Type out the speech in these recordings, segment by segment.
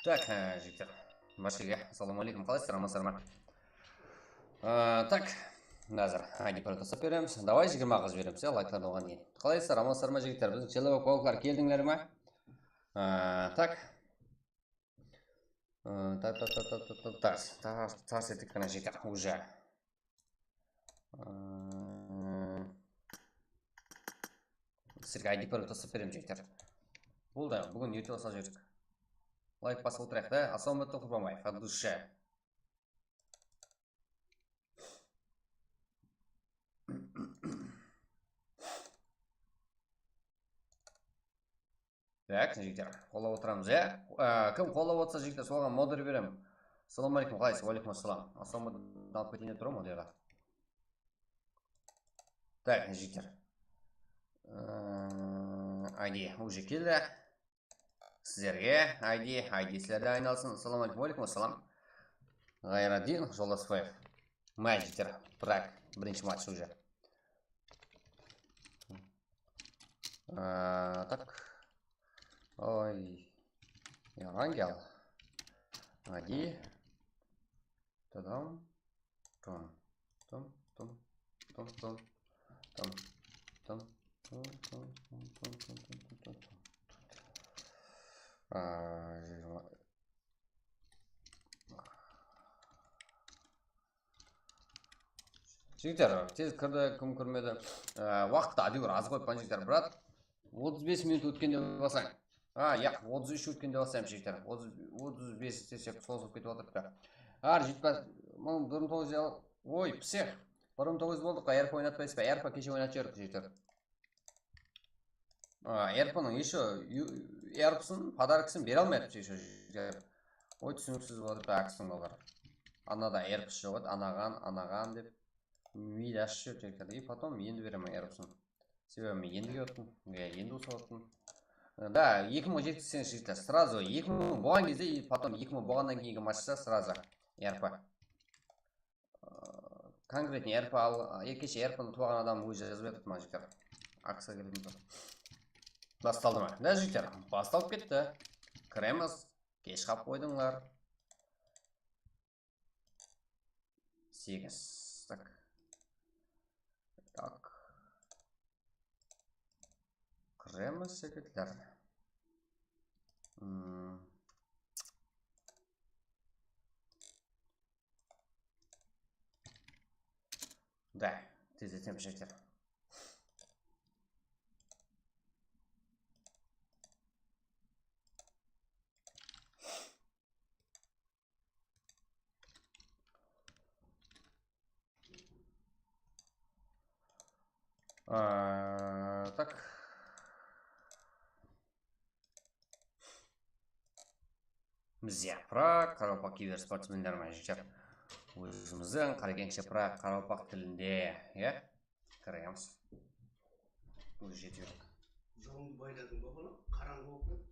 Так, жігіттер, башыға, ассалаумағалейкум, қалайсыздар, амансыздар ма? Так, қазір ID жасап береміз. Давай 20 қыз береміз, лайктарды оған дейін. Қалайсыздар, амансыздар ма жігіттер? Біздің челебок бауырлар келдіңдер ме? Так. Тарс еттік қана жігіттер, уже. Сіздерге ID жасап беремін жігіттер. Болды, бүгін ерте осал жүрдік. Лайк басып отырайық та, Ассалаумағалейкум Құрбанбаев, от души. Так, жігіттер, қолап отырамыз, Кім қолап отырса жігіттер, соған модер беремін. Ассалаумағалейкум, қалайсыз? Уалейкум ассалам. Ассалаумағалейкум, алып кетейін деп тұрмын модерға. Так, жігіттер. ID уже келді. Сіздерге ID сіздерде айналсын. Ассалаумағалейкум, уалейкум ассалам. Ғайрадин Жолдасбаев. Жігіттер, Праг, бірінші матч уже. Так. Ой, Рангел. ID. Та-дам. Жігіттер, тез кірді, кім кірмеді. Уақытта адюр аз қойып жігіттер, брат. 35 минут өткенде басаң. 33 өткенде басайым жігіттер. 35 десек созылып кетіп отырды. Жетпес. Мың 1900. Ой, псих. 1900 болдық, әрп ойнатпайсыз ба? Әрпа кеше ойнатып жібердік жігіттер. Әрпаның әрпсын, подаркысын бере алмайды жігіттер. Ой, түсініксіз болады ақысын олар. Анада әрпіс жоқ еді, анаған деп мейлі ашып жігіттер. И потом енді беремін әрпісын. Себебі мен енді кеттім, енді осы оттым. Да, 2000 жеткізсең жігіттер, сразу 2000 болған кезде, и потом 2000 болғаннан кейінгі матчта сразу әрпа. Конкретный әрпа ал, кеше әрпаны туған адам өзі жазып етіп ма жігіттер. Ақса келетін тұр. Басталды ма? Да, жігіттер, басталып кетті. Кіреміз, кеш қап қойдыңлар. 8. Так. Кіреміз, жігіттер. Да, тездетем жігіттер. Так. Бізде Праг, Қарақалпақ кейбір спортсмендер ме жігіттер. Өзіміздің Қаракеңше Праг, Қарақалпақ тілінде, қараймыз. Өзі жетіп жүрік. Жауыңды байладың ба бала? Қараңғы болып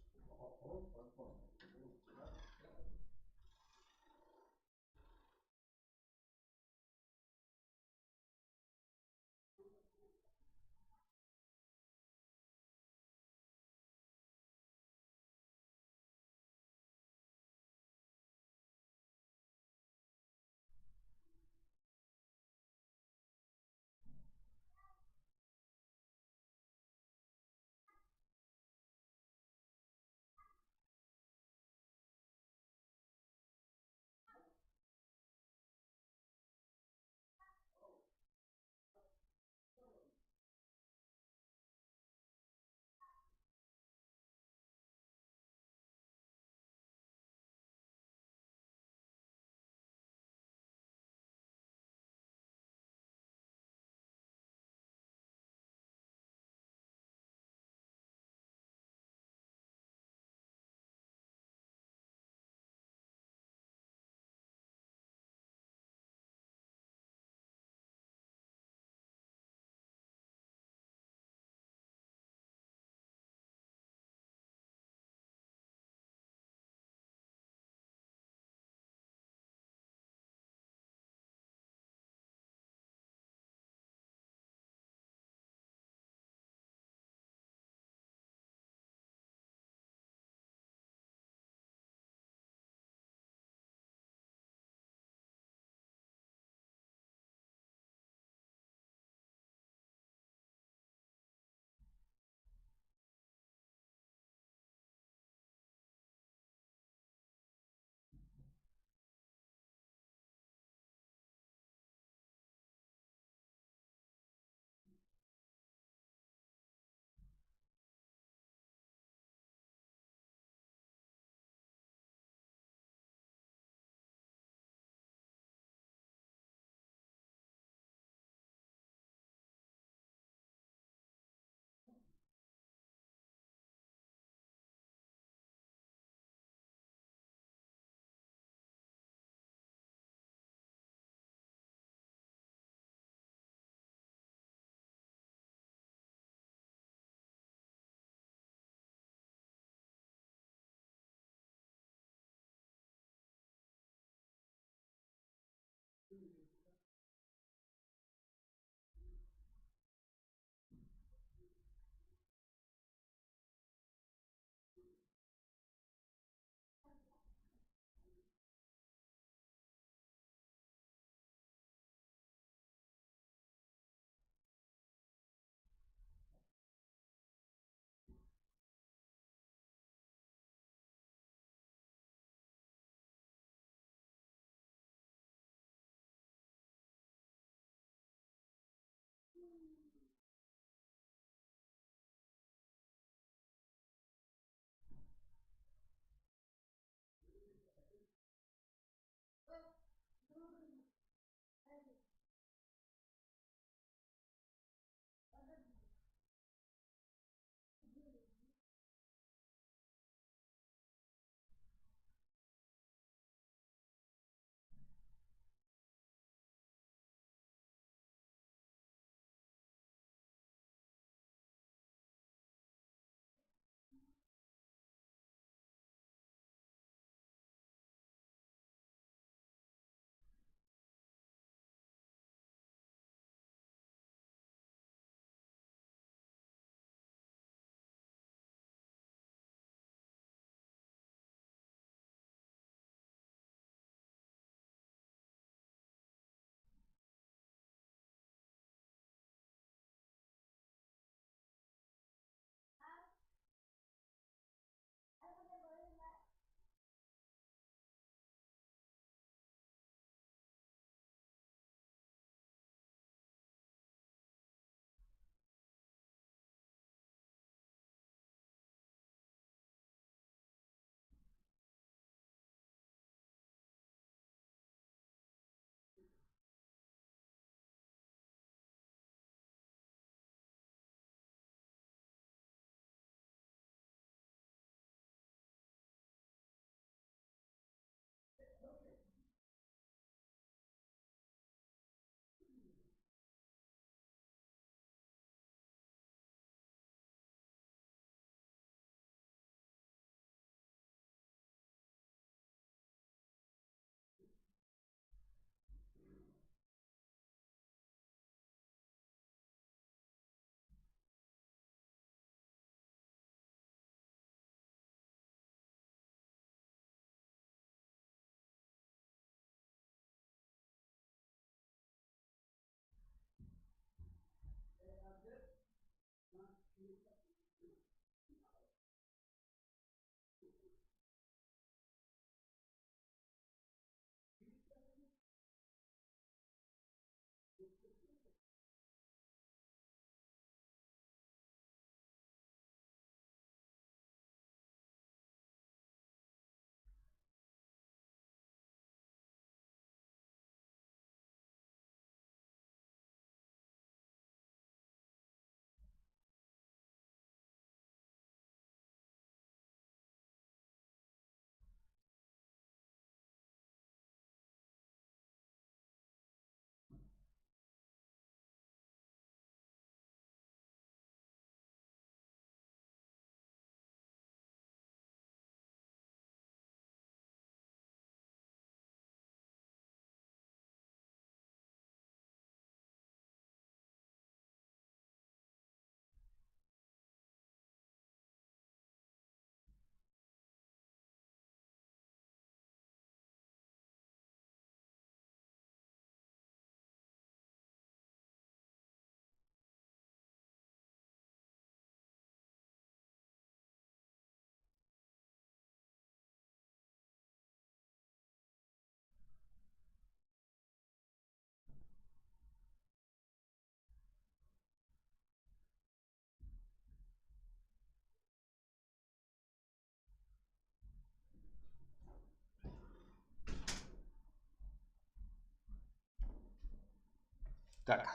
Так.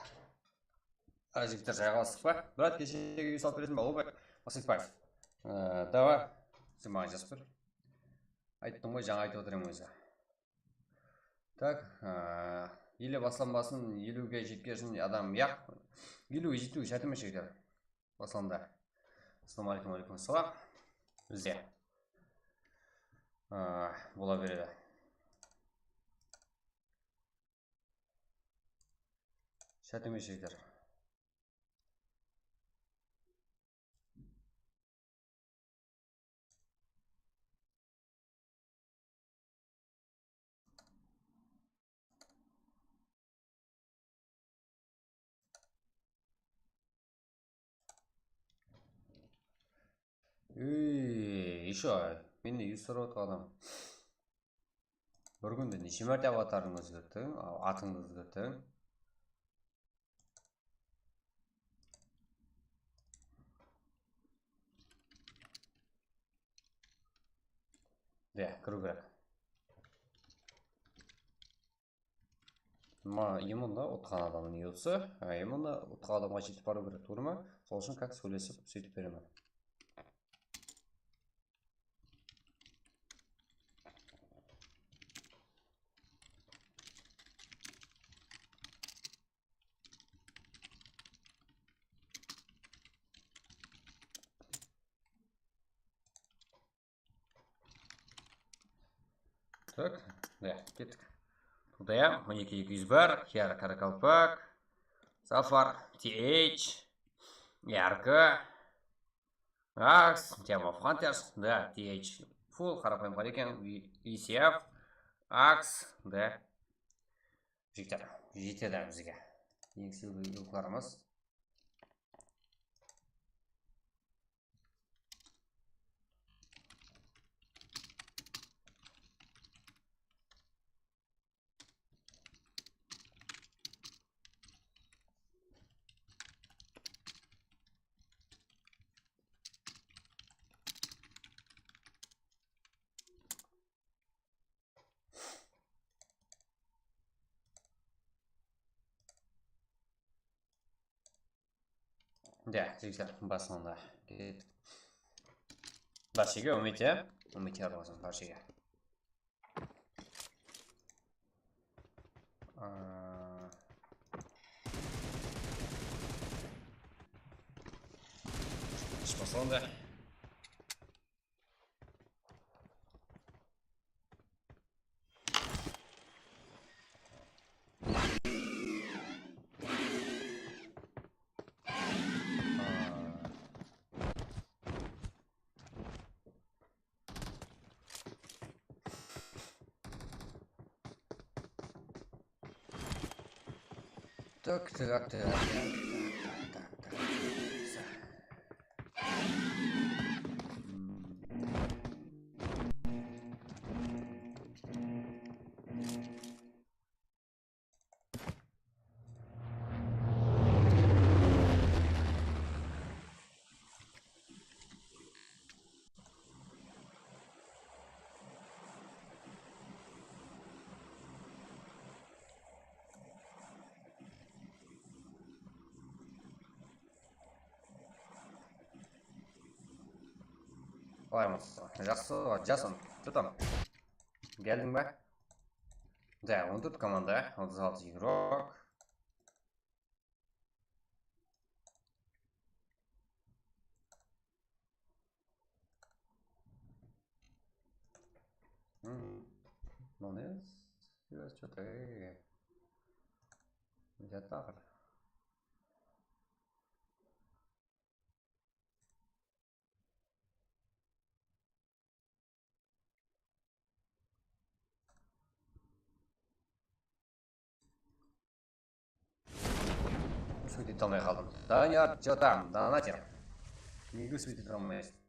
Жігіттер жайғастық па? Брат, кешегі үй салып беретін ба? Олбай, Масекбаев. Давай, сен маған жазып бер. Айттым ғой, жаңа айтып отырмын өзі. Так, еле басланбасын, 50-ге жеткерсін адам, яқ. 50-ге жетуге шәтіме шектер. Басланда. Ассаламу алейкум, алейкум ассалам. Бізде. Бола береді. Шәтіме шектер. Еще, мені үй сұрап отқан адам. Бір күнде неше мәрте аватарыңды өзгерттің, атыңды өзгерттің. Де, кіру керек. Емонда отқан адамын үйелсі, емонда отқан адамға жетіп бару керек, тур ма? Сол үшін как сөйлесіп, сөйтіп беремін. Так, да, кеттік. Тудая, 12-200 бар, Хиара Каракалпак, Сафар, TH, Ярко, Акс, Тиамов Хантерс, да, TH, Full, қарапайым қарекен, ECF, Акс, да. Жіктер, жетеді бізге. Еңселі ұлқыларымыз. Да, жігіттер, басында кеттік. Баршеге үмітте араласын, баршеге. Іш басылында. Так. Жақсы, жасын, тұтам. Gelдің ба? Да, 14 команда, 36 игрок. Молодец. Что-то где-то. Сөйтіп алмай қалдым. Данияр, там, донатер. Неге сөйтіп алмайсың?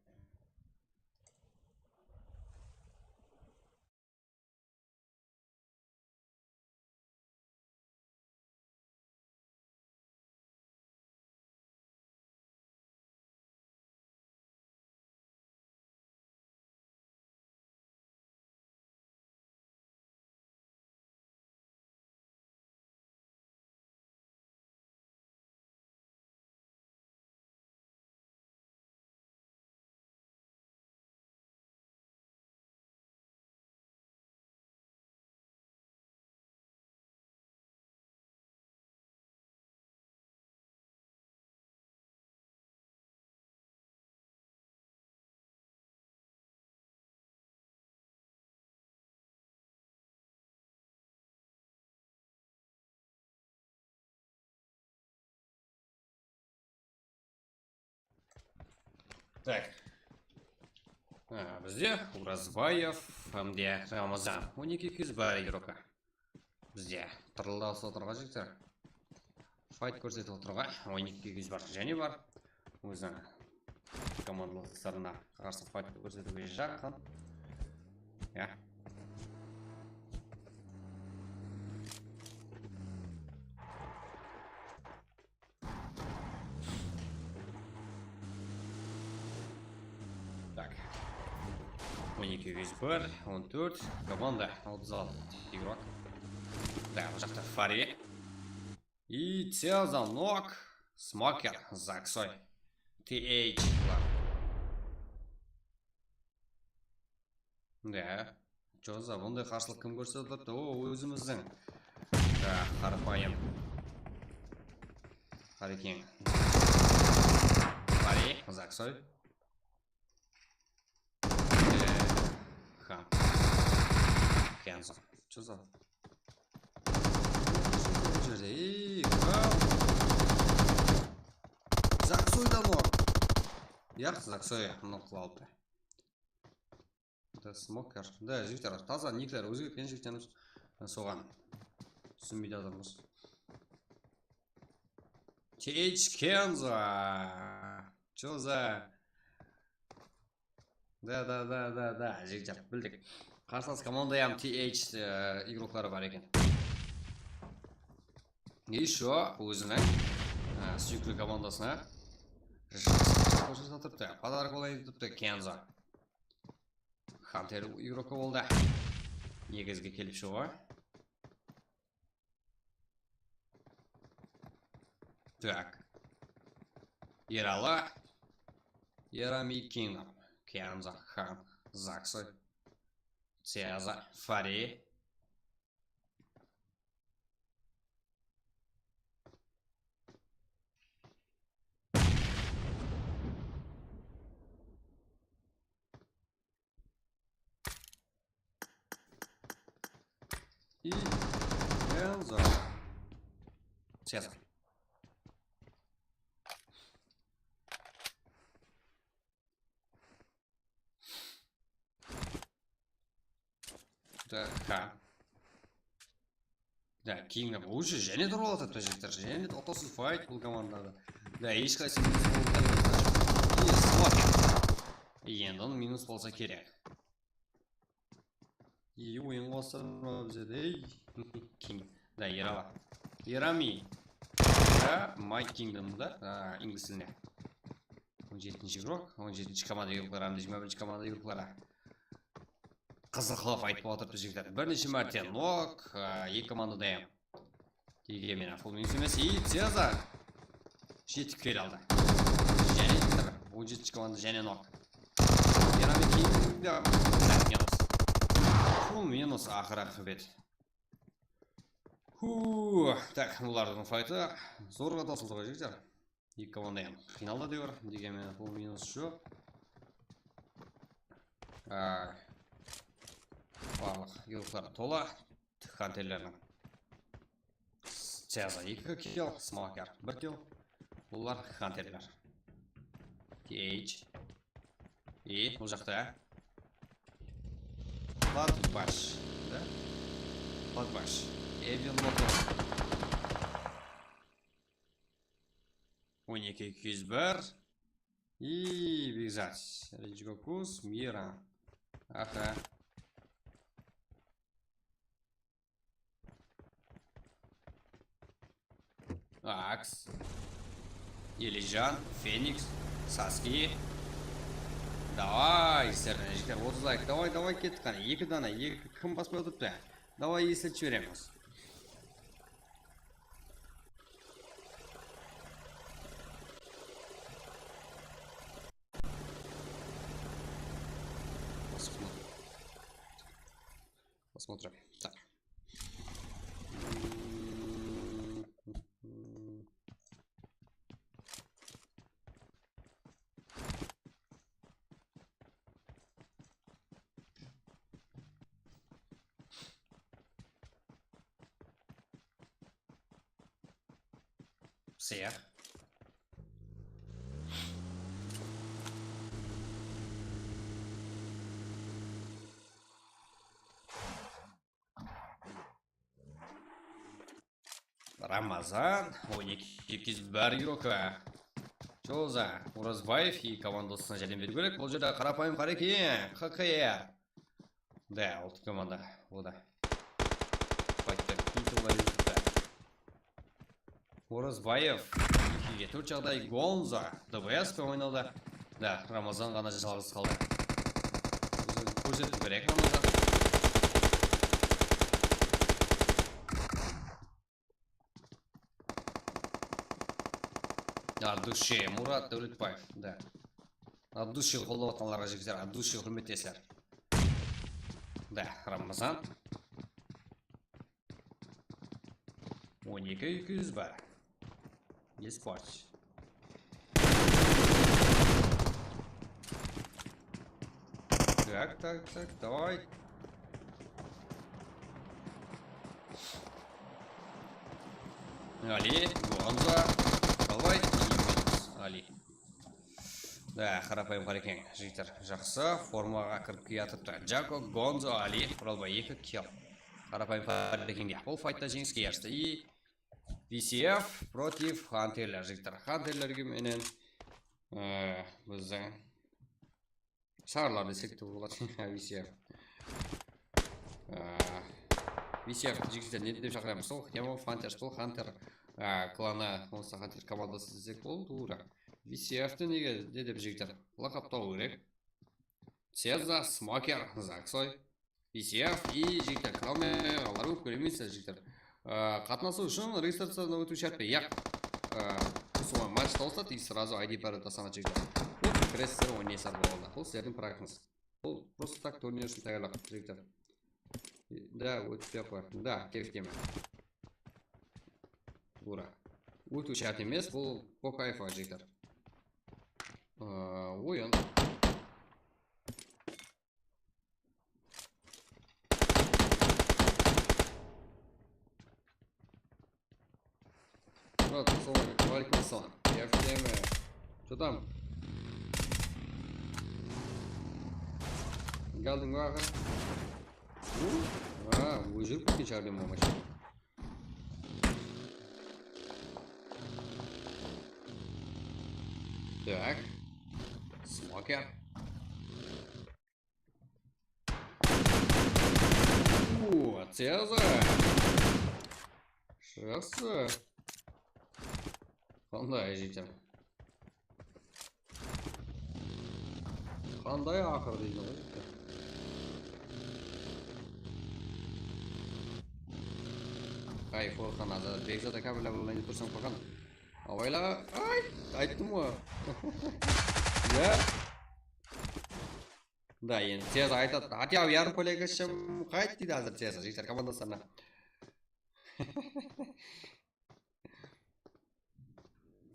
Так. Бізде Уразбаев, Хамде, Рамазан. 12 кіз бар игрока. Бізде тырылдау отырға жіктер. Файт көрсетіп отырға 12 кіз бар. Және бар. Өзі командалықтарына қарсы файт көрсетуге жақын. Я. Так. 12 кіз бар. 14. Команда 36 игрок. Да, бұл жақта Фари. И Цезанок, Смокер, Заксой, TH. Да, что за бұндай қарсылық кім көрсетіп? О, өзіміздің. Да, қарапайым. Қарекең. Фари, Заксой. Хан. Хензо. Что за? Заксойдан нок. Яқ, Заксой ноқлауды. Да, Смокер. Да, жігіттер, таза никлер өзгерткен жігіттеріміз соған түсінбейді адамыз. TH Kenzo. Чо за? Да, жігіттер, білдік. Қарсылас командаям TH игроклары бар екен. Еще өзінің сүйікті командасына көрсетіп тұрды. Подарок олай тұрды Kenzo. Хантер игрока болды. Негізге келіп шығуға. Так. Ералы. Ерами Кингдом. Kenzo, Хан, Заксой, Цеза, Фари. И Kenzo. Цеза. Да, Хан. Да, Кингдом уже және тұрып отыр жігіттер. Және отасыз файт бұл командада. Да, ешқайсы минус болды. И Смокер. Енді оның минус болса керек. И ойын қостырып бізде. Кинг. Да, Ерала. Ерами. Да, Майк Кингдом да, инглис тіліне. 17-ші игрок, 17-ші команда игроклары, 21-ші команда игроклары. Қызықлы файт болып отыр жігіттер. Бірнеше мәрте нок, екі команда дайым. Деге мен фул минус емес. И Цеза жетіп кел алды. Және 17-ші команда және нок. Ерами Кингдом. Фул минус ақыр ақыбет. Так, олардың файты зорға тасылды ғой жігіттер. Екі команда қиналды дейбір. Дегенмен фул минус жоқ. Барлық игроклар тола. Хантерлердің. Цеза 2 килл, Смокер 1 килл. Олар хантерлер. TH. И бұл жақта Платбаш. Да? Платбаш. Эвил Мотор. 12 кіз бар. И бекзат. Реджгокус, Мира. Аха. Акс. Елижан, Феникс, Саски. Давай, сәрнәжіктер, 30 лайк. Давай, кеттік қана. 2 дана, 2 кім баспай отырыпты. Давай, есілт жібереміз. Посмотрим. Так. Всех. Рамазан, 12-2 Юрока. Чоза, Уразбаев и командасына жәрдем беру керек. Бұл жерде қарапайым қарекен, ХКР. Да, ол команда, ода. Файттер, кейтілер үзіпті. Уразбаев, 2-ге 4 жағдай Гонза, ДВС ойналды. Да, Рамазан ғана жалғыз қалды. Көрсету керек Рамазан. От души, Мурат Даулетбаев, да. От души қолдап атқанларға жігіздер, от души құрметтесілер. Да, Рамазан. 12-200 бар. Еспарч. Так, давай. Али, Гонза. Давай. Али. Да, қарапайым қарекен. Жігіттер, жақсы. Формаға кіріп киятыпты. Джако, Гонза, Али. Құралбай 2 кел. Қарапайым қарекенге. Бұл файтта жеңіске ерісті. И VCF против Хантерлер. Жігіттер, Хантерлерге менен біздің Шарларды секті болады. VCF. VCF жігіттер не деп шақырамыз? Сол Хтемов, Хантер, сол Хантер кланы, онсы Хантер командасы десек ол тура. VCF-ті неге деп жігіттер лақаптау керек. Цеза, Смокер, Заксой, VCF и жігіттер краумен алары көп көремейсіз жігіттер. Қатынасу үшін регистрациядан өту шарт пе? Яқ. Солай матчта болса, и сразу ID бәрі тасана жігіттер. Бұл крестер ойнайсар болғанда. Бұл сіздердің практикаңыз. Бұл просто так турнир үшін тәгірлақ жігіттер. Да, өтіп қой. Да, керек деме. Тура. Өту шарт емес, бұл по кайфа жігіттер. Ойын. Мұрат, валикум ассалам. Ефтеме. Что там? Geldim bak. Vücut mu geçerdim bu maçı? Так. Смокер. Цезарь. Шесса. Қандай жігіттер. Қандай ақыр дейді ғой. Қай Форхан азады. Бекзада кабелі бұлайын тұрсам қоқан. Авайлаға. Ай! Айттым ғой. Да? Да, енді Цеза айтады. Атяу ярым коллега шым қайт дейді азыр Цеза. Жігіттер командасына.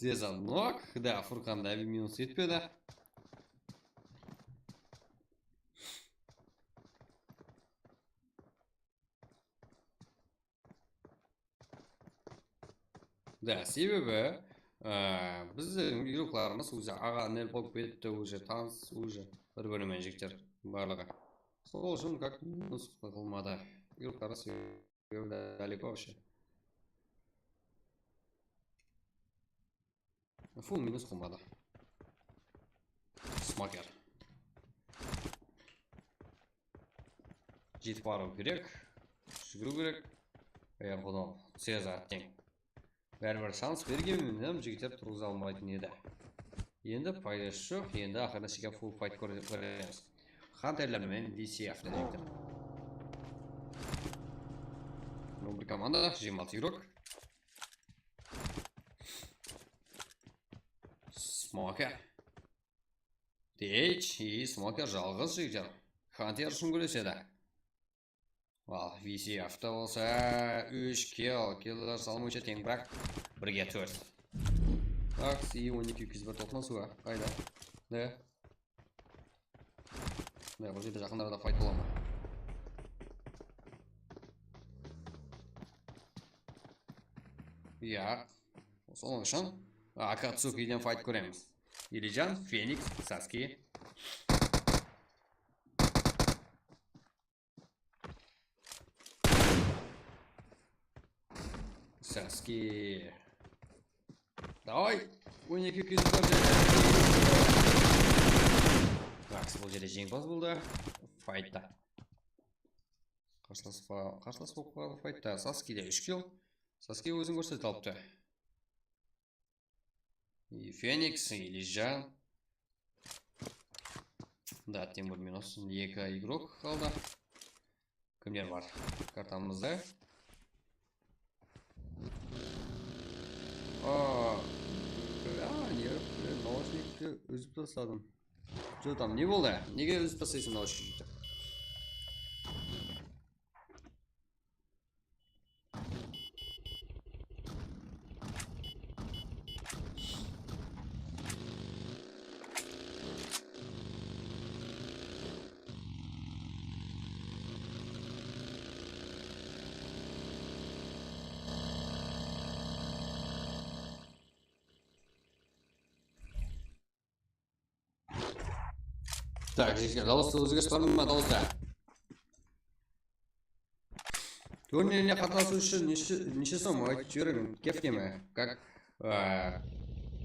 Цеза ног. Да, Фурқанда минус етпеді. Да, себебі біздің үйрекlarımыз өзі аға нел болып кетті, уже таныс, уже бір-бірімен жігіттер барлығы. Сол үшін как минус қылмады. Үйреклары себебі далеко вообще. Фул минус қылмады. Смокер. Жетіп бару керек, жүгіру керек. Бұны Цеза тең. Бәрібір шанс бергенмен жігіттер тұрғыза алмайтын еді. Енді пайдасы жоқ, енді ақырында шеге фул файт көреміз. Хантерлермен VCF-ті жігіттер. Бір команда 26 игрок. Смокер. Дейч и Смокер жалғыз жігіттер. Хантер үшін көреседі. Ал, VCF-ті болса 3 келлер салмайша тең бірақ 1-ге 4. Так, и 12-201 тоқнасуға. Қайда? Да. Да, бұл жерде жақындарда файт бола ма? Я. Соның үшін Акацукиден файт көреміз. Илижан, Феникс, Саски. Саски. Давай. 12 күн Ракс бұл жерде жеңімпаз болды. Файтта. Қарсылас болып қалды файтта. Саскиде 3 килл. Саски өзін көрсетіп алыпты. И Феникс, и Лижан. Да, Тимур минус. 2 игрок қалды. Кімдер бар? Картамызда. Наушникті үзіп тастадым. Жо там, не болды? Неге үзіп тастайсың наушникті? Так, жігіттер, дауысты өзгеріс бар ма? Дауысты. Турниріне қатынасу үшін неше сом айтып жіберіңіз? Кефтеме? Как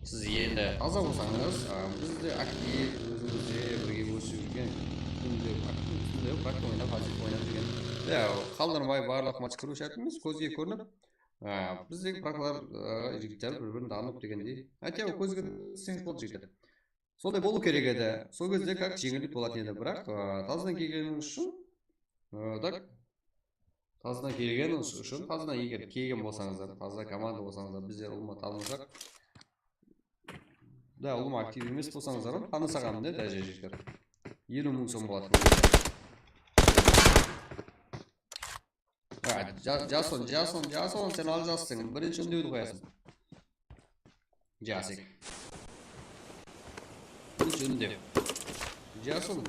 сіз енді таза болсаңыз, бізде актив, өзіңізде бірге өсіп жүрген, күнде практика ойнап, пассив ойнап жүрген. Қалдырмай барлық матч кіру шарт емес, көзге көрініп, біздегі практикалар жігіттер бір-бірін танып дегендей. Әйтеуір көзге түсіңіз болды жігіттер. Сондай болу керек еді. Сол кезде как жеңілдік болатын еді, бірақ тазадан келгеніңіз үшін, тазадан егер келген болсаңыздар, таза команда болсаңыздар, біздер ұлыма танысақ, да, ұлыма актив емес болсаңыздар, танысағам да дәже жігіттер. 50 мың сом болады. Жасон, сен ал жассың, бірінші үндеуді қоясың. Жасик. Үндеу. Жасон.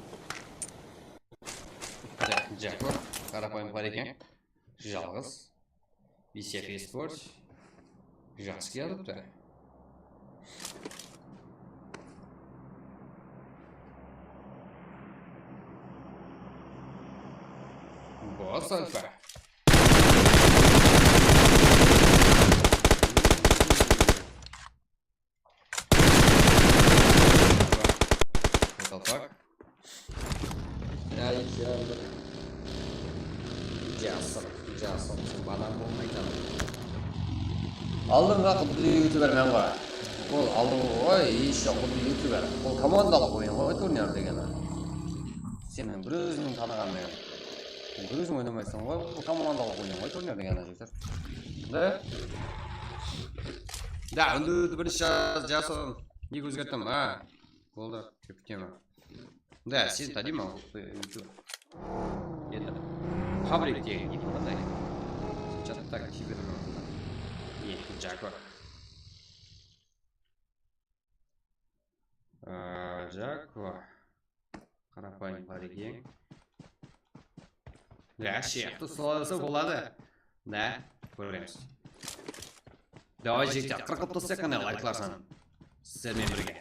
Джакор. Қарапайым бар екен. Жалғыз. Бисеф еспорт. Жақсы келіпті. Бос альфа. Толпак. Жасын, бадан болмайтын. Алдыңға құдды ютубермен ғой. Ол алдыңғы ғой, еші құдды ютубер. Ол командалық ойын ғой турнир дегені. Сенің бір өзінің таныған деген. Бір өзің ойнамайсың ғой, ол командалық ойын ғой турнир дегені жектер. Да, үнді бірінші жасын. Неге өзгерттім, болды, көптемі. Да, сен тади ма? Енді фабрик деген не болады? Чаттағы кибермен. Джакор. Джакор. Қарапайым бар екен. Да, шефті соласы болады. Да, көреміз. Давай жектер, қырқып тастайық қана лайклар санын. Сіздермен бірге.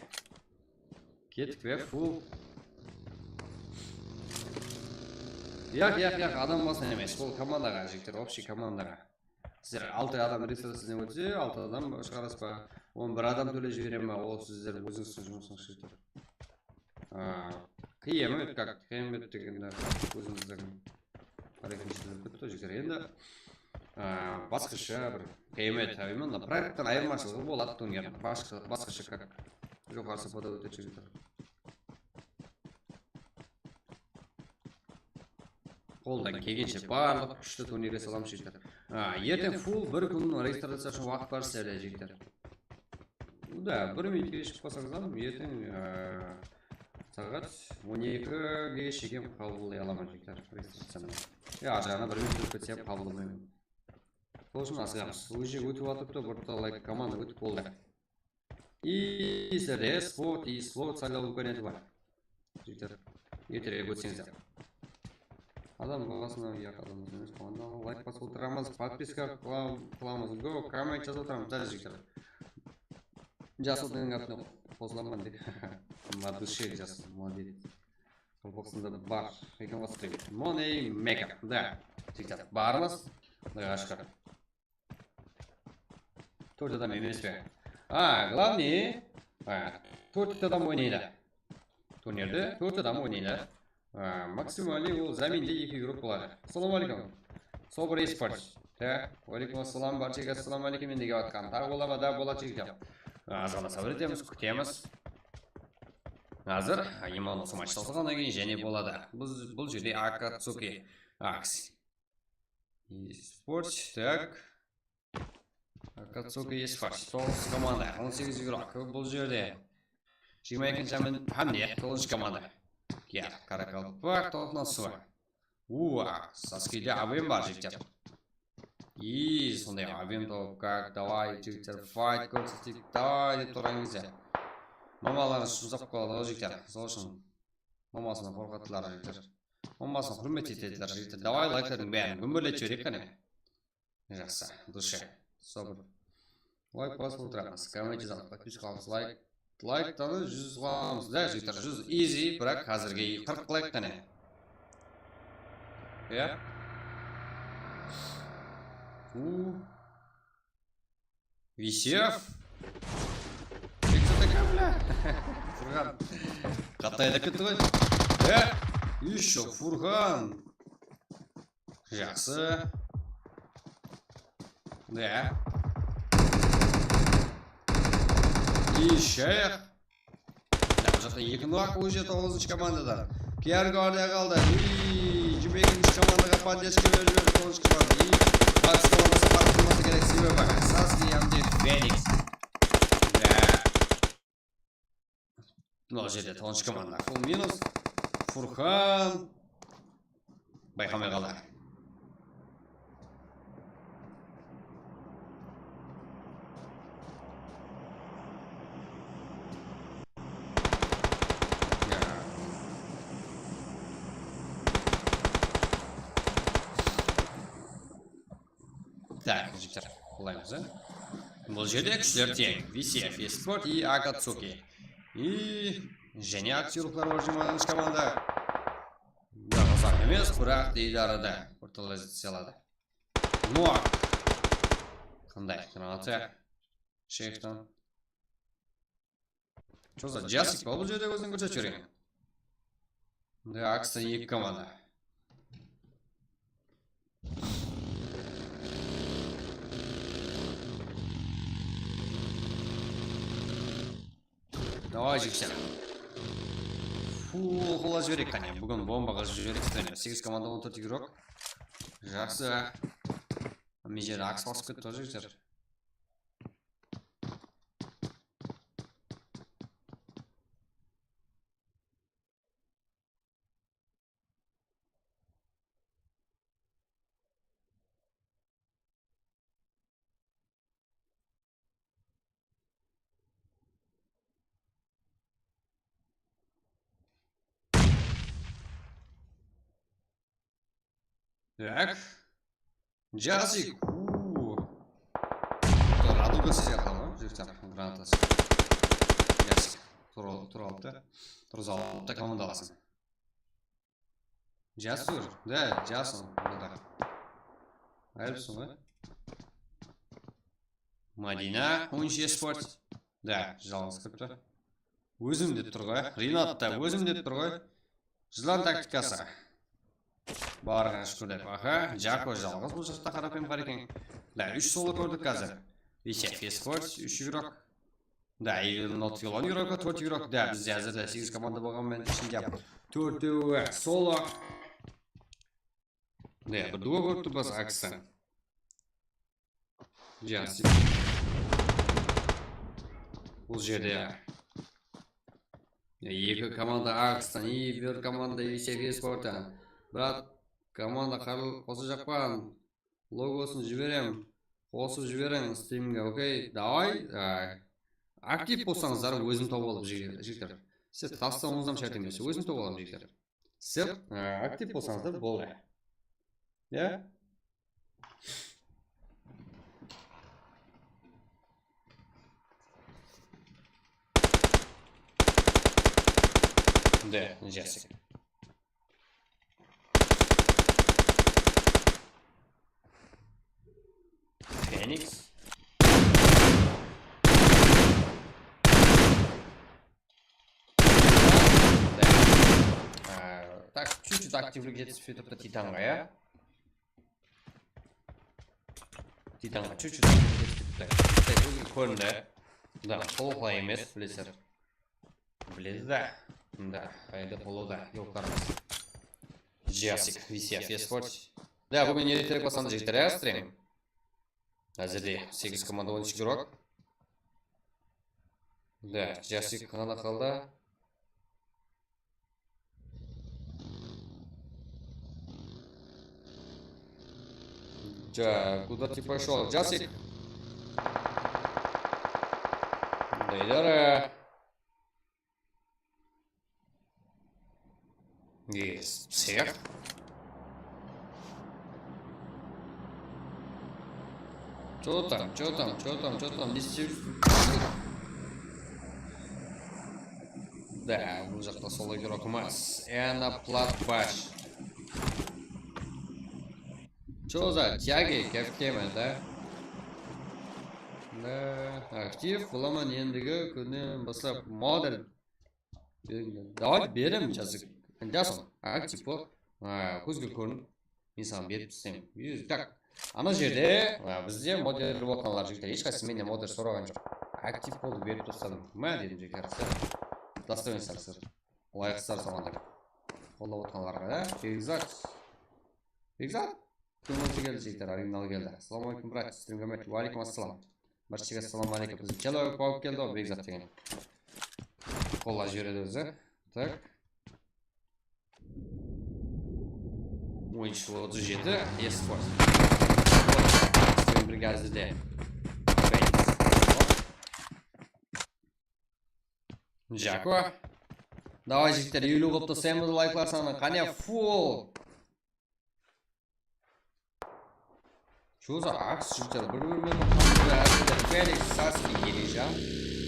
Кеттік бе, фул. Яқ, адам басын емес, бұл командаға жіктер, общий командаға. Сіздер 6 адам ресурсызен өтсе, 6 адам шығарас па, 11 адам төле жіберем ба, ол сіздер өзіңіздің жұмысың жіктер. Қиемет, как қиемет дегенде өзіңіздің қарекіншілер күтті жіктер. Енді басқаша бір қиемет, именно проекттен айырмашылығы болады турнир, басқаша как жоғарсы подап өтеді жіктер. Қолдан келгенше барлық күшті турнирге салам жігіттер. Ертең фул бір күннің регистрация үшін уақыт бар сіздерде жігіттер. Да, 1 минутке шығып қалсаңыздан, ертең сағат 12-ге шекем қабылдай аламын жігіттер регистрацияны. Жағына 1 минут өтіп кетсем қабылдамаймын. Сол үшін асығамыз. Уже өтіп атыпты, бірталай команда өтіп болды. И сіздерде спорт, и слот сайлау имканиеті бар. Жігіттер, ертерек өтсеңіздер. Адам басына адамыз емес қуандағы лайк басып отырамыз, подписка қыламыз, коммент жазып отырамыз, дәл жігіттер. Жасылдың атына қосыламын деп. Мадушек жасы, молодец. Қолбоқсында бар, екен басып. Money maker, да, жігіттер, барымыз, дұға шықыр. 4 адам емес пе? Главный, 4 адам ойнайды. Турнирді 4 адам ойнайды. Максималий ол заминде 2 групп болады. Ассалаумалейкум. Собр eSports. Уалейкум ассалам, баршаға ассалаумалейкум мен деп жатқан. Тағы бола да болады жігіттер. Аз ғана сабыр етеміз, күтеміз. Қазір иман осы матч тоқтағаннан кейін және болады. Бұл жерде Акацуки Акс. eSports, так. Акацуки eSports. 9 команда, 18 игрок. Бұл жерде 22-ші минут Хамне, 9 команда. Қарақалпақ тоқнасы. Саскиде авем бар жігіттер. Сондай авем топ, как, давай, жігіттер, файт көрсетейік, давай деп тұрған кезде. Мамаларыңыз жұмсап қалады жігіттер. Сол үшін мамасына қорқаттылар жігіттер. Мамасына құрмет ететілер жігіттер. Давай лайктардың бәрін гүмбірлет жіберейік қане. Жақсы, душе. Собыр. Лайк басып отырамыз. Комментте заңды подписчик қаламыз. Лайктаны 100 қаламыз. Да, жігіттер, 100 easy, бірақ қазірге 40 лайк қане. Висев. Фурган. Қатайда кетті ғой. Еще Фурган. Жақсы. Да. Еще. Бұл жақта 2 нұрақ уже 9-ші командадан. Кияргардия қалды. Жібегінші командаға поддержка беріп 9-ші команда. Акс командасы қартылмасы керек себебі. Саски Ямде Феникс. Бұл жерде 9-ші команда. Фул минус. Фурхан. Байқамай қалды. Так, жігіттер, қолаймыз, Бұл жерде күштер тең. Висев, eSport и Акацуки. Және актерлықтар бар 20-ші команда. Ұзақ емес, бірақ дейді арада. Орталайзациялады. Нуак. Қандай? Граната. Шейхтан. Что за Джасик? Бұл жерде өзін көрсет жүрген. Да, Акстан 2 команда. Давай жігіттер. Қола жіберек қане. Бүгін бомбаға жіберек. 8 команда 14 игрок. Жақсы. Мен жерде Акс басып кетті жігіттер. Так. Джазик. Радугасы сияқты, жігіттер, гранатасы. Джазик. Тұралыпты. Тұрзалыпты командаласын. Джасур. Да, Джасон. Айрыпсың ғой. Мадина. 10 eSport. Да, жалғыз кіріпті. Өзім деп тұр ғой. Ринат та өзім деп тұр ғой. Жылан тактикасы. Барған шүкірдеп. Жако жалғыз бұл жақта қарапайым бар екен. Да, 3 солы көрдік қазір. Висев, eSport, 3 игрок. Да, 10 игрока, 4 игрок. Да, бізде әзірде 8 команда болғанмен ішінде 4 соло. Да, бір дуа көрді бас Акстан. Жақсы. Бұл жерде 2 команда Акстан, бір команда Висев, eSport'ан. Брат, команда қосы жақпан. Логосын жіберем. Қосып жіберем стримге, окей? Давай. Актив болсаңыздар өзім тауып алып жігіттер. Сіз тастауыңыздан шарт емес, өзім тауып алып жігіттер. Сіз актив болсаңыздар болды. Я? Да, Джессик. Феникс. Так, чуть-чуть активлік жетіспей тұрды Титанға, иә? Титанға чуть-чуть активлік жетіспей тұрды. Көрінді. Да, қолықлай емес, білесер. Біледі. Да, қайды қолуда, елқарымыз. Жасик, висев, еспорт. Да, бүгін ертерек басанды жігіттер әстірем. Әзірде 8 команда 13 игрок. Да, Жасик ғана қалды. Куда ты пошел? Жасик? Дейдары. Есть. Всех. Чё там? Да, бұл жақта сол игрок емес. Эноплат баш. Чё за тяги кәптеме, да? Да, актив боламын ендігі күннен бастап модуль. Давай берем жазық. Жасым, актив бол. Көзге көрін. Мен саған беріп істеймін. Так, ана жерде бізде модуль болғанлар жігіттер. Ешқайсы менен модуль сұраған жоқ. Актив болды беріп тұрсадым. Мә дедім жігіттер. Доставен сарсыр. Лайықсар соғандар. Қолда отқанларға, да? Бекзат? Күнімізді келді жігіттер, оригинал келді. Ассаламу алейкум, брат, стримгамет, валейкум ассалам. Баршыға ассаламу алейкум, біздің челауы қауып келді, о, Бекзат деген. Қолға жөреді өзі. Так. Ойыншы 37, еспорт. Стрим бригазиде. Жако. Давай жігіттер, үйлі қопты сәмізді лайклар саны. Қане фул. Şu za aks жігіттер бір-бірмен Феликс, Саски, Ережан.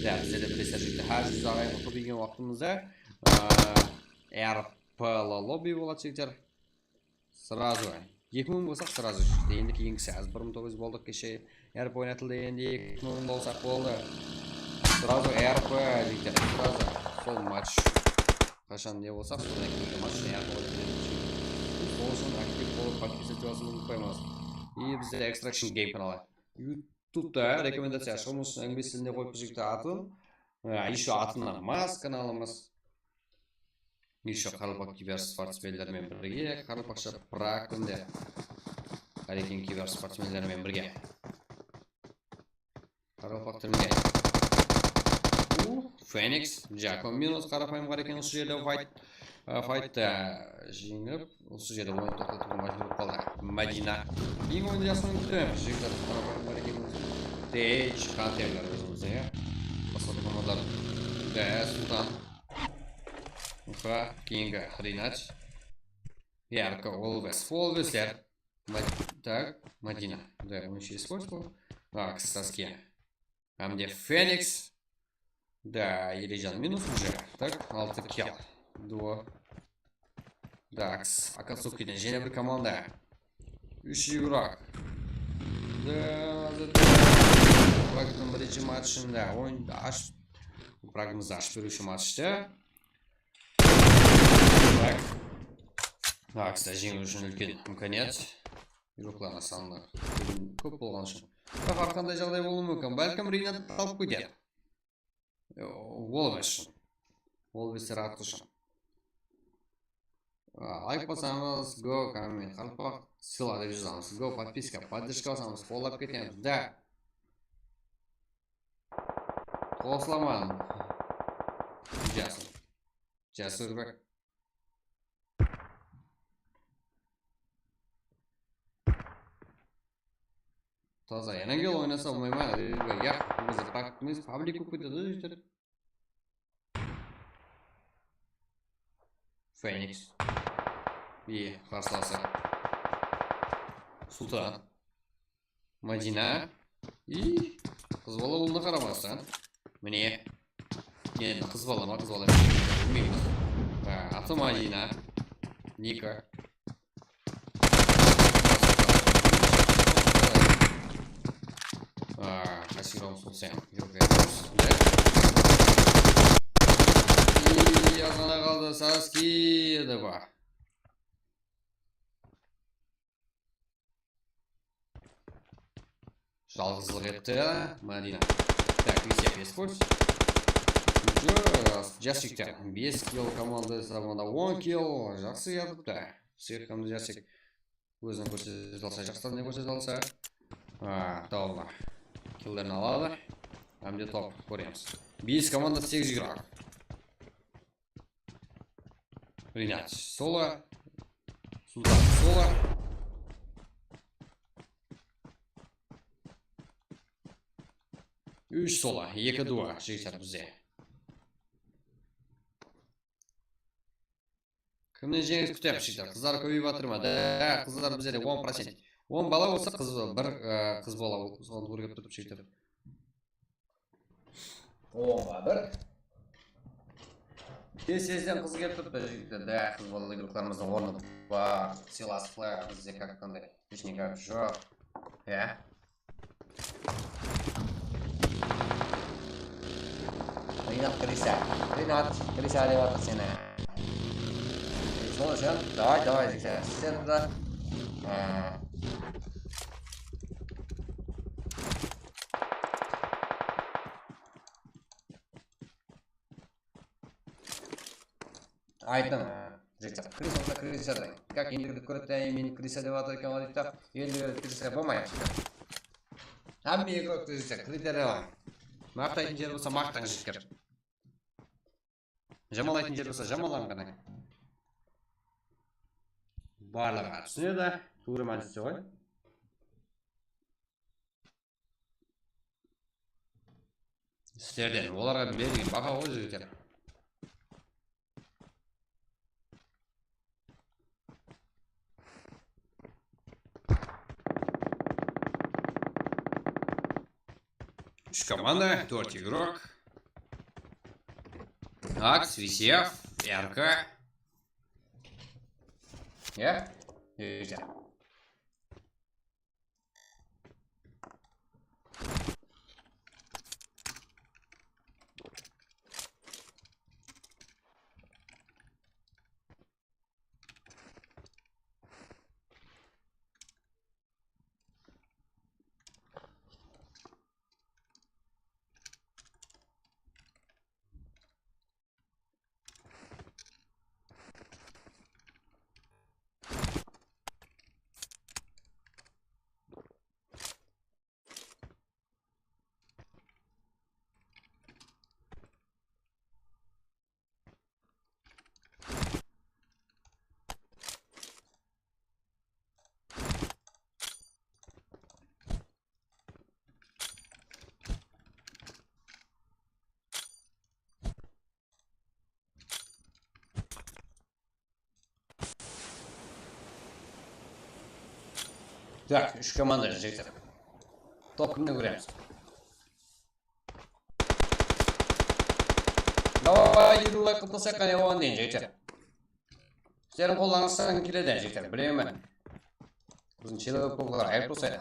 Да, бізде де білесер жігіттер. Әр жүз ағайын ұқы бейген уақытымызда РПЛ лобби болады жігіттер. Сразу 2000 болсақ сразу жігіттер. Енді кейінгісі аз 1900 болдық кеше. РП ойнатылды енді 2000 болсақ болды. Сразу РП жігіттер. Сразу сол матч. Қашан не болсақ, содан кейінгі матч РП ойнатылды. Сол үшін актив болып подписываться ұмытпаймыз. И бізде Extraction Game каналы. YouTube'да рекомендация ашылмыз. Англис тілінде қойып жігітті атын. Еще атына мас каналымыз. Еще Қарылпақ киберс спортсмендермен бірге. Қарылпақша практында Қарекен киберс спортсмендермен бірге. Қарылпақ түрінде. Феникс, Жако минус қарапайым Қарекен осы жерде файтты жеңіп, осы жерде ойын тоқтатуға мәжбүр қалды. Мәдина. Ең ойынды жасынан күтемін. Жігіттер қарапайым Қарекен Тейдж, Хантерлер өзімізде, иә? Басқаты командар. Да, Султан. Уха, кейінгі Ринат. Ярко, Олвес. Олвестер. Так, Мәдина. Да, он еще использовал. Так, Саске. Амде Феникс. Да, Ережан минус уже. Так, 6 килл. 2. Так, Акацуки'den yine bir komanda. 3 игрок. Да, Burak'ın birinci maçında oyunda Burak'ımızı açtırışı maçta. Так. Так, стажин үшін үлкен мүмкінет. Игрокларына саны көп болған үшін. Бірақ арқандай жағдай болуы мүмкін. Бәлкім Ринат талып кетеді. Олвес үшін. Олвестер атты үшін. Лайк басамыз, го, коммент, қарпақ, ссылада жазамыз. Го, подписка, поддержка басамыз, фоллап кетеміз. Да. Қосыламан. Жасыр бәк. Таза, янагел ойнаса болмайма. Я, біз паблику көтеді жүр. Феникс. И қарсыласы. Султан. Мәдина. И қыз бала болуына қарамастан. Міне. Енді қыз бала ма, қыз бала білмейміз. Аты Мәдина. Ника. Қасиром Сулсен. И ағана қалды Саски еді ба. жалғыздылық етті Мадина. Так, Висеп Еспорт. Жас жігіттер 5 килл команда сабында 10 килл. Жақсы ятыпты. Сүйекімді жасек өзін көрсетіп алса, жақстан не көрсетіп алса. Тауына киллдерін алады. Әмде топ көреміз. 5 команда 8 игрок. Ринат соло. Султан соло. Үш соло, 2-2 жігіттер бізде. Кімнен жеңіс күтеміз жігіттер? Қыздар көбейіп жатыр ма? Да, қыздар бізде 10%. 10 бала болса, бір қыз бала соған тура келіп тұрып жігіттер. 10-ға 1. Тез-тезден қыз келіп тұрып жігіттер. Да, қыз бала игрокларымыздың орны бар. Сыйластықлар бізде қандай ешнеге жоқ. Ринат Криса деп жатыр сені. Сол үшін, давай, жігіттер. Сіздер бұда. Айтын, жігіттер. Криса да. Как ендігді көрітті, мен Криса деп жатыр екен дейді. Ендігді Криса болмай. Әмме игрокты жігіттер. Критерия бар. Мақтайтын жер болса мақтаң жігіттер. Жамалайтын жер болса жамалам ғана. Барлығы түсінеді, туыры мәнісі ғой. Сіздерден оларға берген баға ғой жігіттер. Үш команда, 4 игрок. Акс, Висев, РК. Жігіттер. Так, үш команда жігіттер. Топ кімді көреміз? Давай, еділай құтылсақ қане оған дейін жігіттер. Сіздерін қолданыстан келеді жігіттер, білемін мен. Біздің челі көпілер айып болсайды.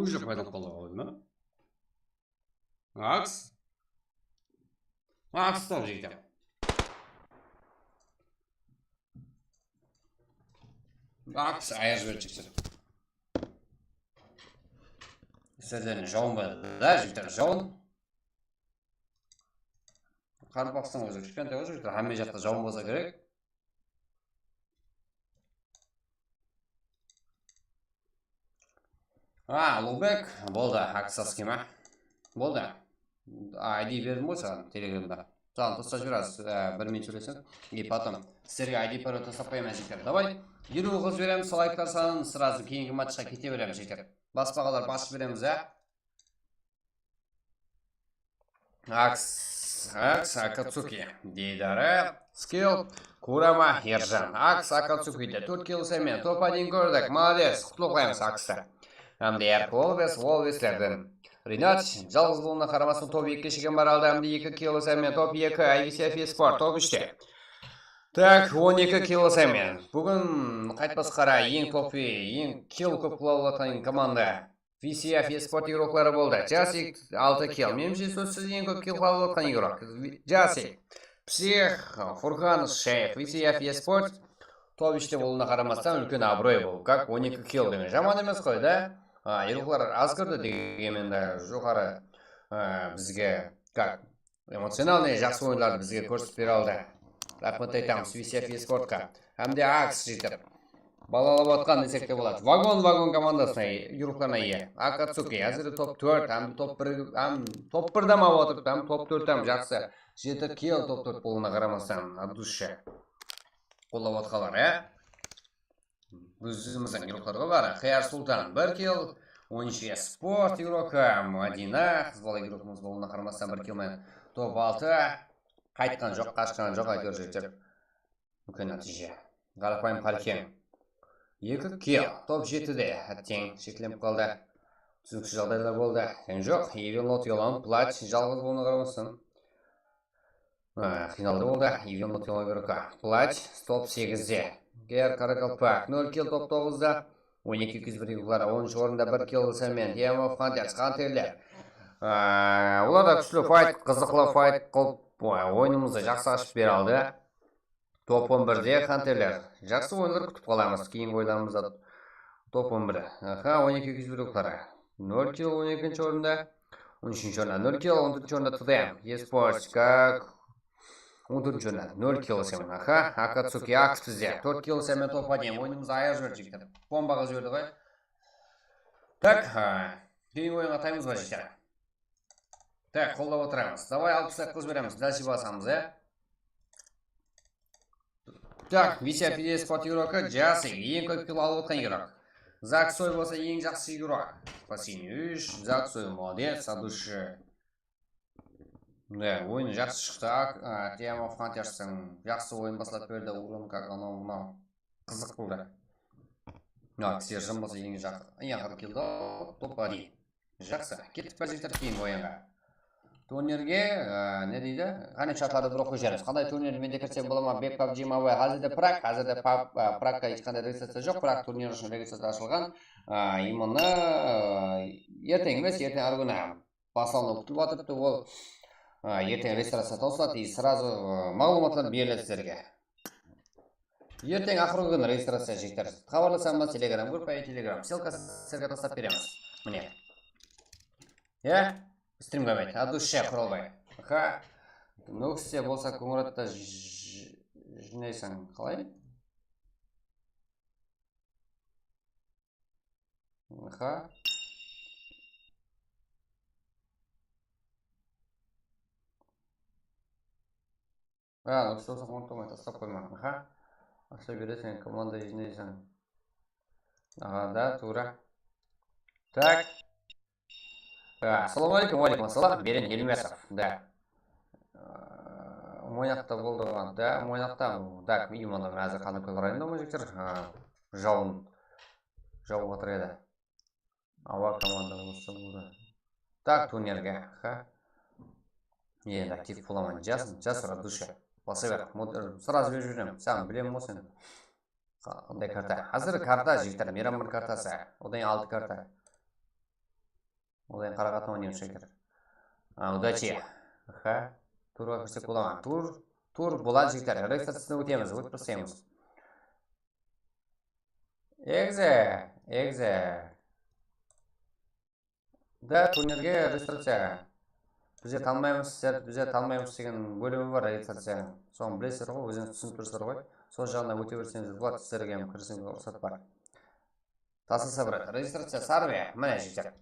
Уже пайдаланып қалуға қойды ма? Акс. Акс топ жігіттер. Акс аяз жіберді жігіттер. Сіздерден жауын болады, да жігіттер, жауын. Қарпақстан өзі кішкентай ғой жігіттер, әмме жақта жауын болса керек. Лубек, болды, акса схема. Болды. ID бердім ғой саған телеграмда. Саған тастап жіберасыз, бір минут сөйлесең. И потом сіздерге ID пароль тастап қоямын жігіттер. Давай, 50 қыз береміз, сол лайктар санын сразу кейінгі матчқа кете береміз жігіттер. Баспағалар басып береміз, Акс, Акацуки, Дейдары, Скилл, Курама, Ержан. Акс, Акацукиде 4 килл сәмен, топ-1 көрдік, молодец, құтлы қойымыз Аксты. Әмді Волвеслердің. Ринат, жалғыз болуына қарамасын топ 2 шеген бар алды, әмді 2 килл сәмен, топ 2, IVCF Esport, топ 3-те. Так, 12 килл сәмен. Бүгін қайтпас қара, ең топ, ең килл көп қылаулатайын команда. VCF eSport игроклары болды. Жасик 6 kill. Меніңше сөзсіз ең көп kill қалып отқан игрок. Жасик, Псих, Фурхан, Шейх, VCF eSport топ 3-те болуына қарамастан үлкен абырой бұл. Как 12 kill деген жаман емес қой, да? Игроклар аз кірді дегенмен де жоғары бізге как эмоциональный жақсы ойындарды бізге көрсетіп бере алды. Рахмет айтамыз VCF eSportқа. Әмде Акс жетіп балалап отқан десек те болады. Вагон командасына игрокларына ие. Акацуки әзірі топ 4, әм топ 1-да ма отырып, әм топ 4-тен жақсы. 7 kill топ 4 болуына қарамастан абдушы қолдап отқалар, Өзіміздің игрокларға бар. Хияр Султан 1 kill, 13 eSport игрокі, Мадина, қыз бала игрокымыз болуына қарамастан 1 killмен топ 6. Қайтқан жоқ, қашқан жоқ, айтыр жетіп. Үлкен нәтиже. Қарапайым Қаркен 2 kill, топ 7-де тең шекленіп қалды. Түсініксіз жағдайлар болды. Тең жоқ, Евен Лотиолан, Плач, жалғыз болуына қарамастан. Финалда болды, Евен Лотиолан игрокі. Плач, топ 8-де. Гер Каракалпак, 0 kill топ 9-да. 12-1 игроклары, 10-шы орында 1 kill сәмен. Диамов Хантерс, Хантерлер. Оларда күшілі файт, қызықлы файт қылып, ойынымызды жақсы ашып бере алды. Топ 11-де Хантерлер. Жақсы ойындар күтіп қаламыз. Кейін ойларымызда топ 11-де. 12-2 игроклары. 0 kill 12-ші орында. 13-ші орында 0 kill, 14-ші орында ТДМ. eSports, как 14-ші орында 0 kill сәмен. Акацуки Акс бізде. 4 kill сәмен топ 1. Ойынымызды аяқ жіберді жігіттер. Бомбаға жіберді ғой. Так, кейін ойынға таймыз ба жігіттер. Так, қолдап отырамыз. Давай 60 қыз береміз. Дәлші басамыз, Так, VCF eSport игрокі Жасик, ең көп kill алып отқан игрок. Заксой болса ең жақсы игрок. Спасение 3, Заксой молодец, садушы. Ойын жақсы шықты. Диамов Хантерстың жақсы ойын басылап берді. Урын как анау қызық болды. Сержан болса ең ақыр киллді. Топ 1. Жақсы. Кеттік бәжіктер кейін ойынға. Турнирге, не дейді? Қане чатларды бір оқи жеріміз. Қандай турнир менде кірсе бола ма? Бек PUBG Mobile, қазірде Прагқа ешқандай регистрация жоқ, бірақ турнир үшін регистрация ашылған. Именно ертең емес, ертең арғы күні басылымы күтіліп жатырыпты. Ол ертең регистрация таусылады, и сразу мағлұматтар беріледі сіздерге. Ертең ақырғы күні регистрация жектер. Хабарласамыз Telegram группа и Telegram. Ссылка сіздерге тастап береміз. Міне. Стрим көмейді, адуше құралбай. Нөкісте болса көңіратта жинайсың, қалай? Нөкісте болса көңіратта тастап қойма. Ақша бересің, команда жинайсың. Да, тура. Так. Ассаламу алейкум, алейкум ассалам, Берен Елмесов, да. Мойнақта болды оған, да, Мойнақта, так, именно әзір қаны көк райында мойнақтар, жауын отыр еді. Ауа команда болсын болды. Так, турнирге, енді актив боламын, жасыр от души. Баса бер, сразу беріп жүрем, саған білемін болсын. Қандай карта? Қазір карта, жігіттер, Мирамыр картасы, одан 6 карта. Одан қарағатын ойнайым шекер. Удачи. Турға көрсек боламын. Тур болады жігіттер. Регистрациясына өтеміз, өтіп бірсеміз. Егзе. Да, турнирге регистрация. Бізде талмаймыз деген бөлімі бар регистрация. Соны білесіздер ғой, өзіңіз түсініп тұрсыздар ғой. Сол жағына өте берсеңіз болады, сіздерге кірісіңіз рұқсат бар. Тасылса бір. Регистрация сарве, міне жігіттер.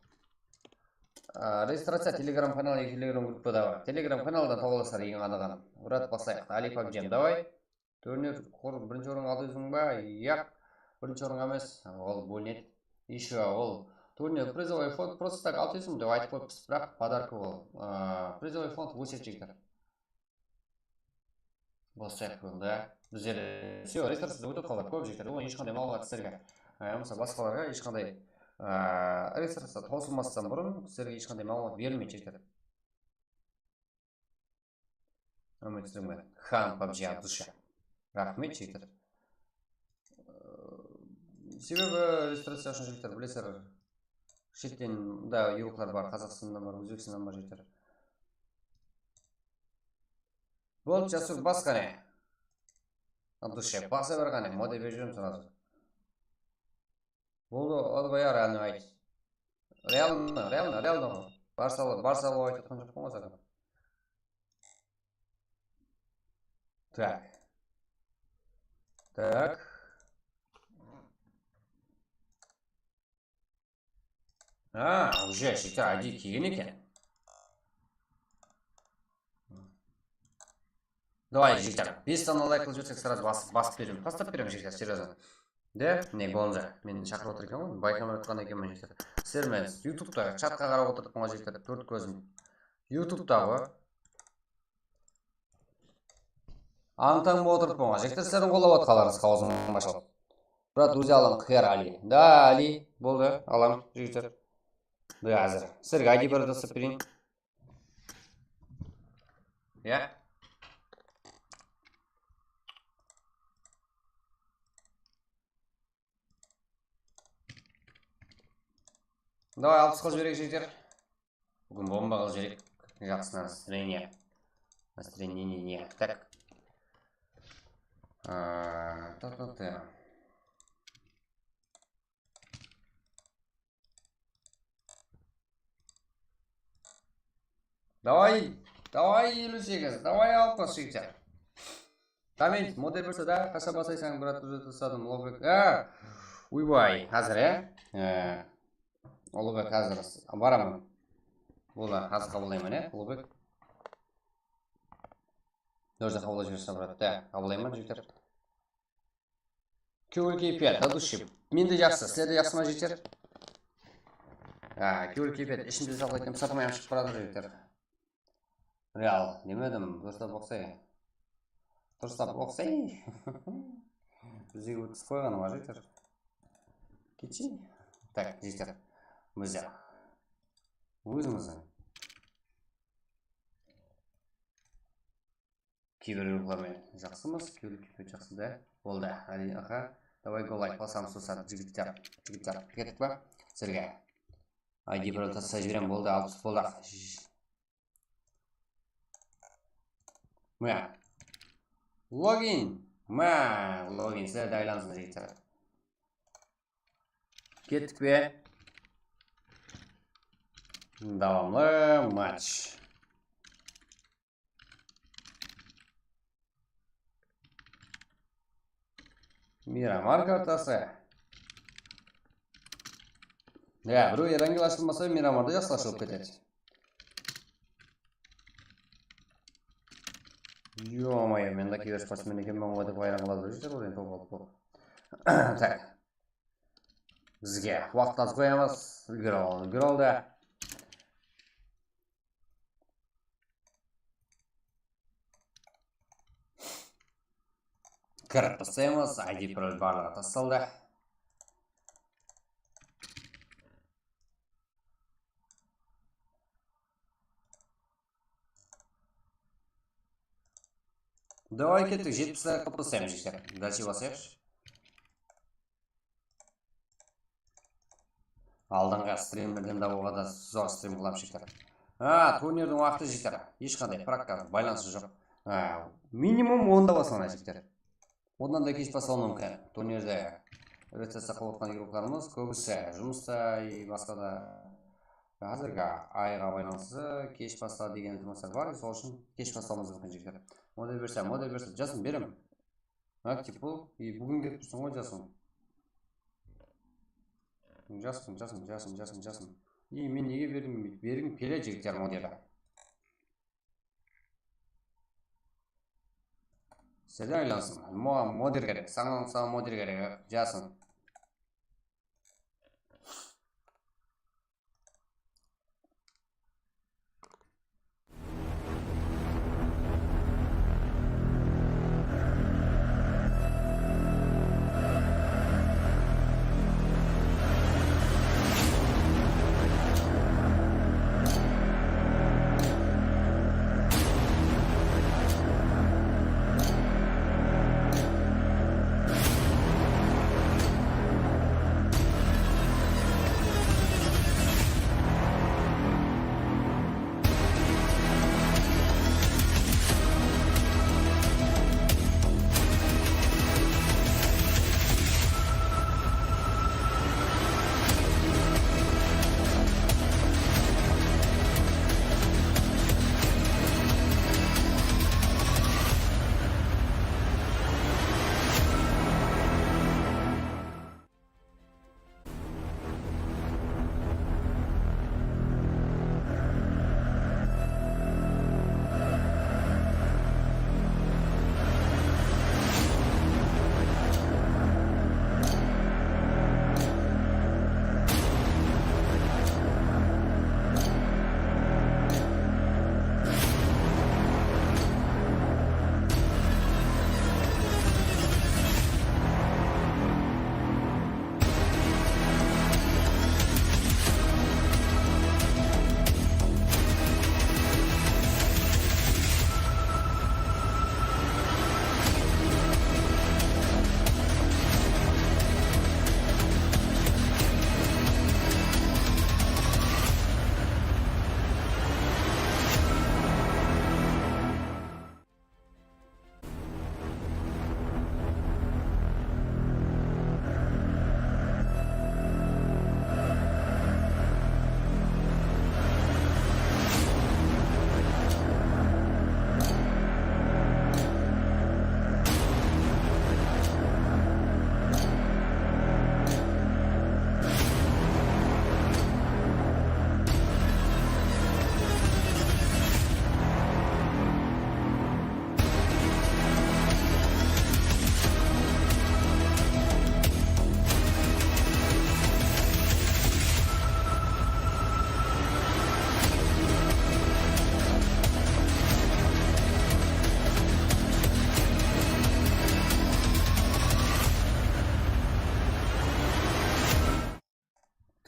Регистрация Telegram каналы и Telegram группада бар. Telegram каналдан табыласыздар ең анығын. Ұрат басайық. Али PUBG, давай. Турнир бірінші орын алды өзің ба? Яқ. Бірінші орын емес. Ол бөлінеді. Еще ол турнир призовой фонд просто так 600 деп айтып қойыппыз, бірақ подарка ол. Призовой фонд өсет жігіттер. Басайық болды. Біздер все, регистрацияда өтіп қалады. Көп жігіттер. Ол ешқандай мағлұмат сіздерге. Мысалы басқаларға ешқандай регистрация таусылмастан бұрын сіздерге ешқандай мағлұмат берілмейді жігіттер. Үмітсіздігімен хан PUBG от души. Рахмет жігіттер. Себебі регистрация үшін жігіттер білесіздер, Шеттен да еуроклар бар, Қазақстандан бар, Өзбекстаннан бар жігіттер. Болды, Жасур, бас қане. Абдушев, баса бір қане, модель беріп жүрмін сразу. Болды, Олбая реально айт. Реально. Барсалы айтып жатқан жоқпын ғой саған. Так. Уже жігіттер ID келген екен. Давай, жігіттер, 5 тонна лайк қылып жіберсек сразу басып беремін. Тастап беремін жігіттер, серьезно. Де, не болынжа, мен шақырып отыр екен ғой, байқамай отқан екенмін жігіттер. Сіздермен ютубта чатқа қарап отырдық мұға жігіттер, төрт көзім. Ютубтағы аңтаң отырып мұға жігіттер, сіздердің қолдап отқаларыңыз қауызым машалып. Брат, друзья, алам қияр Али. Да, Али, болды, алам жігіттер. Да, әзір. Сіздерге ID бір дұрсып берейін. Я? Давай, 60 қыл жіберек жігіттер. Бүгін бомба қыл жіберек. Жақсы настроение. Настроение. Так. Давай 58, давай 60 жігіттер. Коммент, модель берсе да, қаша басайсаң, брат, уже тысадым, Лобек. Уйбай, қазір, Лобек қазір, барамын. Болды, қазір қабылдаймын, Лобек. Дөрді қабылдай жіберсе, брат, қабылдаймын, жігіттер. Кеуілкей 5, дадуши. Менде жақсы, сілерде жақсы ма, жігіттер? Кеуілкей 5, ішімде сақлайтын, сатымайым шығып барады, жігіттер. Реал, демедім, дұрыстап оқсай. Бізге өтіс қойғаны ма, жігіттер? Кетші? Так, жігіттер, бізде. Өзіміздің. Кейбір өрлермен жақсымыз, кейбір жақсы да. Болды, әли аға. Давай го лайк басам сұсады, жігіттер. Кеттік ба? Сірге. ID бір ұлтасы жіберем, болды, 60 болды. Мә. Логин. Логин. Сіздерді айланызын жігіттер. Кеттік бе? Давамлы матч. Мирамар картасы. Біреу ерангел ашылмаса, Мирамарды жақсы ашылып кетеді. Ё-моё, мен да кейбір спортсмен екенмін ғой деп айран қалады жүрсіздер ғой, енді топ. Так. Бізге уақыт қоямыз. Үлгір алды. Кіріп бастаймыз, ID пароль барлығы тасталды. Давай кеттік, 70-лер қып бастаймыз жігіттер. Дальше басайықшы. Алдыңғы стримерден дабуға да зор стрим қылам жігіттер. Турнирдің уақыты жігіттер. Ешқандай практика байланысы жоқ. Минимум 10-да басылған жігіттер. Одан да кеш басылуы мүмкін. Турнирде рецессия қылып отқан игрокларымыз көбісі жұмыста и басқа да қазіргі айға байланысты кеш баста деген жұмыстар бар. Сол үшін кеш бастауымыз мүмкін жігіттер. Модель берсе, жасын берем. Актив бұл, бүгін кетіп тұрсың ғой жасын. Жасын. Мен неге бергім келе жігіттер модельді. Сәді айлансын. Модель керек, саған модель керек, жасын.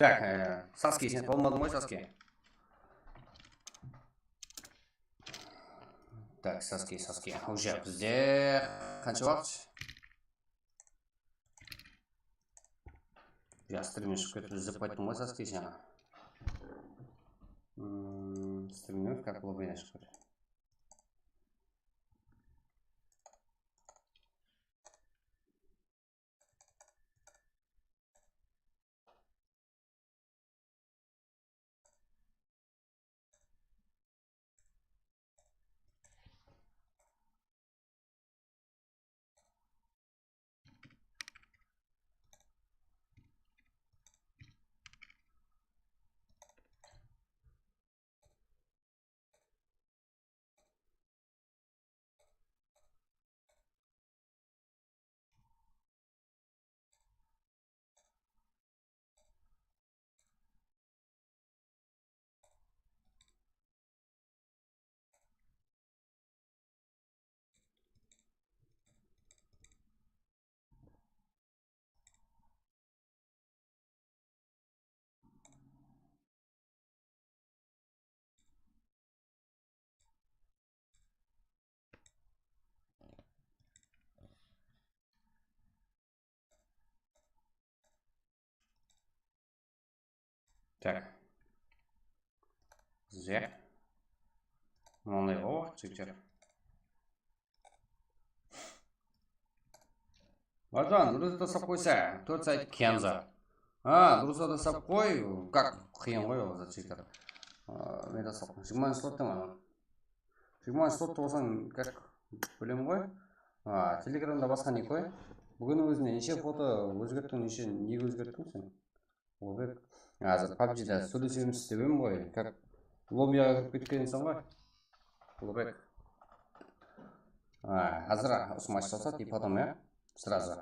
Так, Саски сен болмадың ғой, Саски. Так, Саски. Уже бізде қанша уақыт? Стримнен шығып кетіп іздеп қайттым ғой, Саски сені. Стримнен как лоббине шығып кетіп. Так. Зе. Мынандай ғой, жігіттер. Братан, дұрыс тастап қойса, 4 сайт Кенза. Дұрыс тастап қой, как қиын ғой ол жігіттер. Мен тастап қой. 20 слотты ма? 20 слотты болсаң, как білем ғой. Телеграмда басқа не қой? Бүгін өзіне неше фото өзгерттің, неше неге өзгерттің сен? Олбек. Азыр PUBG-да сөйлесеміз деп ғой, как лоббиға кіріп кеткенсің ғой. Олбек. Азыр осы матч жасады, и потом, сразу.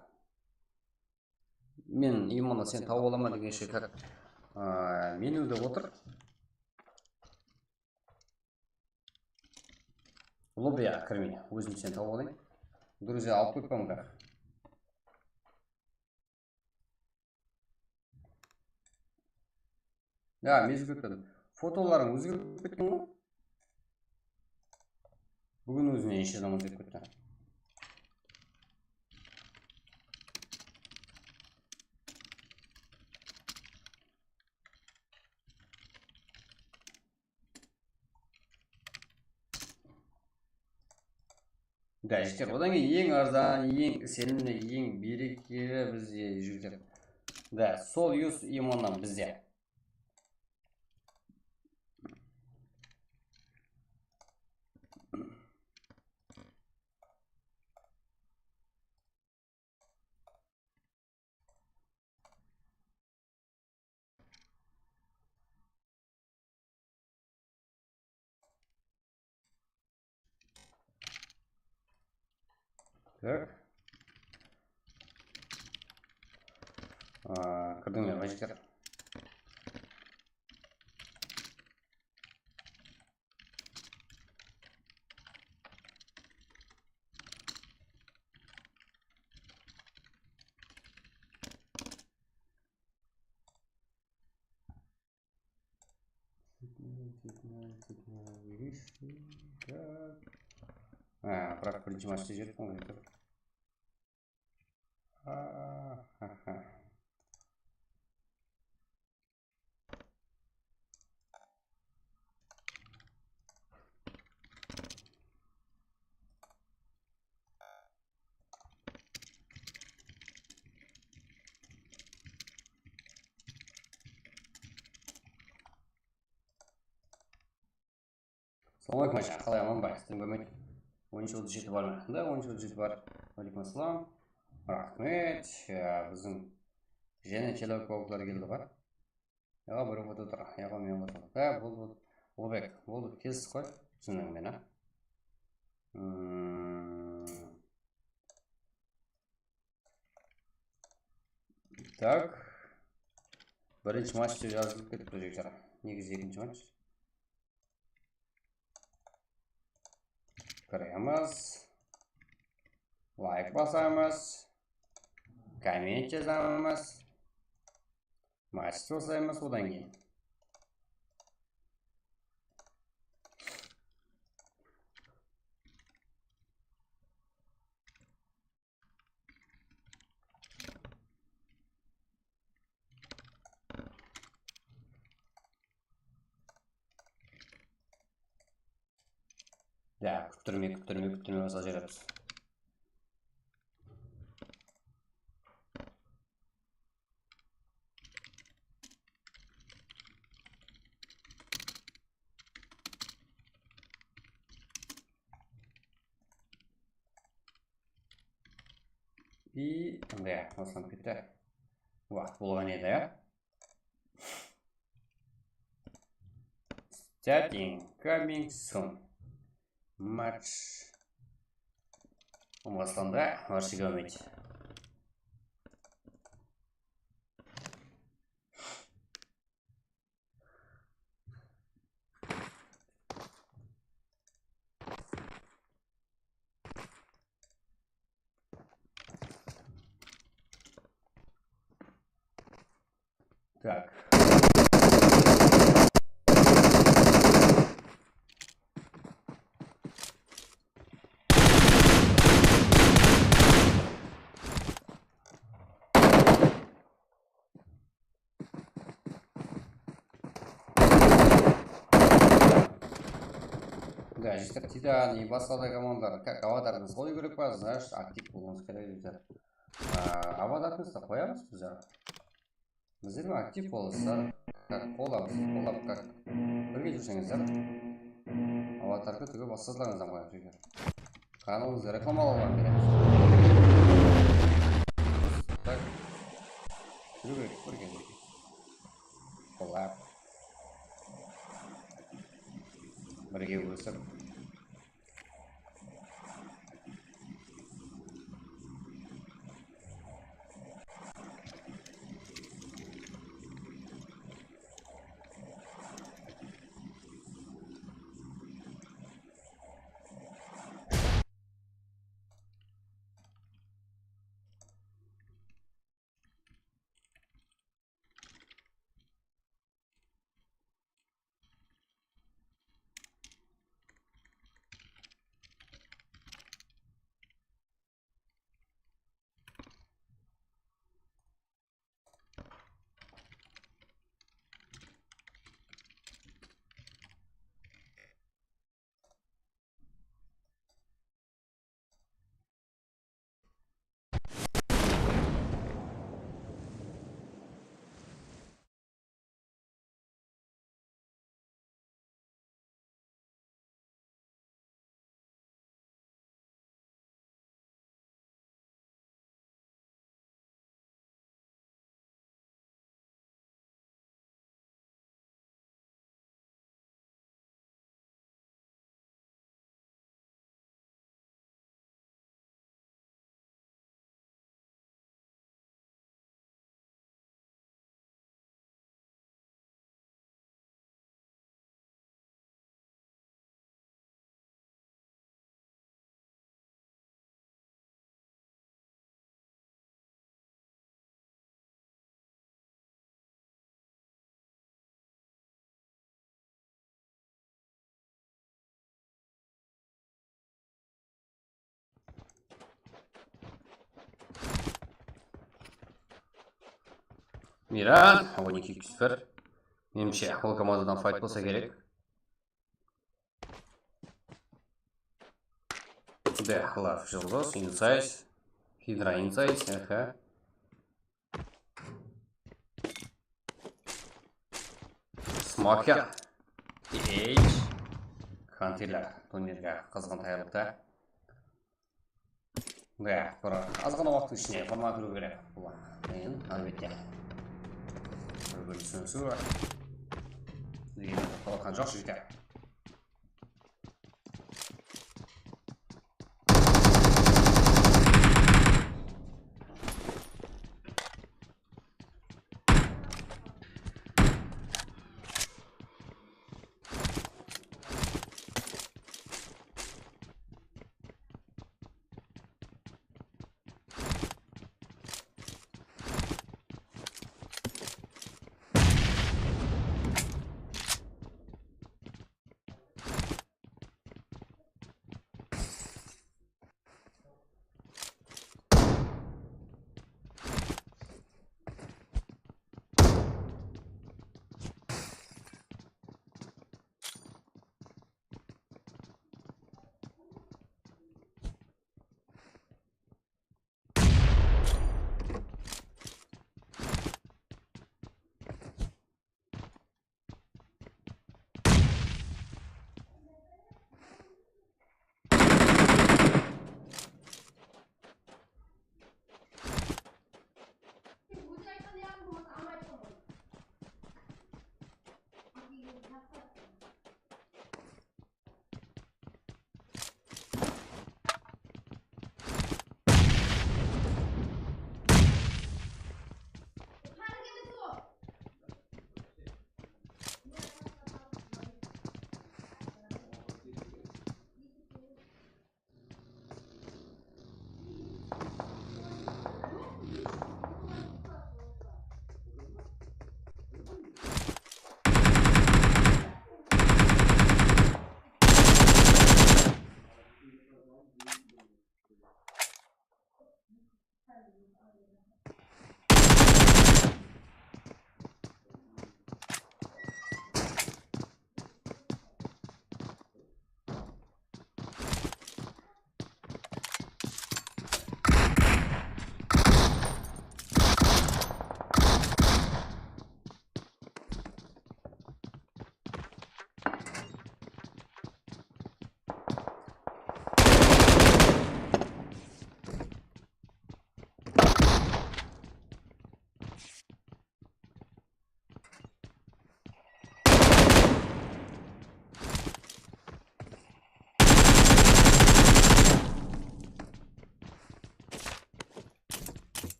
Мен именно сен тауып аламын деген ше, как менюде отыр. Лоббиға кірмей, өзім сен тауып алайын. Друзья, алып қойып қоймын. Мен өзгерттім. Фотоларың өзгеріп кеткен ғой? Бүгін өзіне неше адам өзгеріп кетті. Жігіттер, одан кейін ең арзан, ең сенімді, ең берекелі бізде жігіттер. Сол юз имоннан бізде. Так. Кірдіңдер ма жігіттер? Бірақ бірінші матчты жеттім ғой. Саламалейкум, Айша, қалай аман ба? Сізден көрмейді. 13 жеті бар ма? Да, 13 жеті бар. Алейкум ассалам. Рахмет. Біздің және телеоколдар келді бар. Бір фото тұр. Мен фото. Болды. Олбек, болды. Келсіз қой. Түсіндің мен, Так. Бірінші матчты жазылып кетіп жігіттер. Негізі екінші матч. Кіреміз. Лайк басамыз. Коммент жазамыз. Матч жасаймыз одан кейін. Ja, күттірмей осал жеріміз. И, да, осыдан кетті. Уақыт болған еді, ja? Starting, coming soon. Матч. Басталды, ваши говорите. Так. Да, жестер Титан и басқа да командалар, как аватарыңыз қою керек па, знаешь, актив болуыңыз керек дейді. Аватарыңызды қоямыз біздер. Біздер актив болыңыздар, как қолап, как бірге жүрсеңіздер. Аватарды түге бассызларыңыздан қоямыз егер. Каналыңызды рекламалауға береміз. Так, жүру керек бірге. Қолап. Бірге өсіп. Миран, 12-0. Меніңше, ол командадан файт болса керек. Да, лав, Жылдос, Инсайз, Хидра Инсайз, ага. Смокер, Эйдж, Хантилер, турнирге қызған тайылықта. Да, бір азғана уақыттың ішіне форма кіру керек. Бұл, мен, әлбетте. Бір түсінісі бар. Деген қалатқан жоқ жүйте.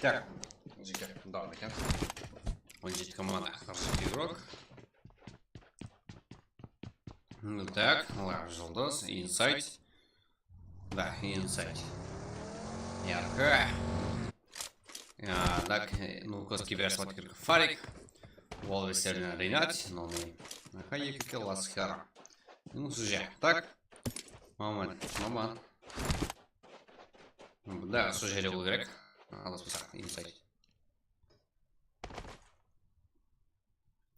Так, жеке, давай екен. 17 команда, хороший игрок. Ну так, Лав Желдос, Инсайт. Да, Инсайт. Ярко. Так, ну, коски верс открыт Фарик. Волвестерна Ренат, но мы. Хайек Келасхара. Ну, слушай, так. Момент. Да, слушай, игрок. Надо спасать, Инсайт.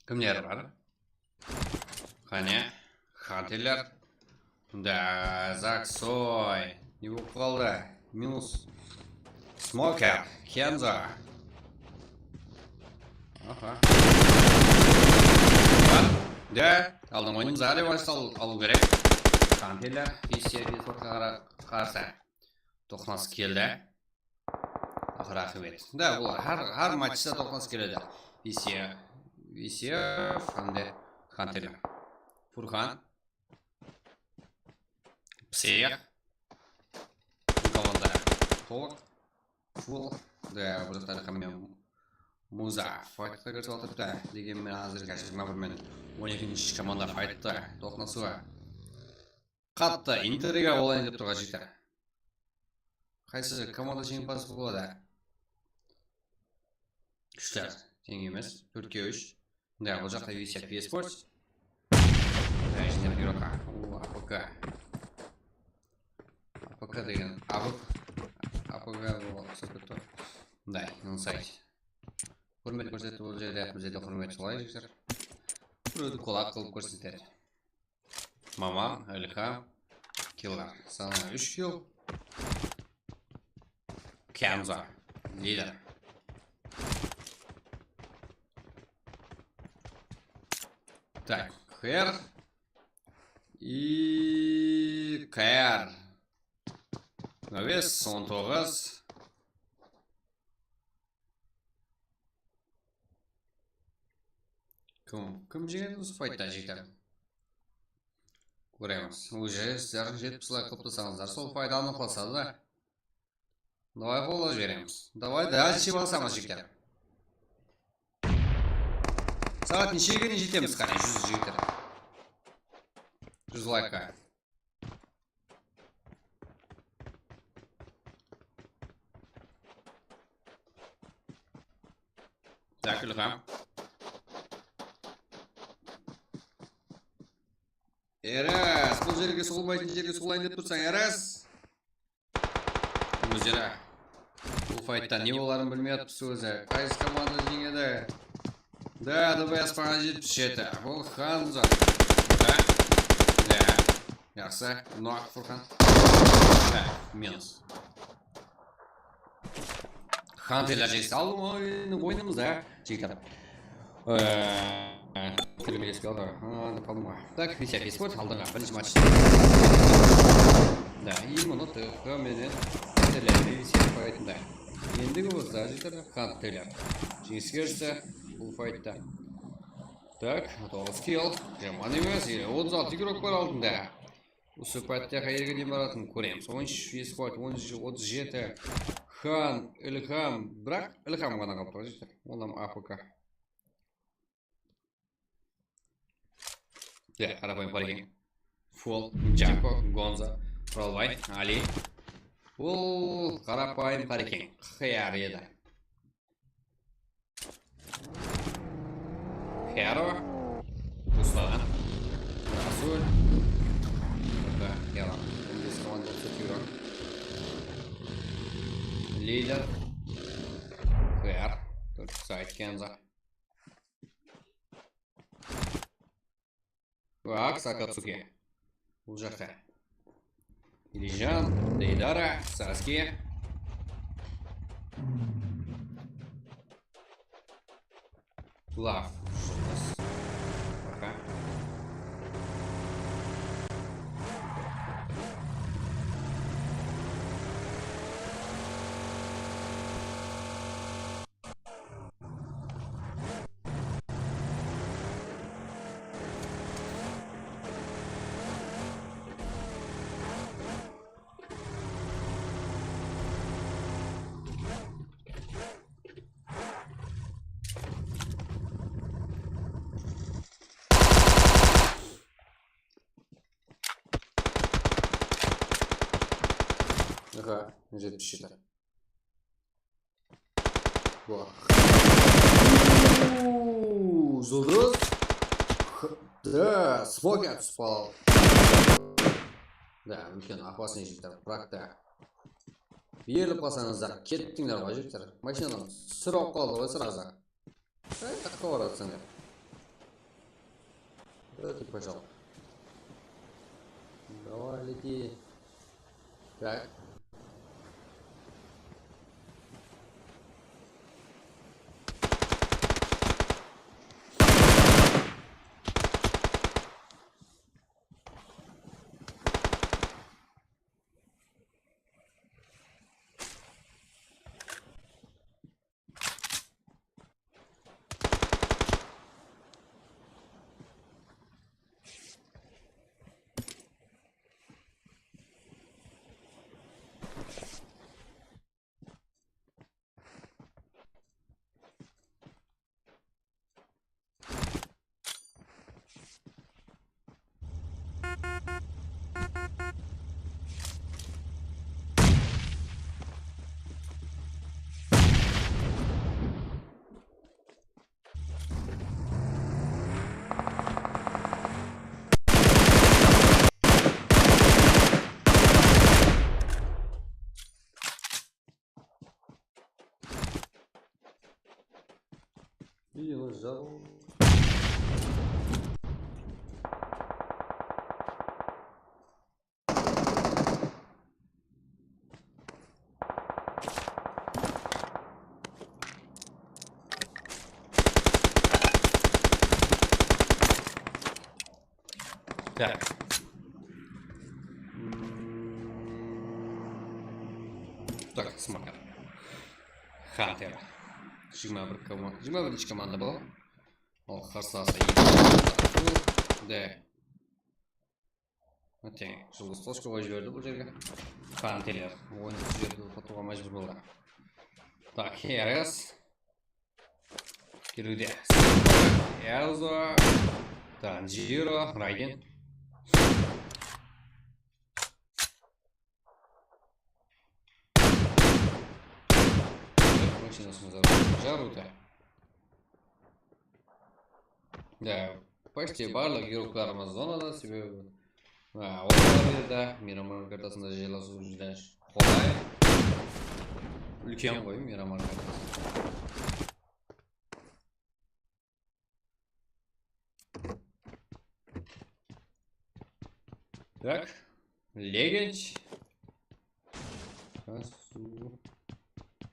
Кімдер бар? Қане? Хантелер? Да, Заксой. Не болып қалды. Минус. Смокер. Кенза. Аха. Да, алдың ойын зағали бастал алу керек. Хантелер. Фиссия қарсы. Тоқнас келді. Рахмет. Да, бұл әр матчта тоқнас келеді. Висия, Хантелер. Фурхан. Псех. Команда. Толық. Фул. Да, бұдықтары қаммен Муза. Файтқа көрсетті. Дегенмен азыр кәшірма бірмен 12-ші команда файтты. Тоқнасуға. Қатты интеріге олайын деп тұрға жетті. Қайсы команда жеңімпаз болады? Күштер. Тең емес. 4-3. Да, бұл жақта Висия Песпорт. Да, жинер игрока. АПК. АПК деген АПК бұл сұрпетті. Да, инсайт. Құрмет көрсетті бұл жерде. Бізде құрмет солай жексер. Біреуді қолақ қылып көрсетеді. Маман, Әліхам, Килар. Саны 3 кил. Кенза. Лидер. Так, Хэр и Кэр. Вес 19. Кім жеген осы файтта жектер? Көреміз. Уже сіздер 70 қылып тұрсаңыздар, сол файда анықласа да. Давай қолы жібереміз. Давай дальше басамыз жектер. Сағат нешеге не жетеміз қане? 100 жігіттер. 100 лайкқа. Так, Ильхам. Ерес, бұл жерге соғылмайтын жерге соғылайын деп тұрсаң, Ерес. Өздері. Бұл файтта не боларын білмей атпыз өзі. Қайсы команда жеңеді? Да, ДВС паған 77. Бұл Ханза. Да. Жақсы. Нуақ Фурхан. Да, минус. Хантелер жейсі алды ойынымыз, да? Жекті. Келмелес қалды. Қалдым ғой. Так, Висия Песпорт алдыға. Бірінші матч. Да, и мұны тұқы менен Хантелерді Висия файтында. Ендігі болса жектері Хантелер. Жеңіске жүрсе бұл файтта. Так, 9 килл. Жаман емес, 36 игрок бар алдында. Осы файтта қайерге дейін баратын көреміз. 13 Песпорт, 37 Хан, Ильхам. Бірақ Ильхам ғана қалыпты жектер. Олам АПК. Да, қарапайым бар екен. Фол, Джако, Гонза, Құралбай, Али. Ол қарапайым бар екен. Хэр еді. Хэро. Руслан. Расуль. Да, Хэро. Лидер. Хэр. Только сайт Кенза. Так, Сакацуки. Бұл жақта. Илижан, Дейдара, Саски. Лав. Пока. Ага, 74. Во. Жұлдыз. Да, смоки түспал. Да, үлкен опасный жігіттер. Бірақ та беріліп қалсаңыздар, кеттіңдер ғой жігіттер. Машинадан сұрап қалды ғой сразу. Таққа баратсың деп. Өтіп пожалуй. Давай, лети. Так. Видимо, жал. Так. Так, смакар. Хантер. 21 команда была. Ол қарсыласы да. Өте жұлдыз тошкаға жіберді бұл жерге. Хантерлер ойынды жерді ұтуға мәжбүр болды. Так, Херес келуде. Элзо, Танжиро, Райден. Машинасını жаруды. Да, почти барлық геройларымыз зонада, себебі олар да Мирамар картасында желасу жүден қолай. Үлкен ғой Мирамар картасы. Так, Легенч.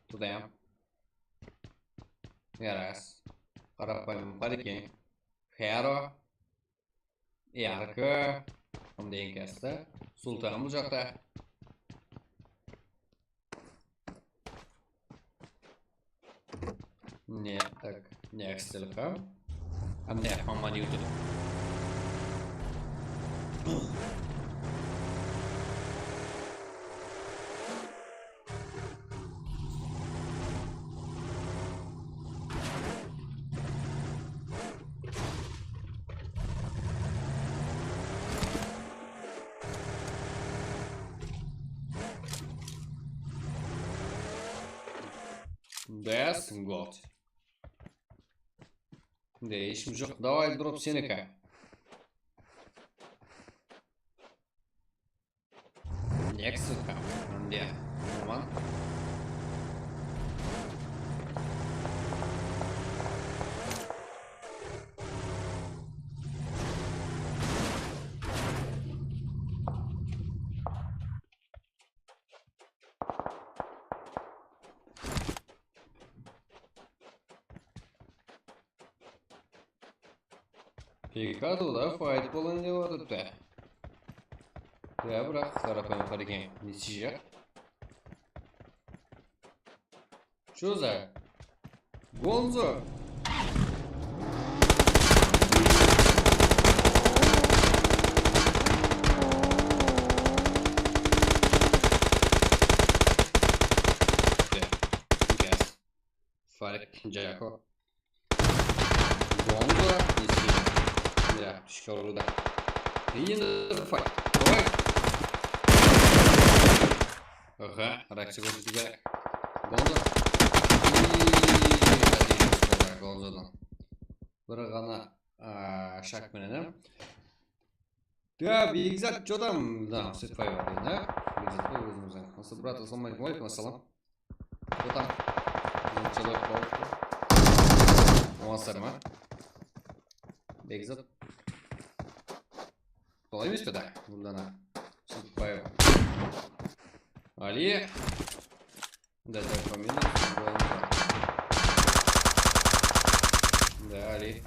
Туда. Ярас. Қарапайым парикен. Херо. Яркы. Ондай кәсті. Султан бұл жақта. Не, так. Не әкістілігі. Амне, маммани өтілі. Дес, год. Değişim yok. Давай дроп сенека. Нексика. Где? Роман. Пикаду, да, файт болын деп отырыпты. Ja, бірақ қарапайым қарекен несі жақ? Что за? Гонзо? Газ. Фарик Джако. Гонзо несі? Ja, түшке ұруда. Енді файт. Давай. Ага, реакция көрсету керек. Гонзо. Гонзодан. Бір ғана шаг менен. Да, бекзат, что там? Да, все твои воды, да? Бекзат, твой өзіңіздің. Осы брат, ассалаумалейкум, ассалам. Что там? Человек Оңасар ма? Бекзат. Солай емес пе да? Бұндана. Сүтпаев. Али. Да, помимо. Да, Али.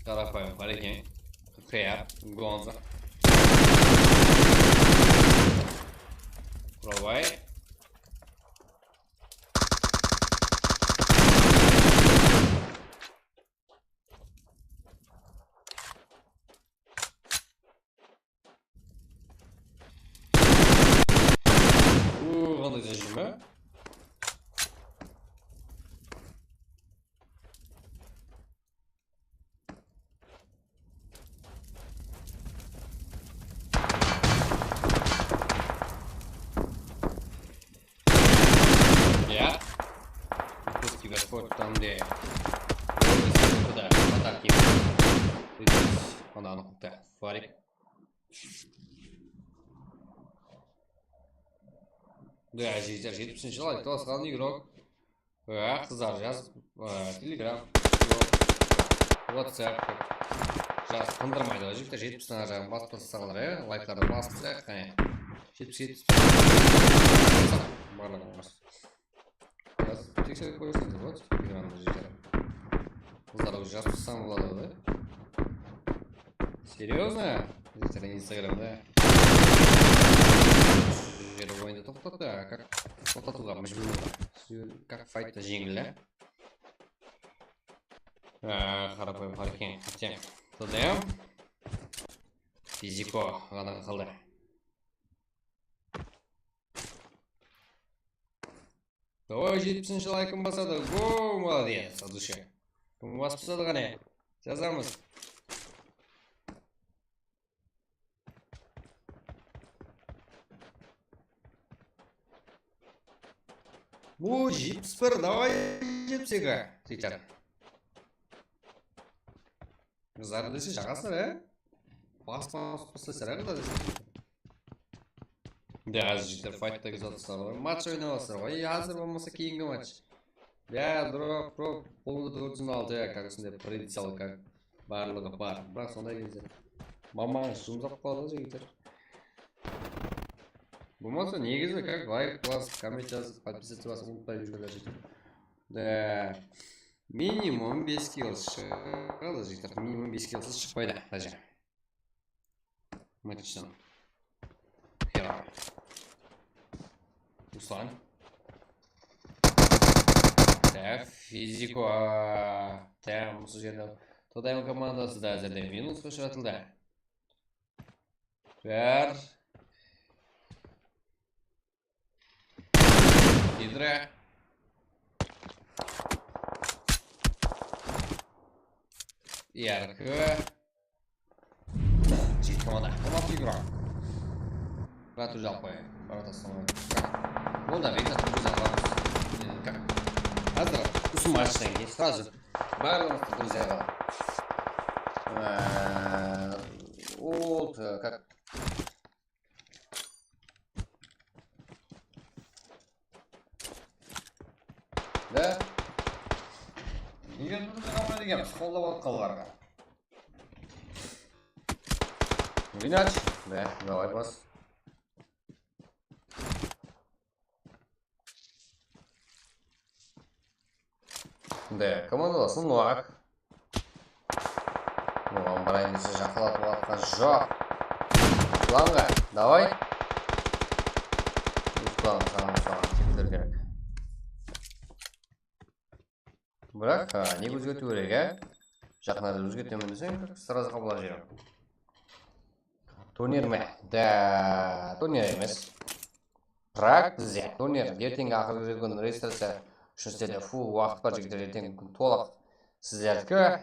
Карапаев, Аликен. Хер, Гонза. Пробай. Қандай зажим, ба? Я? Пусть Господь там, где... Куда? Атаки. Она куда? Фарик. Да, житель, 70 человек, кто сказал не игрок. Ах, зараз, Телеграм, WhatsApp. Сейчас, қындырмайды, жігіттер 70-тен жағын басып салар, лайктарды басып, қане. 70. Барлығы бас. Тексеріп қойырсыңыз, вот, Телеграмда жігіттер. Қыздар уже жазып болады, да? Серьезно? Жігіттер, Инстаграмда. Ойынды тоқтатты, как тоқтатуға мәжбүр. Как файтта жеңіл, қарапайым қарекен. Тұдайым. Физико ғана қалды. Ой, 70-ші лайкын басады. О, молодец, от души. Кім басып басады ғане? Жазамыз. О, 71, давай 70-ге. Сөйтер. Қыздар десе жағасыр, Баспасыр, құда десе. Да, жігіттер файтта кезатыстар. Матч ойнауасыр, азыр болмаса кейінгі матч. Да, дұрап, полды 406, қағысында предициал, как барлығы бар. Бірақ сондай кезде. Мамаң жұмзап қалады жігіттер. Болмаса негізі, как лайк, класс, коммент жазып, подписаться вас, ұмытпай жүргендер жігіттер. Да, минимум 5 килос шығады жігіттер. Минимум 5 килосыз шықпайды, даже. Матчтан. Хера. Руслан. Так, физико. Так, осы жерде. Тодайым командасы да әзірде минус қошыратылды. Бәр. Гидра. Ярко. Чит команда. Команда игра. Брат уже алпай. Брат основной. Ну да, видно, что уже алпай. Как? Азра. Усмашный. Сразу. Барлық, друзья. Вот, как... Да? Егер бізді қамай дегенбіз, қолдап алып қалғарға. Инач? Да, давай бас. Да, командаласын Нуак. Оған барайын десе жақылатып атқан жоқ. Планға, давай. План саған тектер керек. Бірақ, не өзгерту керек, жақынады өзгертемін десең, сразу қабылар жерім. Турнир ме? Да, турнир емес. Бірақ бізде турнир ертеңгі ақырғы күн регистрация үшін істеді. Фул уақыт бар жігіттер, ертеңгі күн толық сіздердікі.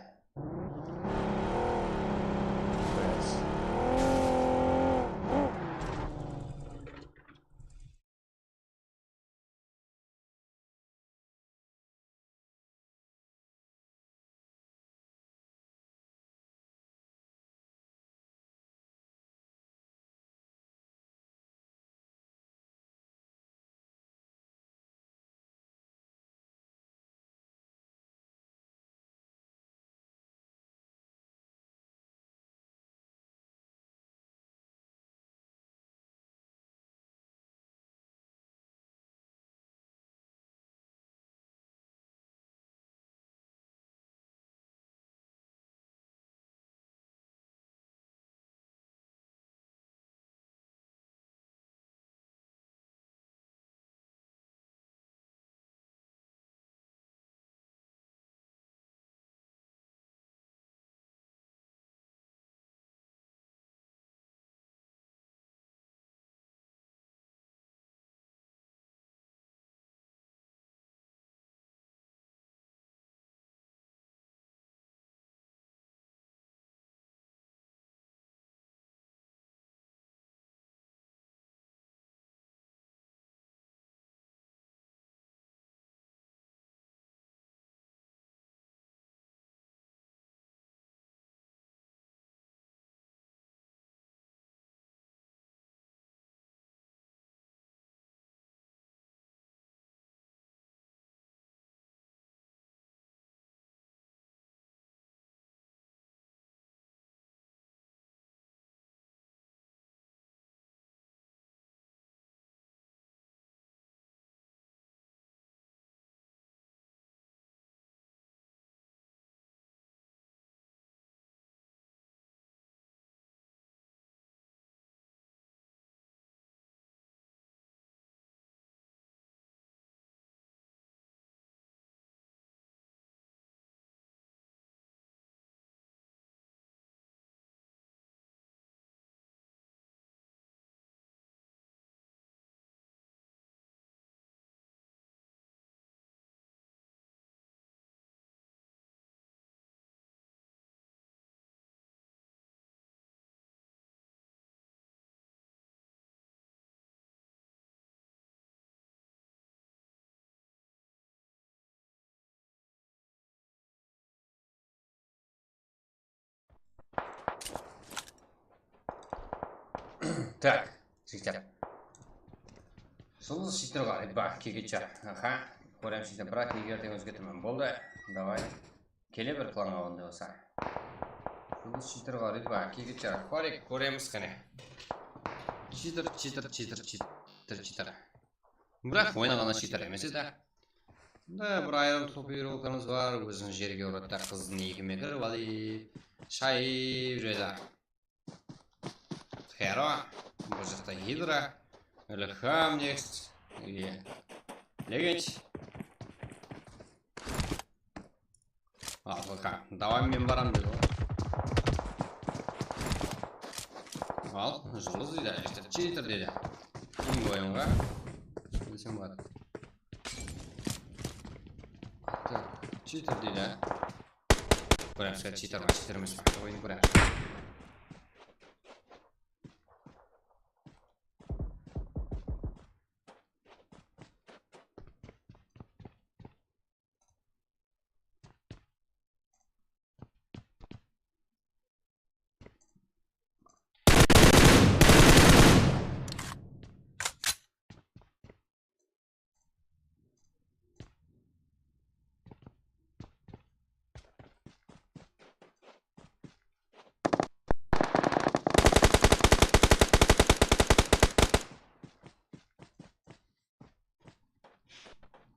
Так, жігіттер. Жұлдыз шиттерға ба кегетші. Аха, көрем шиттер, бірақ егерден өзгетімен болды. Давай. Келе бір планға онды болса. Жұлдыз шиттерға ба кегетші. Көрек, көреміз қане. Читер. Бірақ ойнағана читер емес еді. Да, бір айрым топ үйрелкіміз бар. Өзің жерге ұрады қыздың екіме кіріп алып. Шайып жүреді. Херо. Бұл жақта Гидра. Ілхам next. Легенч. Алға. Давай мен барам деді. Ал, жұлдыз дейді. Читер дейді. Ең ойынға. Білсем бар. Читер дейді. Көреміз қай читер ма, читер емес па. Ойын көреміз.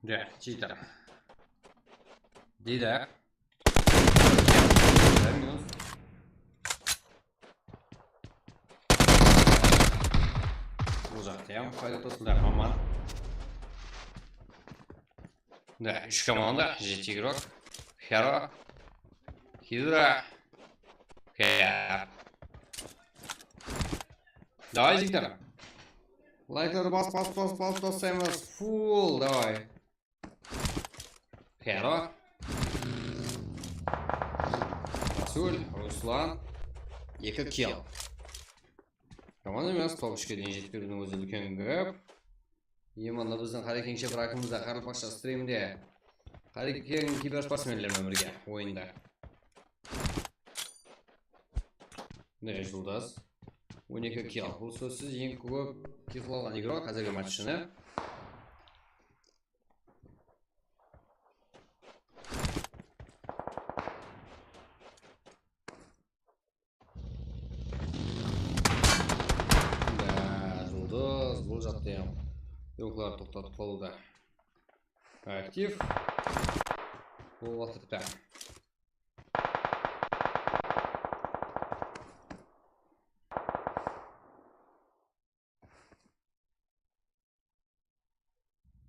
Да, читер. Дейді. Минус. Бұл жақта ем, қайда тосылда команда. Да, 3 команда, 7 игрок. Херо. Хидра. Хер. Давай, Зиктор. Лайклер бас, фул, давай. Херо. Расуль, Руслан. 2 килл. Команда емес, топ 3-ке дейін жетіп берудің өзі үлкен көп. Еманды біздің Қарекеңше бракымызда Қарлықпақша стримде. Қарекең киберспортсмендермен бірге ойында. Да, жұлдыз. 12 килл. Бұл сөзсіз ең көп килл алған игрок қазіргі матчыны. Бұл жақта yoqlar тоқтатып қалуда. Актив. Бұл уақытта.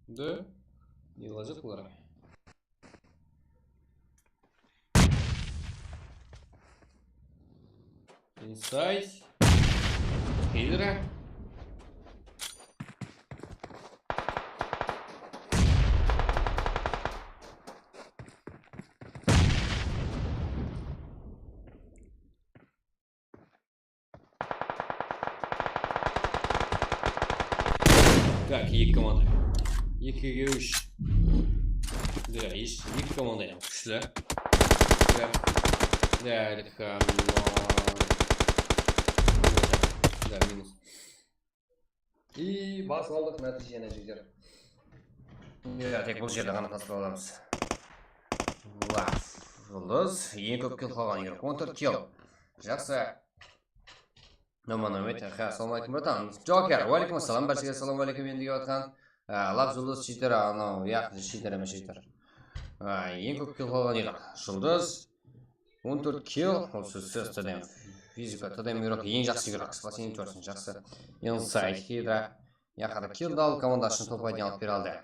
Да, не лазит бұлар. Inside. Хидра. Так, екі команда. 2-ге 3. Да, екі команда ем. Күшті. Да, Ілхам. Да, минус. И бас алдық нәтижені жігдер. Тек бұл жерде ғана тасып аламыз. Жұлдыз. Ең көп килл қалған егер. 14 килл. Жақсы. Номан өмет, ассаламу алейкум братан. Джокер, уалейкум ассалам, баршаға ассаламу алейкум енді деп атқан. Лап жұлдыз читер, анау, яқ, читер емес читер. Ең көп килл қалған егер. Жұлдыз 14 килл, ол сөзсіз тәдем. Физика, тәдем үйрек, ең жақсы үйрек. Спасение төрсін, жақсы. Инсайд, хидра. Яқады килл дал, команда үшін топ айден алып бер алды.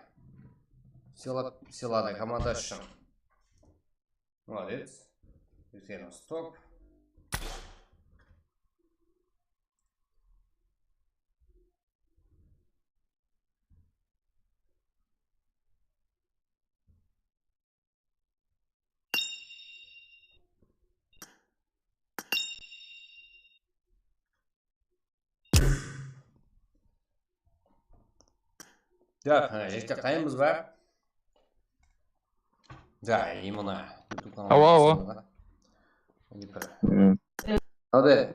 Силады команда үшін. Молодец. Өткен стоп. Так, жігіттер қайынбыз ба? Да, именно. Алло. Алло.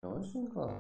Очень классно.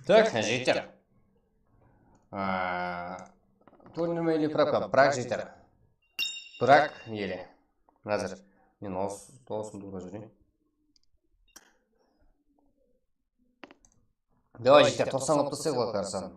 Так, жеттер. Турнеме или прапка? Бірақ жеттер. Бірақ елі. Қазір. Мен осыны тура жүрейін. Давай жеттер, 90 ұпты сыйлық қарсан.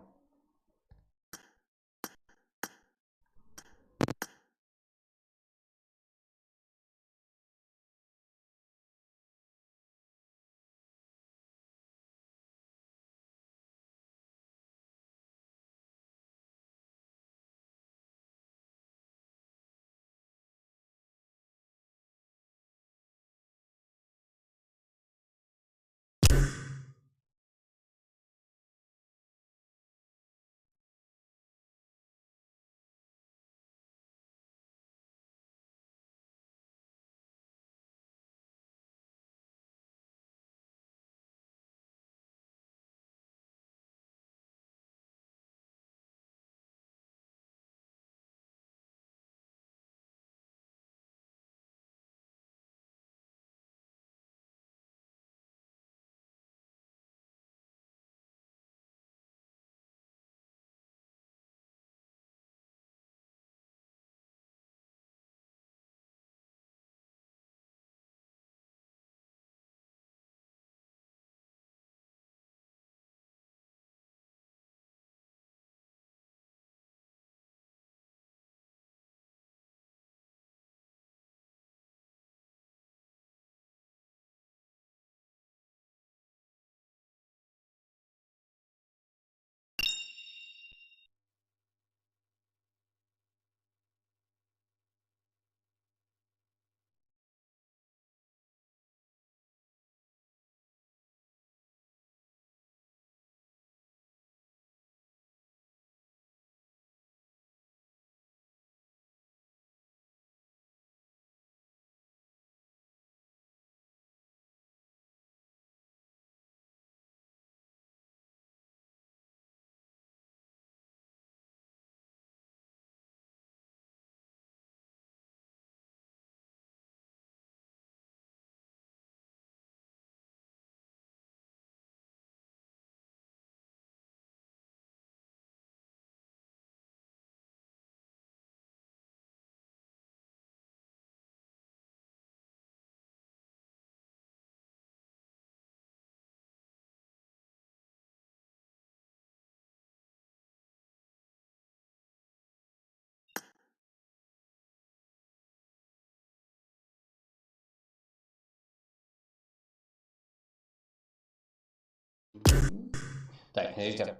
Так, жеттер.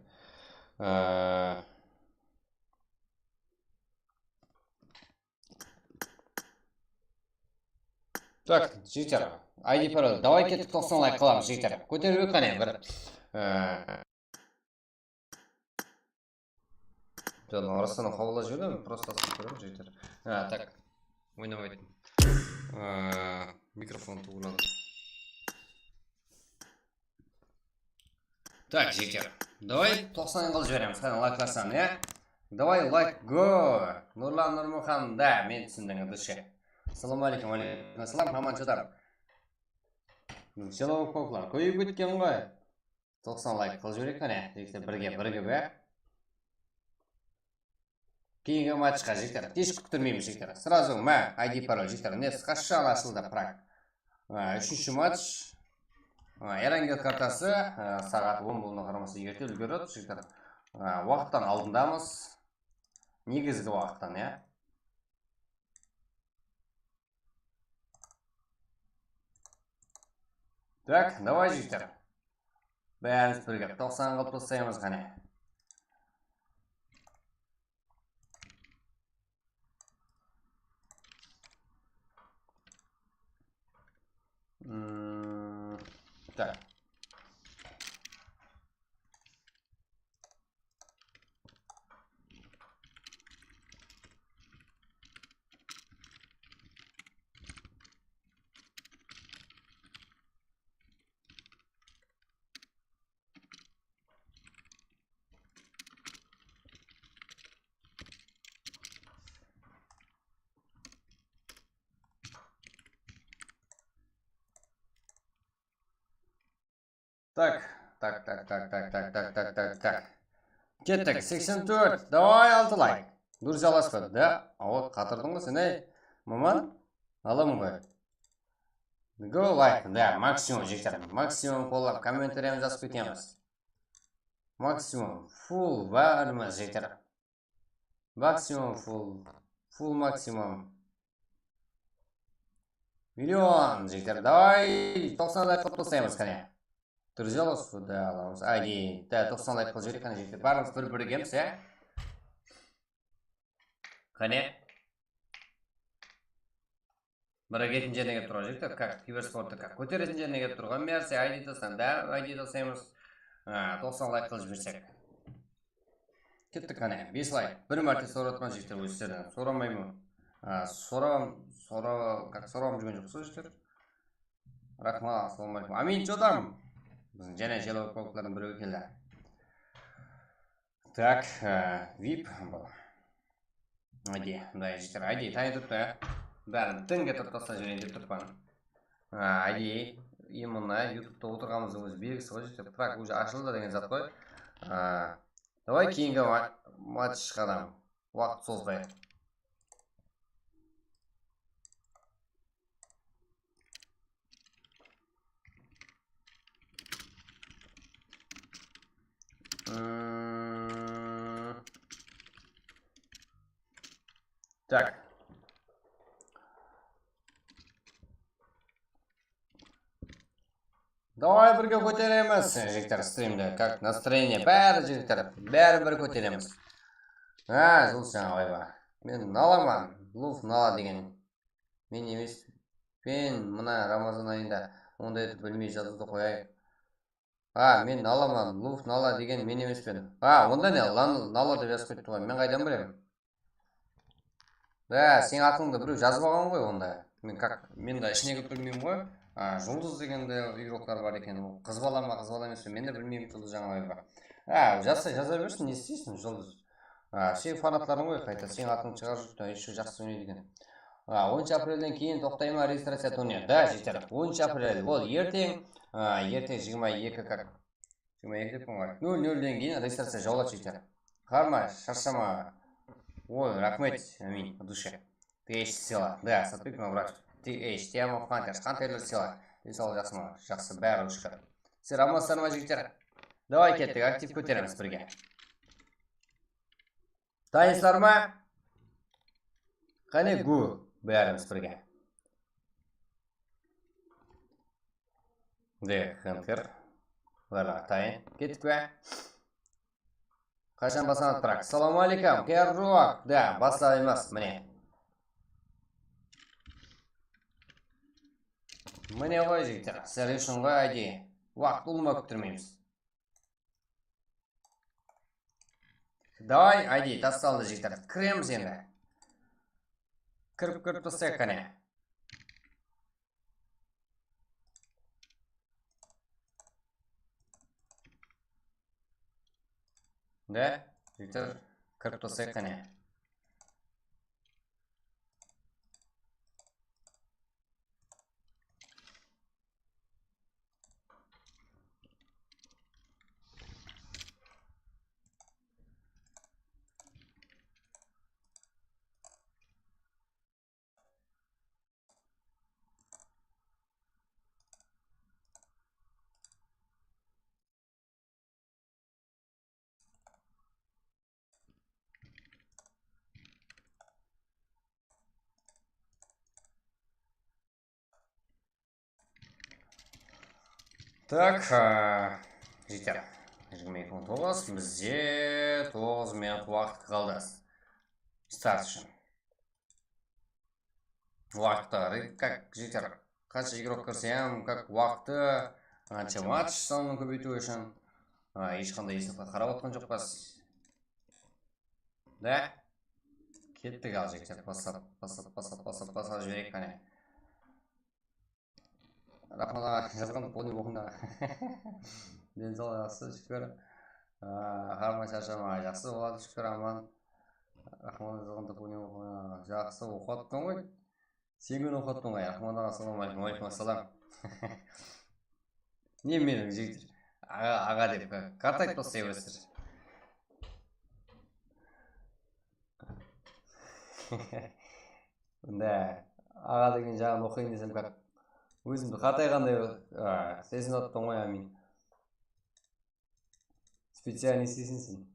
Так, жігіттер, ID пароль. Давай кеттік 90 лайк қыламыз, жігіттер. Көтеріп қане бір. Жаңа арасынан қабылдап жіберемін, просто асып көремін, жігіттер. Так. Ойнамайтын. Микрофон туғылады. Так, жігіттер. Давай 90 қылып жібереміз. Қане лайкларсан, Давай лайк го. Нұрлан Нұрмұхан, да, мен түсіндіңіз дұрыс. Ассаламу алейкум, алейкум ассалам, аман жадар. Жалауып қоқлар, көйіп өткен ғой. 90 лайк қыл жіберек қане, жігіттер бірге бе. Кейінгі матчқа жігіттер, еш күттірмейміз жігіттер. Сразу мә, ID пароль жігіттер, не қашан ашылды прак. Үшінші матч. Эрангел картасы, сағат 10 болуына қарамасы ерте үлгерді жігіттер. Уақыттан алдындамыз. Негізгі уақыттан, Так, давай, жігіттер. Бәріміз бірге 90 қылып тастаймыз қане. Так. Так. Кеттік, 84. Давай 6 лайк. Дұрыс жаласпады, да? Қатырдың ғой сен, маман? Аламын ғой. Go лайк, да, максимум жектер. Максимум қолап, комментариям жазып кетеміз. Максимум, full бәріміз жектер. Максимум, full максимум. Миллион жектер. Давай 90 лайк қылып тастаймыз қане. Дұрыс жаласпады, да, аламыз. ID, да, 90 лайк қыл жіберек қане жектер. Барымыз біргеміз, Қане? Бірігетін жеріне кеп тұрған жігіттер, как киберспортты как көтеретін жеріне кеп тұрған мерсе ID тастан, да, ID тастаймыз. 90 лайк қыл жіберсек. Кеттік қане, 5 лайк. Бір мәрте соратқан жігіттер өздерден. Сорамаймын. Сорамым жүрген жоқ жігіттер. Рахма, ассаламу алейкум. Амин, жодам. Біздің және желау қоқлардың біреуі келді. Так, VIP бұл. ID, да, жігіттер, ID тайын тұртты, бәрін тінге тұрттаса жүрейін деп тұртпан. ID, именно ютубта отырғамызды өзі белгісі ғой жігіттер. Прак уже ашылды деген зат қой. Давай кейінгі матч қадам. Уақыт созбай. Так. Давай бірге көтереміз, жігіттер, стримді. Как настроение? Бәрі жігіттер, бәрі бір көтереміз. Жыл жаңа ойба. Мен наламан, луф нала деген. Мен емес. Мен мұна Рамазан айында онда етіп білмей жазуды қояйық. Мен наламан, луф нала деген мен емеспен. Онда не? Нала деп жазып кетті ғой. Мен қайдан білемін? Да, сен атыңды біреу жазып алған ғой онда. Мен да ішіне көп білмеймін ғой. Жұлдыз дегенде игроктар бар екен. Қыз бала ма, қыз бала емес пе? Мен де білмеймін жұлдыз жаңа ойба. Жаза берсін, не істейсің жұлдыз? Сен фанатларың ғой қайта. Сен атың шығар жүрді, еще жақсы ойнайды екен. 10 апрельден кейін тоқтай ма регистрация турнир? Да, жеттер. 10 апрель. Ол ертең 22 как? 22 деп қойған. 00-ден кейін регистрация жаулады жеттер. Қарма, шаршама. Ой, рахмет, амин, в душе. Ты еш села. Да, сатпик маврач. Ты еш, тема фантер. Қантайлар села. Денсаулық жақсы ма? Жақсы, бәрі ұшқыр. Сен амансыздар ма жігіттер? Давай кеттік, актив көтереміз бірге. Дайынсыздар ма? Қане гу, бәріміз бірге. Де, хантер. Бәрі тайын. Кеттік бә? Қашан басанат бірақ. Ассаламу алейкум, керруак. Да, бастаймыз, міне. Міне ғой жігіттер, сіздер үшін ғой айди. Уақыт ұлыма күттірмейміз. Давай, айди, тасталды жігіттер. Кіреміз енді. Кіріп тастайық қане. Да, жігіттер, кіріп тастайық қане. Так, жігіттер, 2019, бізде 9 минут уақыт қалды. Старт үшін. Уақыты, как жігіттер, қанша игрок кірсем, как уақыты, қанша матч санын көбейту үшін, ешқандай есепті қарап отқан жоқпыз. Да? Кеттік ал жігіттер, басап жіберейік қане. Рахман жазған пони оқында. Денсаулық жақсы, шүкір. Қармай шаршамай жақсы болады, шүкір аман. Рахман жазған пони оқында жақсы оқыттың ғой. Сен оқыттың ғой. Рахман ассалаумағалейкум, уалейкум ассалам. Не менің жігіттер? Аға деп карта айтып тастай бересіздер. Да, аға деген жағын оқиын десем как өзімді қатайғандай сесін оттың ғой, амин. Специальный сесінсін.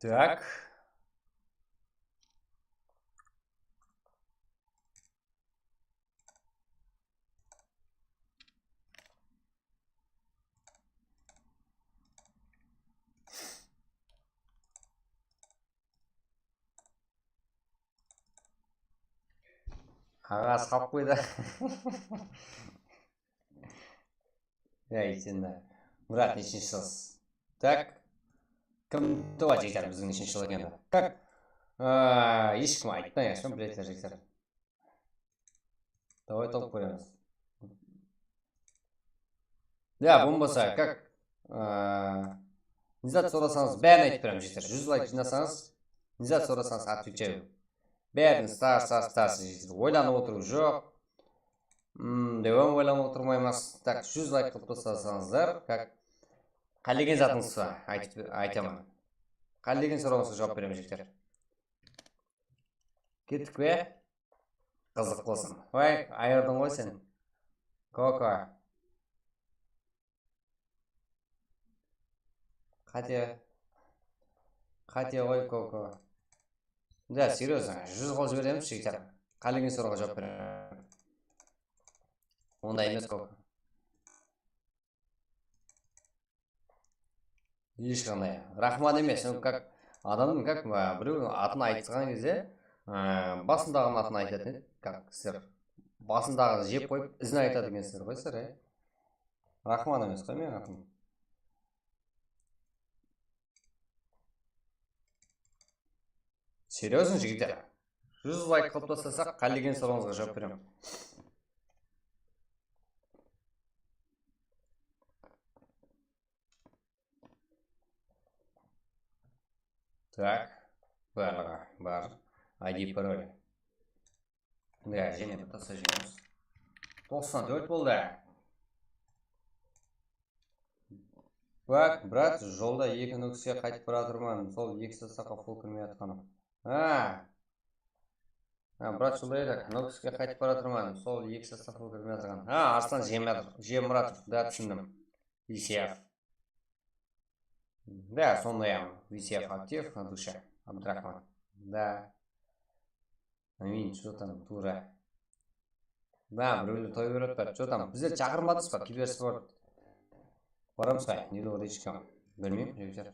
Так. Аға сап қойды. Сен Мұрат нешінші жылсыз? Так. Кім туа жігіттер біздің нешінші жыл екенді? Как? Ешкім айтпай, ашпен білетілер жігіттер. Давай толып көреміз. Да, болмаса, как? Низат сұрасаңыз, бәрін айтып беремін жігіттер. 100 лайк жинасаңыз, низат сұрасаңыз отвечаю. Бәрін старс жігіттер. Ойланып отыру жоқ. Девам ойланып отырмаймыз. Так, 100 лайк қылып тастасаңыздар, как? Қалеген затыңызға айтамын. Қалеген сұрауыңызға жауап беремін жігіттер. Кеттік бе? Қызық болсын. Ой, айырдың ғой сен. Коко. Қате ғой Коко. Да, серьезно, 100 қол жібереміз жігіттер. Қалеген сұрауға жауап беремін. Онда емес Коко. Ешқандай. Рахман емес, как адамның как біреудің атын айтқан кезде басындағының атын айтатын еді. Как сіздер басындағын жеп қойып ізін айтады екенсіздер ғой сіздер, Рахман емес қой менің атым. Серьезно жігіттер? 100 лайк қылып тастасақ, қалеген сұрауыңызға жауап беремін. Так, барлығы бар. ID пароль. Да, және бір таса жеңіз. 94 болды. Бак, брат, жолда 2 нүкіске қайтып бара тұрман. Сол 2 саққа фул кірмей атқаным. Брат, жолда еді, нүкіске қайтып бара тұрман. Сол 2 саққа фул кірмей атқан. Арслан Жемұратов, да, түсіндім. Исияв. Да, сондаям. VCF актив на душе. Абдрахман. Да. Амин, что там, тура. Да, біреулер той көреді бәрі. Что там, біздер шақырмадыңыз ба, киберспорт? Барамыз ба, не болды ешкім? Білмеймін, жігіттер.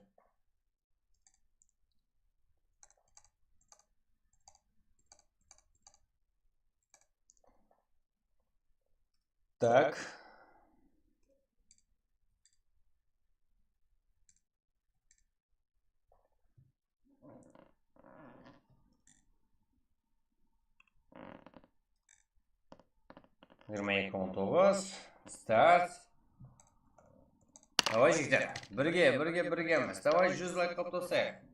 Так. Жиырма екі он тоғыз. Старт. Давай жігіттер, біргеміз. Давай 100 лайк қаптасайық.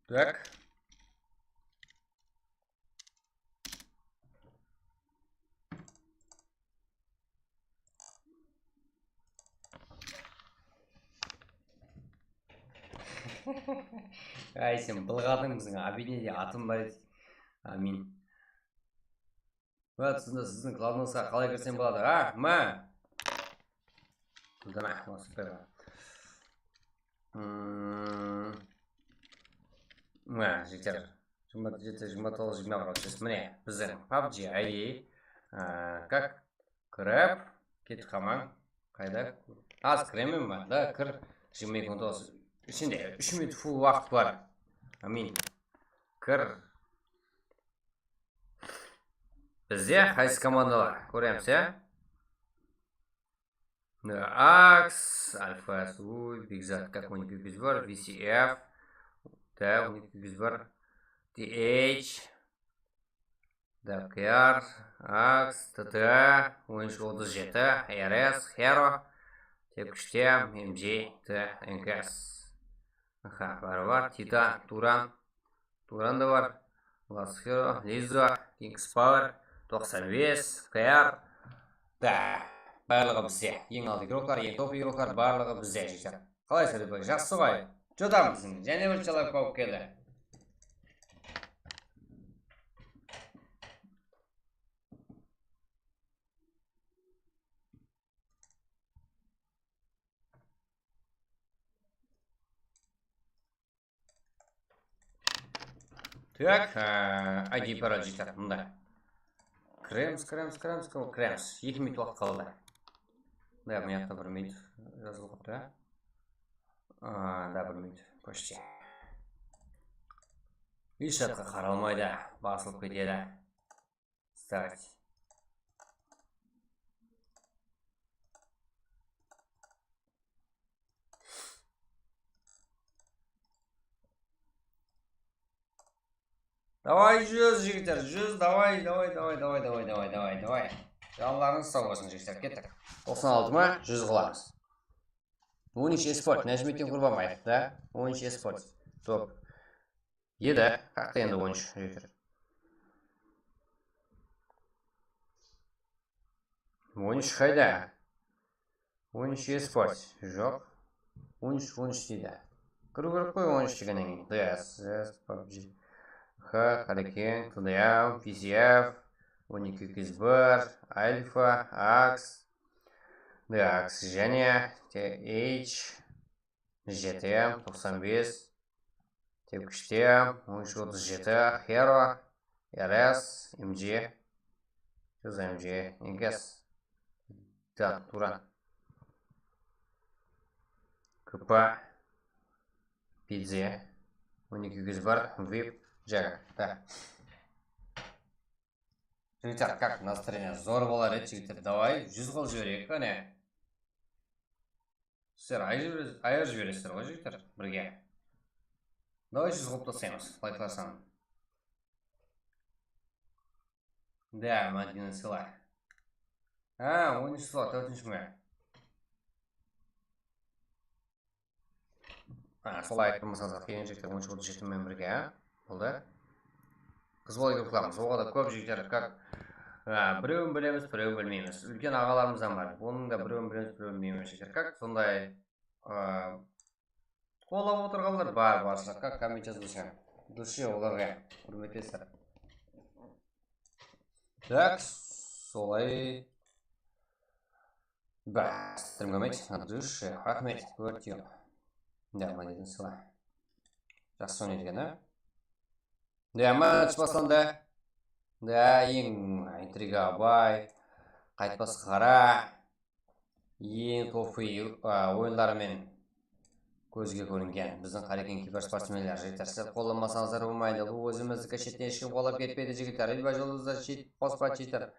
Так. Ай, сен былғадыңсың, Абинеде атым бар еді. Амин. Вот, сіздің клаудыңызға қалай кірсем болады? А, ма? Тұлдана, осы перға. Ма, жіктер. 27-29 құралшыз. Міне, біздің PUBG ID. Как? Кіріп, кетіп қамаң. Қайда? Аз кіремін ба? Да, кір. 22-19. Ішінде 3 минут фул уақыт бар. Амин. Кір. Бізде қайсы командалар? Көреміз, е? Акс, Альфа, Суй, Бигзат, как у них бигіз бар, VCF. Да, у них бигіз бар. DH. ДКР, Акс, ТТА, ойыншы 37, РС, Херо. Тепкіште, МЖ, Т, НКС. Бәрі бар. Титан, Туран. Туран да бар. Ласхеро, Лизо, Кингс Пауэр, 95, КР. Да, барлығы бізде. Ең алды игроклар, ең топ игроклар барлығы бізде жектер. Қалай сөйлеп, жақсы ғой. Жотамызың, және бір чалап қауып келді. Так, ID парад жектер, мұнда. Кремс. 2 минут уақыт қалды. Да, мен жақта 1 минут жазылып қапты. Да, 1 минут. Почти. Еш жатқа қаралмайды, басылып кетеді. Старт. Давай 100 жігіттер, 100, давай. Жалларыңыз сау болсын жігіттер, кеттік. 96 ма, 100 қыламыз. 13 эспорт, нәжметтен құрбамайық, да? 13 эспорт, топ. Еді, қақты енді 13 жігіттер. 13 қайда? 13 эспорт, жоқ. 13 дейді. Кіру керек қой 13 дегеннен кейін. DS, PUBG. Харакен, ТДА, VCF, 12 кизбар, Альфа, Акс, DAX және TH, GTM, 95, Тепкіште, 1337, Херо, РС, МЖ, МЖ, НГС, Туран, КП, Пидзе, 12 кизбар, ВИП, Жага, да. Жігіттер, как настроение зор болар еді, жігіттер, давай, 100 қол жіберейік, қане. Сіздер айыр жібересіздер ғой, жігіттер, бірге. Давай 100 қол тасаймыз, лайкласам. Да, Мадина села. 13 села, 4-ші ме. солай айтып мысалға келіншектер 13-14 жетіммен бірге болды. Қыз бала группаларымыз оған да көп жігіттер как біреуін білеміз, біреуін білмейміз. Үлкен ағаларымыздан бар. Оның да біреуін білеміз, біреуін білмейміз жігіттер. Как сондай қолап отырғандар бар баршылық. Как коммент жазбаса. Дұрыс оларға құрметтесіздер. Так, солай. Бәстірім көмейді. Дұрыс, рахмет. Өртеу. Да, молодец, солай. Жақсы ойнайды екен, а? Да, матч басталды. Да, ең интрига бай, қайтпас қара, ең топ ойындарымен көзге көрінген біздің қарекең кибер спортсмендер жігіттер. Қолданбасаңыздар болмайды. Бұл өзіміздікі шеттен ешкім қолап кетпейді жігіттер. Ильба жолыңызда шет қоспа читер.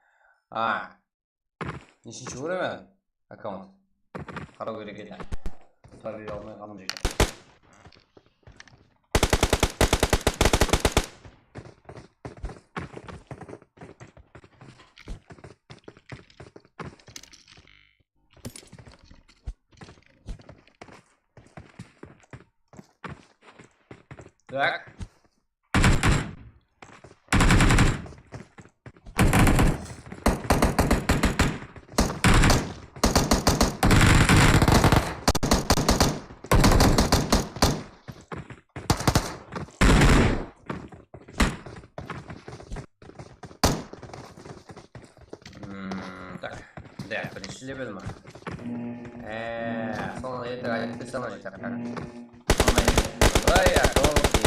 Нешінші көремін? Аккаунт. Қарау керек еді. Табиғи алмай қалым жігіттер. Так. Так. Да, пришли бы мы. Словно это один персонаж, так. Ой, а то молчи,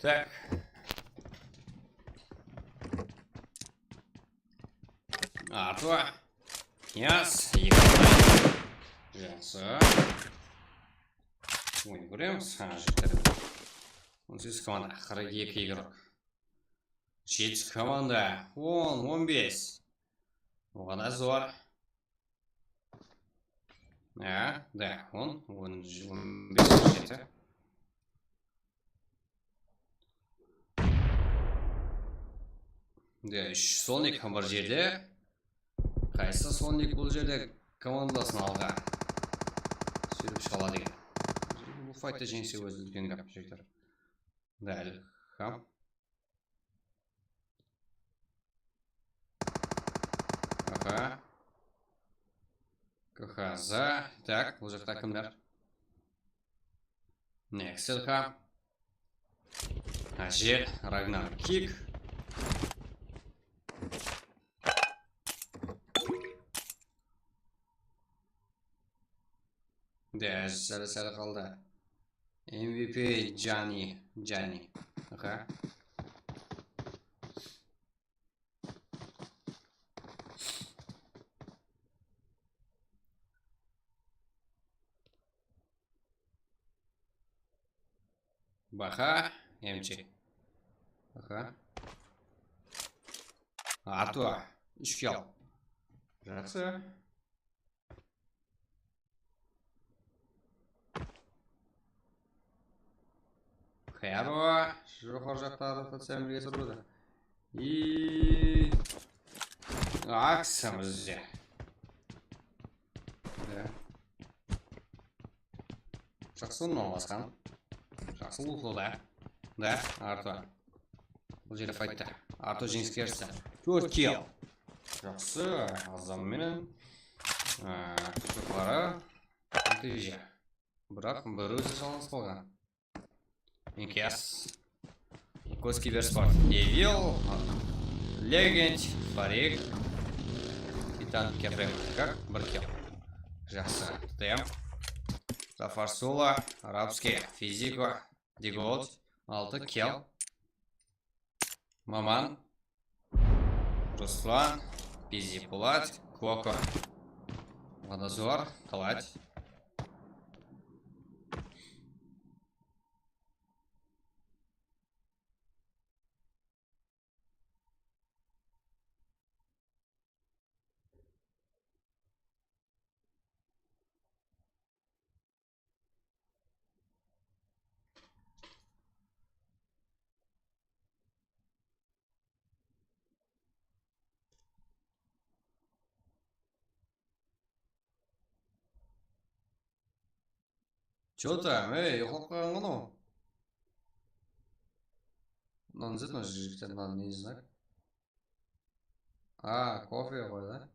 Так. Артур. Князь. Екатерина. Жақсы. Ойын көреміз. Жігіттер. 18 команда. 42 игрок. 7 команда. 10-15. Оған да зор. Да, 10-15 жеті. Да, соник бір жерде. Қайсы соник бұл жерде командасын алға сүйріп шығала деген. Бұл файтта жеңсе өзі үлкен гап жігіттер. Дәл. Хам. Аха. КХЗ. Так, бұл жақта кімдер? Некселха. Ажер. Рагнар Кик. Да, сәлі қалды. MVP Джани. Аха. Баха. МЧ. Аха. Артур. Үшкел. Жақсы. Херо. Жоғар жақтағы ротация бірге тұрды. И... Аксым бізде. Жақсы ұнын басқан. Жақсы ұлқылы да. Да, Артур. Бұл жерде файтта. Артур жеңіске ерсі. 4 килл. Жақсы. Азам менен. Жоқлары. Нәтиже. Бірақ бір өзі жалғыз болған. Инкес. Кос Киберспорт. Девил. Легенд. Фарик. Титан Кепрем. Как? Баркел. Жақсы. Тем. Зафарсула. Арабский. Физико. Диголд. 6 кел. Маман. Руслан. Пизипулат. Коко. Водозор. Талать. Чё там? Эй, ұйықтап қалған ғой. Мынаны зет, мына жігіттер мынаны не знак? Кофе ғой, да?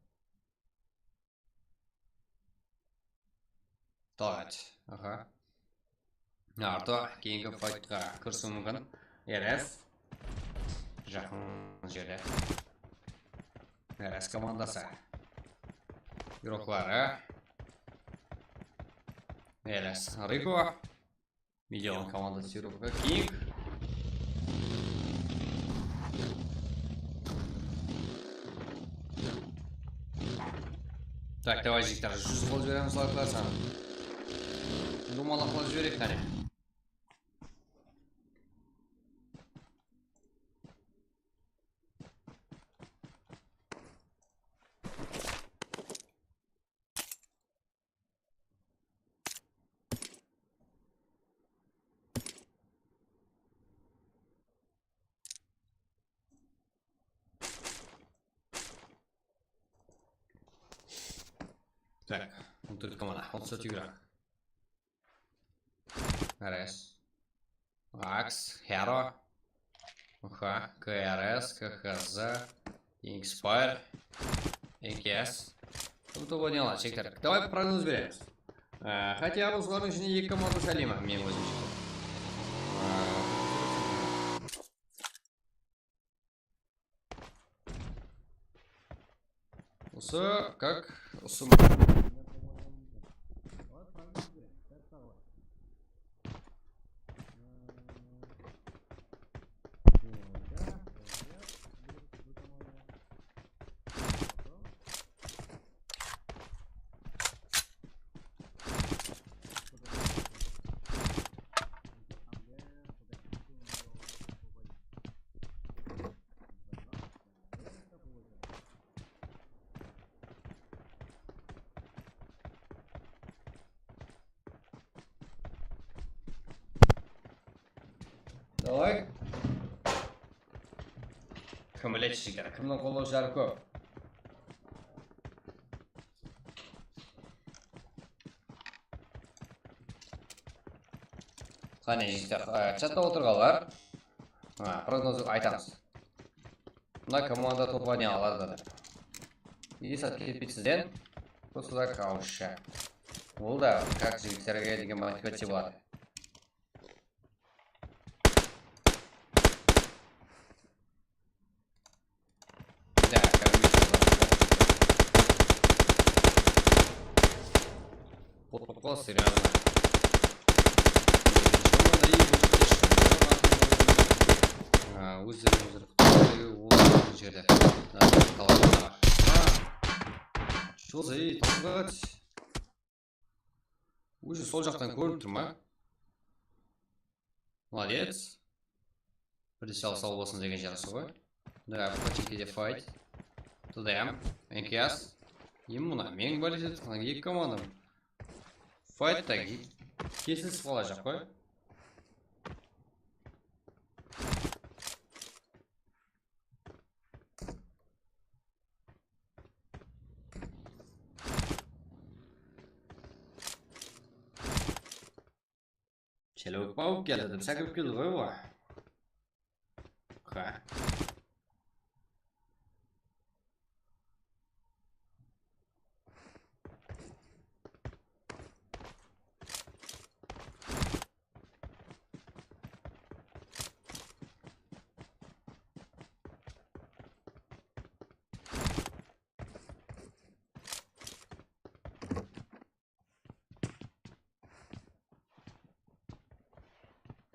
Талать. Аха. Артур кейінгі файтқа кірісу мүмкін. РС. Жақын жерде. РС командасы. Игроклары. РС Рико. Миллион команда сүйріпі. Кинг. Так, давай жігіттер, 100 қол жібереміз лайклар саны. Думал ақылы жіберек қане. Так, он тут команда, он все игрок. РС. Акс, Херо. Аха, КРС, КХЗ, Инкспайр, Инкес. Тут его дела, чектер. Давай правильно разберемся. Хотя бы сложно еще не команду Салима, мне его звучит. Усы, как? Усы. Давай. Кім біледі жігіттер, кімнің қолдаушылары көп. Қане жігіттер, чатта отырғандар. Прогноз айтамыз. Мына команда топқа не алады деп. Егер сәт кетпейсізден, просто так ауызша. Ол да как жігіттерге деген мотивация болады. О, серьезно. Өздеріңіздер ол жерде талаптар. Что за толғать? Уже сол жақтан көріп тұр ма? Молодец. Бірдесе сау болсын деген жарысы ғой. Да, почекеде файт. Тудайам. Энкияс. Емуна, мен болетет, екі командам. Файтта кесілсіз қала жақ қой. Челеуік бауып келді деп сәкіріп келді ғой ғой. Қа.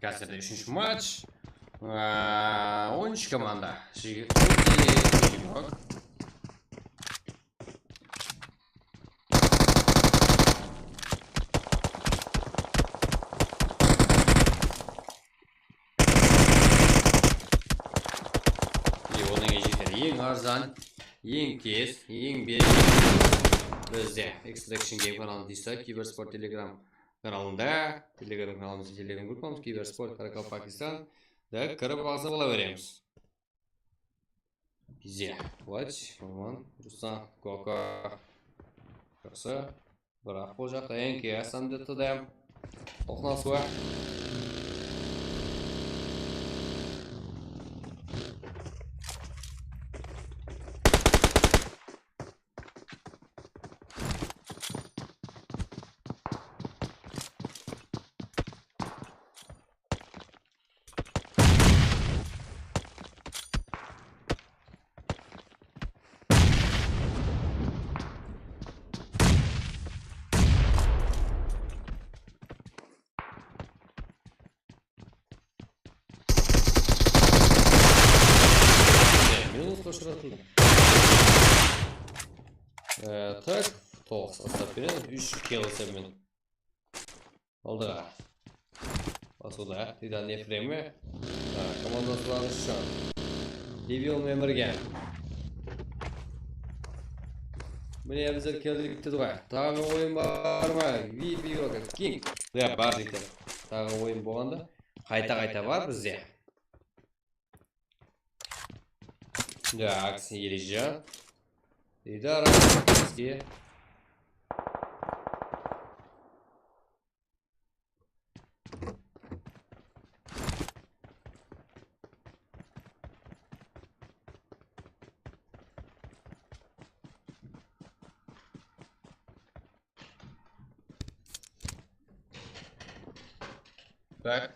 Қазірде үшінші матч. 13 команда. Ең арзан, ең тез, ең берік бізде Extraction Game каналын дейсіз, Киберспорт Telegram каналында, Telegram каналымызда Telegram группамыз, Киберспорт Каракал-Пакистан, да, кіріп ағза бола береміз. Бізде, Лач, Маман, Руслан, Кока, Қасы, бірақ бұл жақта әңке асанды тұдайым, тоқнасуа. Так, толық састаппен 3 келісімен алдыға басуда Тидан Ефремі командасылары үшін Девилмен бірге міне біздер келдік тұдыға тағы ойын бар ма? Випиоға Кинг бар дейді тағы ойын болғанда қайта бар бізде Так, Ележан Идар Арманский. Так.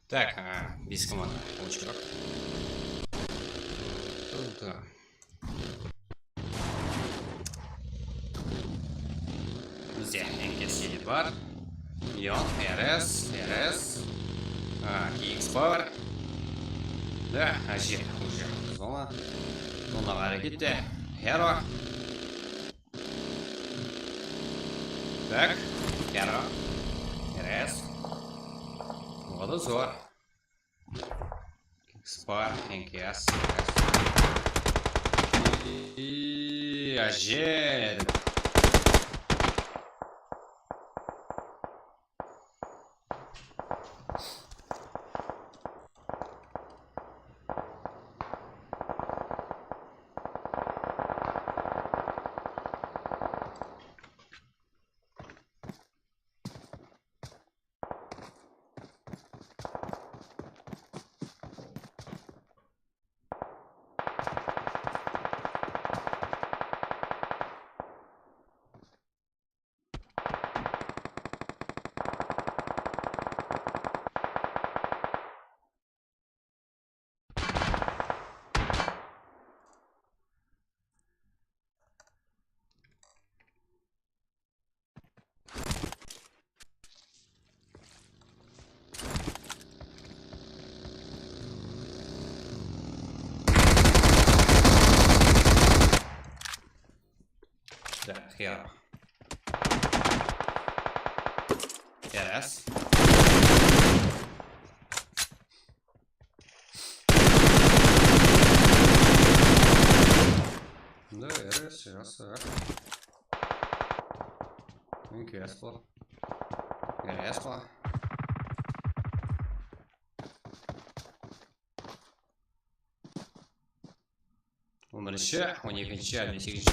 Так, без команды. Лучше. Да. Bizde NKS7 var. Ion, RS, KX Power. Да, Ажир уже. Зона әрекетте. Hero. Так, Hero. RS. Водозор. KX Power, NKS. И Ажир. Так, Hero. RS. Да, RS. NKS var. RS var. Onlarışı 12. 58.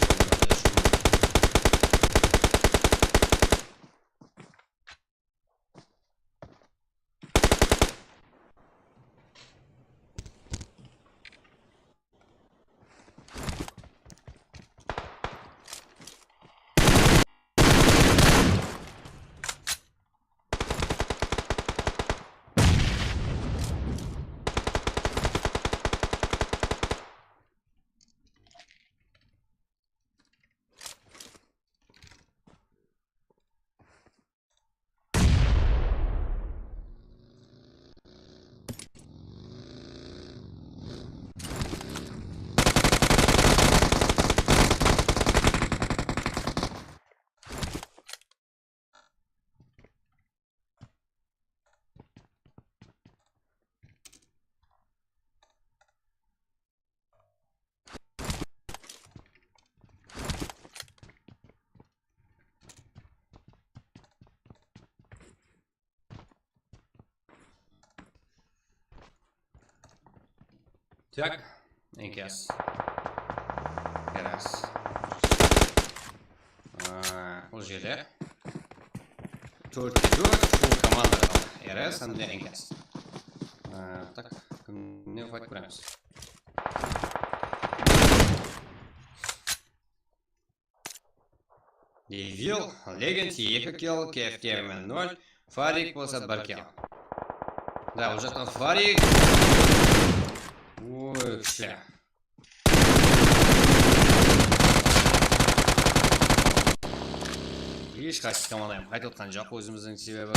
Так, NKS. RS. Бұл жерде 4-4 full команда RS and NKS. Так, не файт көреміз. Devil, Legend 2 kill, KFTM 0, Фарик болса 1 kill. Да, уже там Фарик. Ой, күшті. Ешқайсысы командайым қайтып отқан жоқ, өзіміздің себебі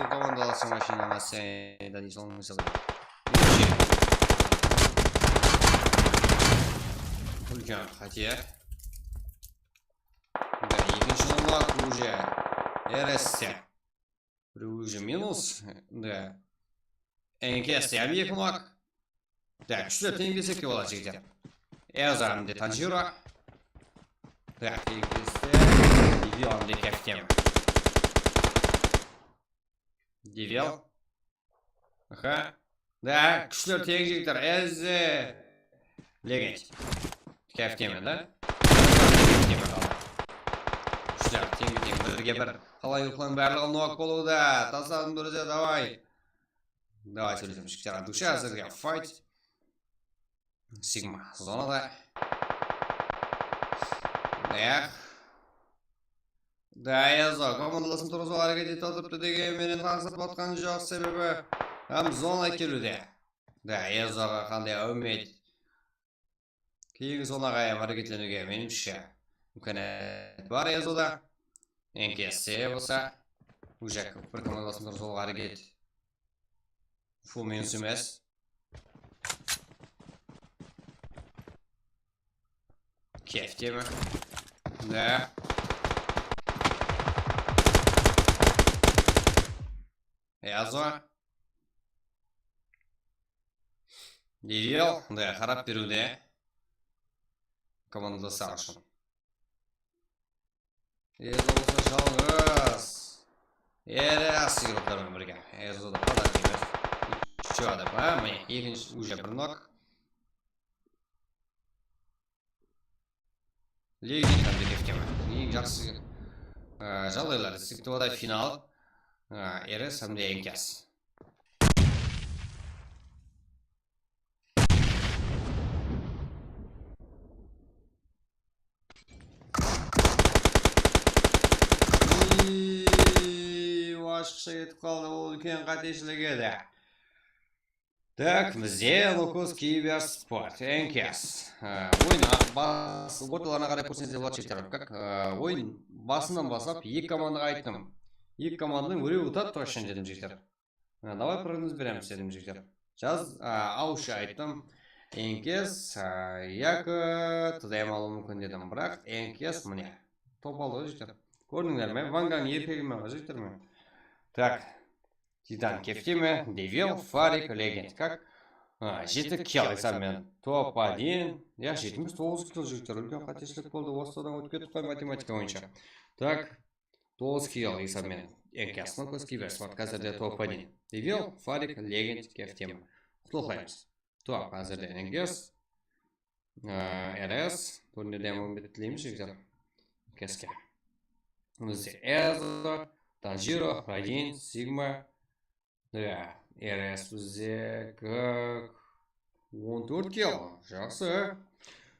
командаласы машинаны сәйда не солың мысалы. Үлкен қате. Да, екінші нұлақ уже RS-те. Біреу уже минус. Да. NKS-те әлі екі нұлақ. Да, күштілер теңгесекке болады жегдер. Әзарымде Танжира. Да, NKS-те. Девилымде KFTM. Девил. Аха. Да, күштілер тең жегдер. Әзі. Легенд. KFTM, да? Күштілер тең бірге бір. Қалай ұқлан бәрліғын нуақ болуда. Тасадың бірізе, давай. Давай сөйлесем шықтаған душа. Әзірге файт. Сигма зонада. Так. Да, Язо, командаласым туры сол әрекет етіп отырыпты деген менен таңсырып отқан жоқ, себебі һәм зона келуде. Да, Язоға қандай үміт. Кейінгі зонаға әрекетленуге меніңше мүмкіндік бар Язода. Енкесе болса, уже бір командаласым туры сол әрекет. Фул минус емес. Кеф темі. Да. Язо. Девил, да, қарап беруде. Командасы ашын. Язо болса жалғыз. Ерес игроктармен бірге. Язода подача емес. Үші адам, міне, екінші уже бір нок. Легин там декефтема. Ең жақсы жағдайлар. Сективада финал. Ерес әмде енкес. Ашықша кетіп қалды, ол үлкен қатешілік еді. Так, бізде Лукус Кибер Спорт, енкес. Ойын орталарына қарай көрсенсе болады шектер. Ойын басынан басап, екі командаға айттым. Екі команданың өре ұтады точно дедім жектер. Давай прогноз береміз дедім жектер. Жаз аушы айттым. Енкес, яқы тұдайым алу мүмкін дедім. Бірақ енкес міне. Топ алды жектер. Көрдіңдер ме? Вангаң еркегімен жектер ме? Так. Титан кефтеме, Девил, Фарик, Легенд. Как? Жеті кел есаммен. Топ-1. Я жетіміз 9 кел жіктер. Үлкен қатешілік болды. Осыдан өткетіп қой математика бойынша. Так. 9 кел есаммен. Енкес, Лукус Кибер Спорт. Қазірде топ-1. Девил, Фарик, Легенд, кефтеме. Құтылқаймыз. Топ, қазірде Енкес. РС. Турнирден үміттілейміз жіктер. Кеске. Бізде Эзо, Танжиро, 1, Сигма. Да, РС бізде как 14 кел, жақсы.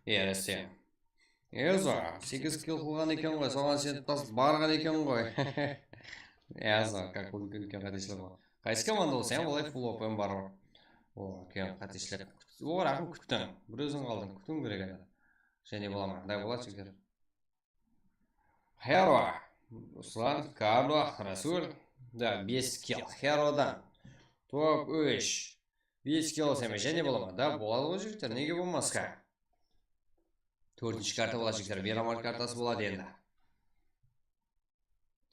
РС-тен. Эзо, 8 кел қылған екен ғой, соған сен тас барған екен ғой. Эзо, как үлкен қатешілік ғой. Қайсы команда болса, олай фул опен бар ғой. О, үлкен қатешілік. О, рақым күттің, бір өзің қалдың, күттің керек еді. Және бола ма, дай болады жігер. Херо, Руслан, Карло, Расул. Да, 5 кел. Херодан. Топ 3. 5 кел сәме және бола ма? Да, болады ғой жігіттер, неге болмасқа? 4-ші карта болады жігіттер, Берамар картасы болады енді.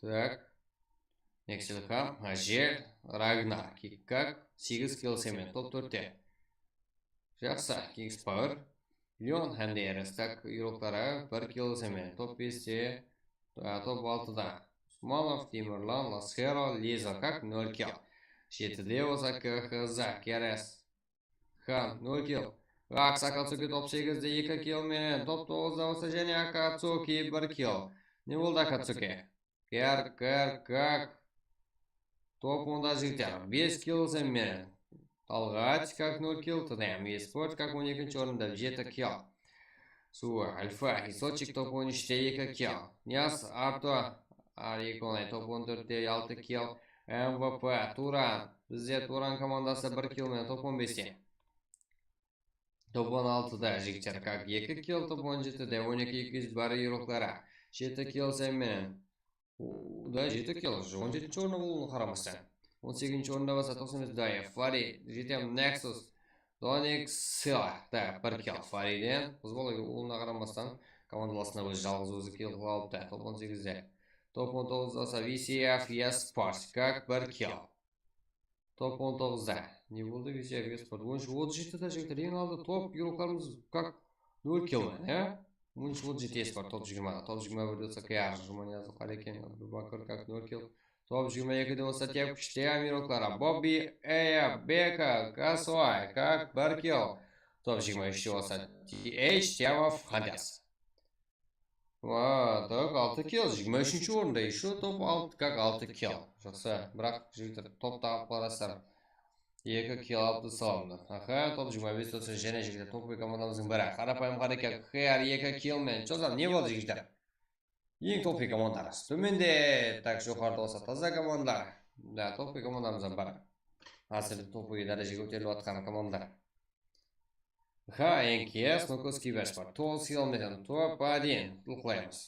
Так. Нексилхам, Ажер, Рагнар. Как? 8 кел сәме, топ 4-те. Жақсы, Kings Power. Леон, Хандерес. Так, юроқтары 1 кел сәме, топ 5-те. Топ 6-да. Смолов, Тимурлан, Ласхеро, Лиза, как 0 кел. 7-де болса КХЗ, Керес. Хан, 0 кел. Акс Акацуки топ 8-де 2 кел мен. Топ 9-да болса және Акацуки 1 кел. Не болды Акацуки? Кер, как? Топ 10-да жігіттер. 5 кел мен. Талғат, как 0 кел. Тыдайм, Еспорт, как 12-ші орында 7 кел. Суа, Альфа, Исотчик топ 13-те 2 кел. Няс, Арто, Ариконай топ 14-те 6 кел. МВП, Туран. Бізде Туран командасы 1 кел мен топ 15-те. Топ 16-да жігіттер, как 2 кел, топ 17-де 12-200 бары еуроқтары. 7 кел сәмен. Да, 7 кел, 17-ші орны болуын қарамастан. 18-ші орында баса 90 Дайев, Фари, жетем Nexus, Доник Сила. Да, 1 кел Фариден. Бұзбалы олына қарамастан командаласына өз жалғыз өзі кел қылалыпты. Топ 18-де. Топ 19-да VCF Еспорт, как 1 кел. Топ 19-да. Не болды VCF Еспорт? 17-да жігіттер, ең алды топ еуроқарымыз как 0 кел мен, е? 17 Еспорт, топ 20-да. Топ 21-де ЦКР, Жуманязы Қарекен, Бакыр, как 0 кел. Топ 22-де болса тек күште амироқлары. Бобби, Эя, Бека, Касуай, как 1 кел. Топ 23-де болса TH, Темов, Хандес. Так, 6 кел, 23-ші орында еще топ 6, как 6 кел. Жақсы, бірақ жігіттер топ-тағып қарастар. 2 кел алыпты салымды. Аха, топ 25 болса және жігіттер топ командамыздың бірі. Қарапайым қарекет, Хэр 2 кел мен. Чозам, не болды жігіттер? Ең топи командалар. Төменде так жоғарыда болса таза командалар. Да, топи командамыз бар. Қазір топи дәрежеге көтеріліп жатқан командар. ХНКС, Нокоский бәш бар. 9 километр топ-1 ұлқылаймыз.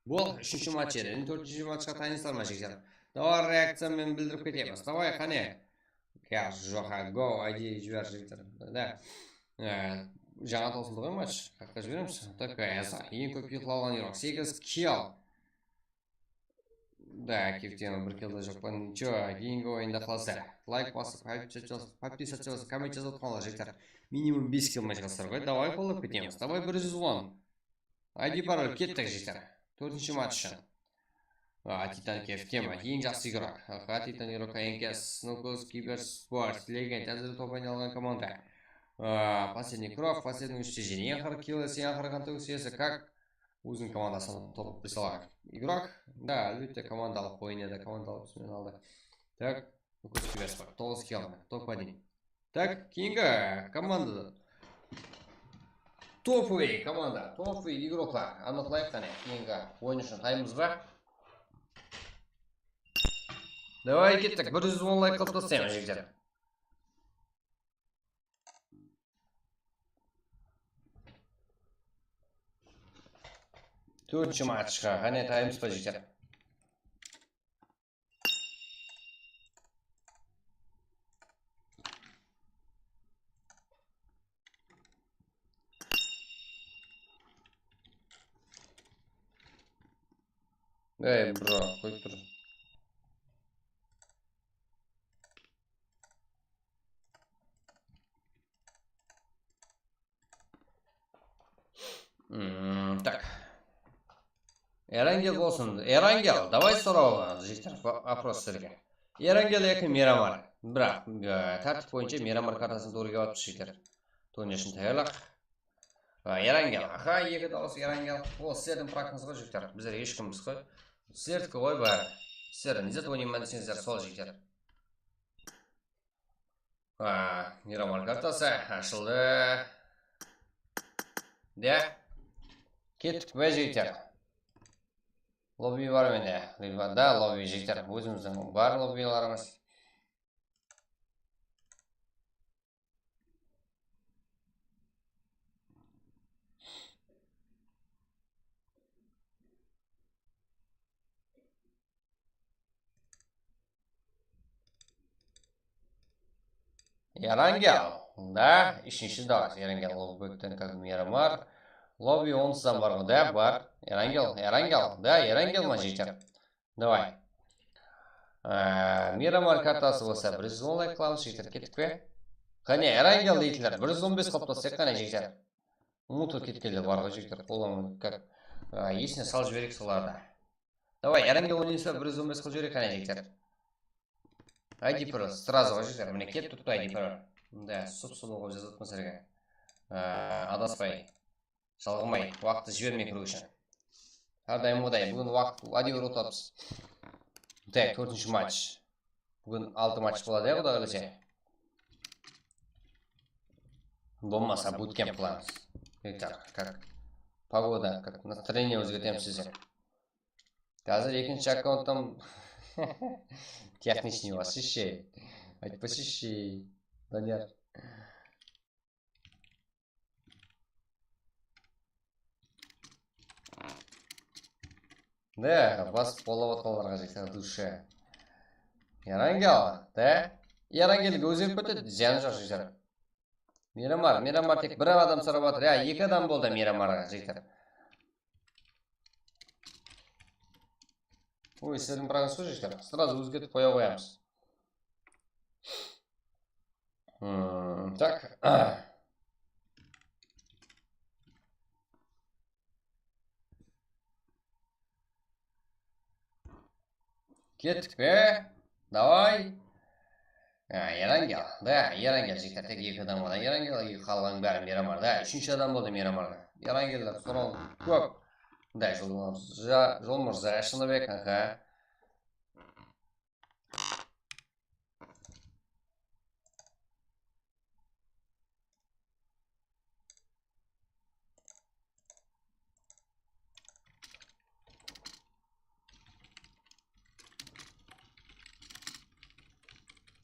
Бұл 3-ші матч еді. 4-ші матчқа тайыныстар ма жігер? Давай реакциямен білдіріп кетеміз. Давай, қане. Жоға, го, айди жібер жігер. Да. Жаңа тоқсылды ғой матч. Қаққа жібереміз? Такая аса. Ең көп ұйқылалған ерок. 8 килл. Да, кефтема бір килді жоқ па. Ничего, кейінгі ойында қаласа. Лайк басып, подписаться, коммент жазып отқанлар жігер. Минимум 5 килл матч қасыр ғой. Давай қолып кетеміз. Давай 110. Айди пароль кеттік жігер. 4-ші матчы. Титан кефтема. Ең жақсы игрок. Титан игрок ХНКС, Нокоский бәш спорт. Легенд. Әзір топ айналған команда. Последний кровь, последний уничтожение. Ең ақыр килл, ең ақыр қанты өсесі. Как? Өзінің командасын топ присылаған игрок. Да, әлбетте командалық ойнеді, командалық үстімен алды. Так, Нокоский бәш спорт. 9 килл. Топ-1. Так, кейінгі команда. Топовый команда, топовый игроклар. Анықтайық қане, кейінгі ойын үшін таймыз ба? Давай кеттік, 110 лайк қылып тастаймын жігер. Төртші матчқа, қане таймыз ба жігер? Эй, бро, қойып тұр. Так. Эрангел болсын. Эрангел, давай сұрауға жігер опрос сіздерге. Эрангел екі Мирамар. Бірақ, тәртіп бойынша Мирамар картасын торыға батып жігер. Тонешін тәйірлақ. Эрангел, аха, екі дауыс Эрангел. Ол сіздердің практыңыз ғой жігер. Біздер ешкіміз ғой. Сіздердікі ғой бар. Сіздер, незет ойнайын десеңіздер сол жігер. Мирамар картасы ашылды. Да. Кеттік бә жігер. Лобби бар менде. Да, лобби жігер. Өзіміздің бар лоббиларымыз. Эрангел. Да, үшінші дауыс. Эрангел ол бөктен как Мирамар. Лобби 10-дан бар ғой, да, бар. Эрангел, да, Эрангел ма жігер. Давай. Мирамар картасы болса 110 лайк қыламыз жігер, кеттік пе? Қане, Эрангел дейтілер, 115 қылып тастайық қане жігер. Ұмытып кеткелі бар ғой жігер, қоламын как есіне сал жіберек соларды. Давай, Эрангел ойнаса 115 қыл жіберек қане жігер. Айди пароль, сразу ғой жігер, міне кет тұтты айди пароль. Да, сұп-сұп оғып жазып мысырға. Адаспай. Жалғымай, уақытты жібермей кіру үшін. Әрдайым одай, бүгін уақыт адиор отапыз. Так, 4-ші матч. Бүгін 6 матч болады, құда қалесе. Болмаса буткемп қыламыз. Как погода, как настроение өзгертеміз сіздер. Қазір екінші аккаунттан техничный вас ше. Айтпасы ше. Данияр. Да, бас қолап отқаларға жексақ душа. Эрангел, да? Эрангелге өзгеріп кетеді, зияны жоқ жігер. Мирамар тек бір адам сұрап жатыр. Екі адам болды Мирамарға жігер. Ой, сіздің прағыз қой жігер. Сразу өзгертіп қоя қоямыз. Так. Кеттік пе? Давай. Эрангел. Да, Эрангел жігер. Тек екі адам ғана Эрангел, қалған бәрі Мирамар. Да, үшінші адам болды Мирамарға. Эрангелдер сұрау көп. Да, жол мұрза, Шыныбек, аха.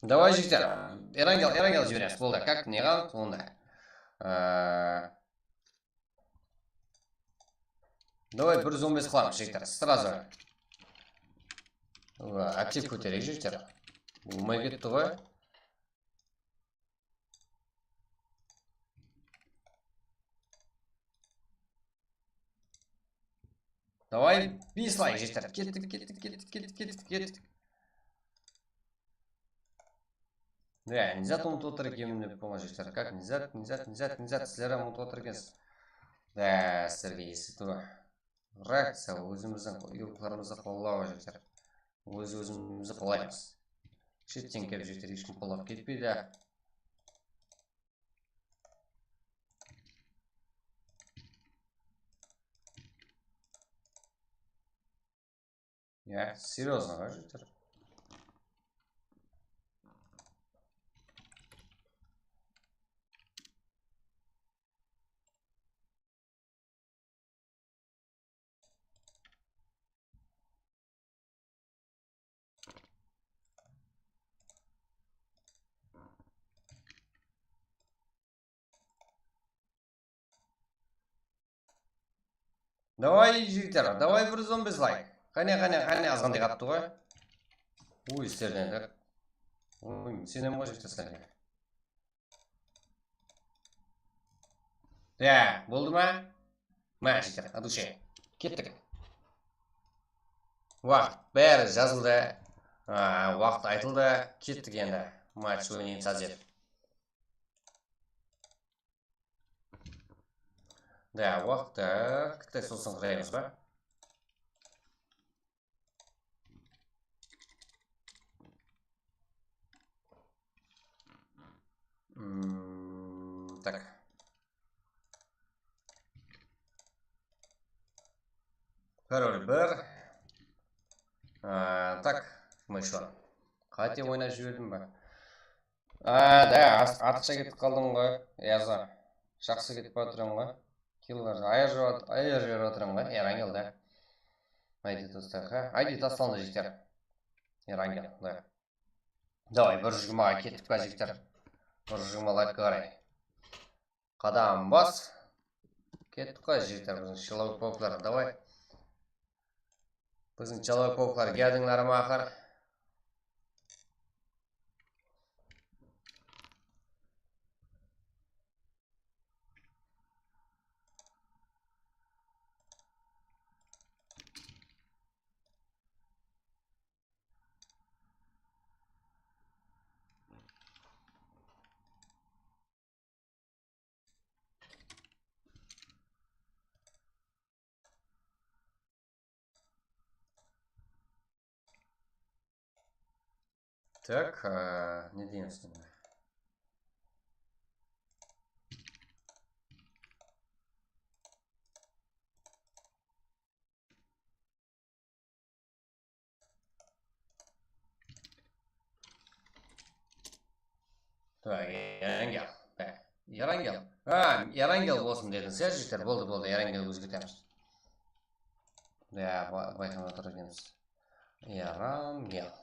Давай жігіттер, Эрангел жібереміз, болды, как неған, онда. Давай 115 қыламыз жігіттер, сразу. Актив көтерейік жігіттер. Болмай кетті ғой. Давай 5 лайк жігіттер. Кеттік. Да, нельзя ұмытып отыр екенмін деп болма жігіттер. Как нельзя, сіздер ұмытып отыр екенсіз. Да, сіздерге есіту. Реакция өзіміздің ұйықларымызды қолау жігіттер. Өзімізді қолаймыз. Шеттен келіп жігіттер, ешкім қолап кетпейді. Серьезно, ғой жігіттер. Давай жігіттер, давай 115 лайк. Қане азғандай қапты ғой. Ой, сіздерден әр. Ой, сенем ғой жігіттер сіздерге. Да, болды ма? Ма жігіттер, адуше. Кеттік. Уақыт бәрі жазылды. Уақыт айтылды. Кеттік енді. Матч ойнайымыз әзір. Да, уақытта қытай сосын құраймыз ба? Так. Пароль 1. Так, мышла. Қате ойнап жібердім ба? Да, артықша кетіп қалдым ғой. Яза. Жақсы кетіп отырмын ғой. Киллер аяр жіберіп отырмын ғой. Эрангел, да. Айди достарға. Айди тасталды жігіттер. Эрангел, да. Давай, 120-ға кетіп қа жігіттер. 120 лайк қарай. Қадам бас. Кеттік қой жігіттер, біздің шылауық пауклар. Давай. Біздің шылауық пауклар келдіңлар ма ақыр? Так, не дейміз. Так, Эрангел. Эрангел. Эрангел болсын дедіңіз, иә жігіттер? Болды, Эрангел өзгертеміз. Да, байқамай отыр екенбіз. Эрангел.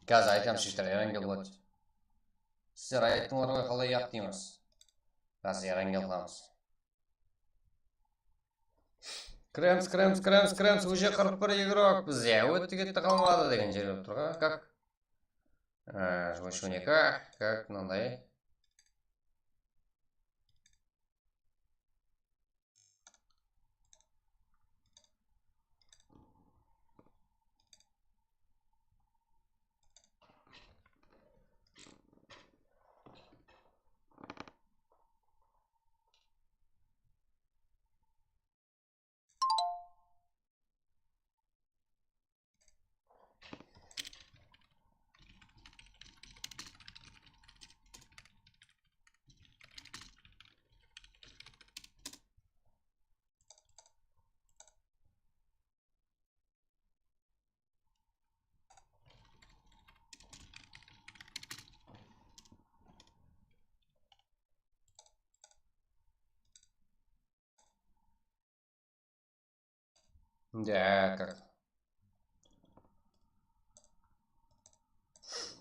Қазір айтам жігіттер, Эрангел болады. Сіздер айттыңлар ғой, қалай яқ дейміз. Қазір Эрангел қыламыз. Кремс, уже 41 игрок бізде. Өтті кетті қалмады деген жер болып тұрға. Как? Жвашуника, как мынандай. Да, как.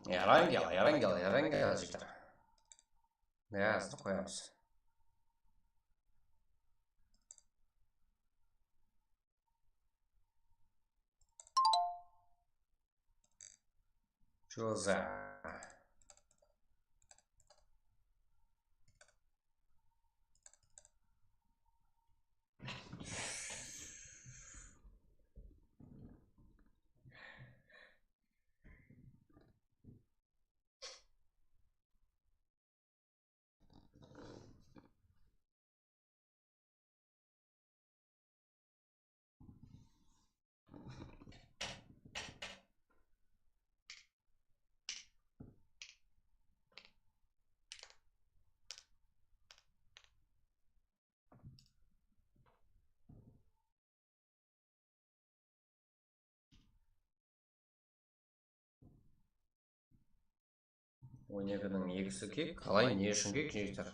Ярангел, жігіттер. Да, сыр қоямыз. Чоза. Он екінің екісі кек, қалай не үшін кек, жігіттер?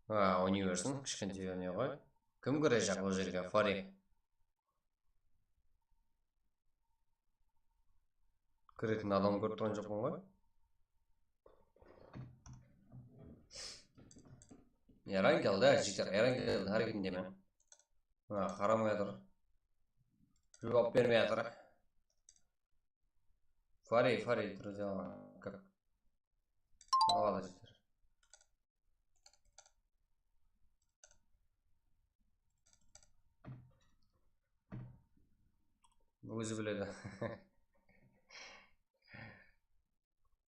Универсің, кішкентай не ғой? Кім көре жақ бұл жерге? Фари. Кіретін адам көріп тұрған жоқпын ғой? Ярангелді, жігіттер, ярангелді әрекетінде ме? Қарамай жатыр. Жауап бермей жатыр. Фари, друзья, как? Ладно, жігіттер. Өзі біледі.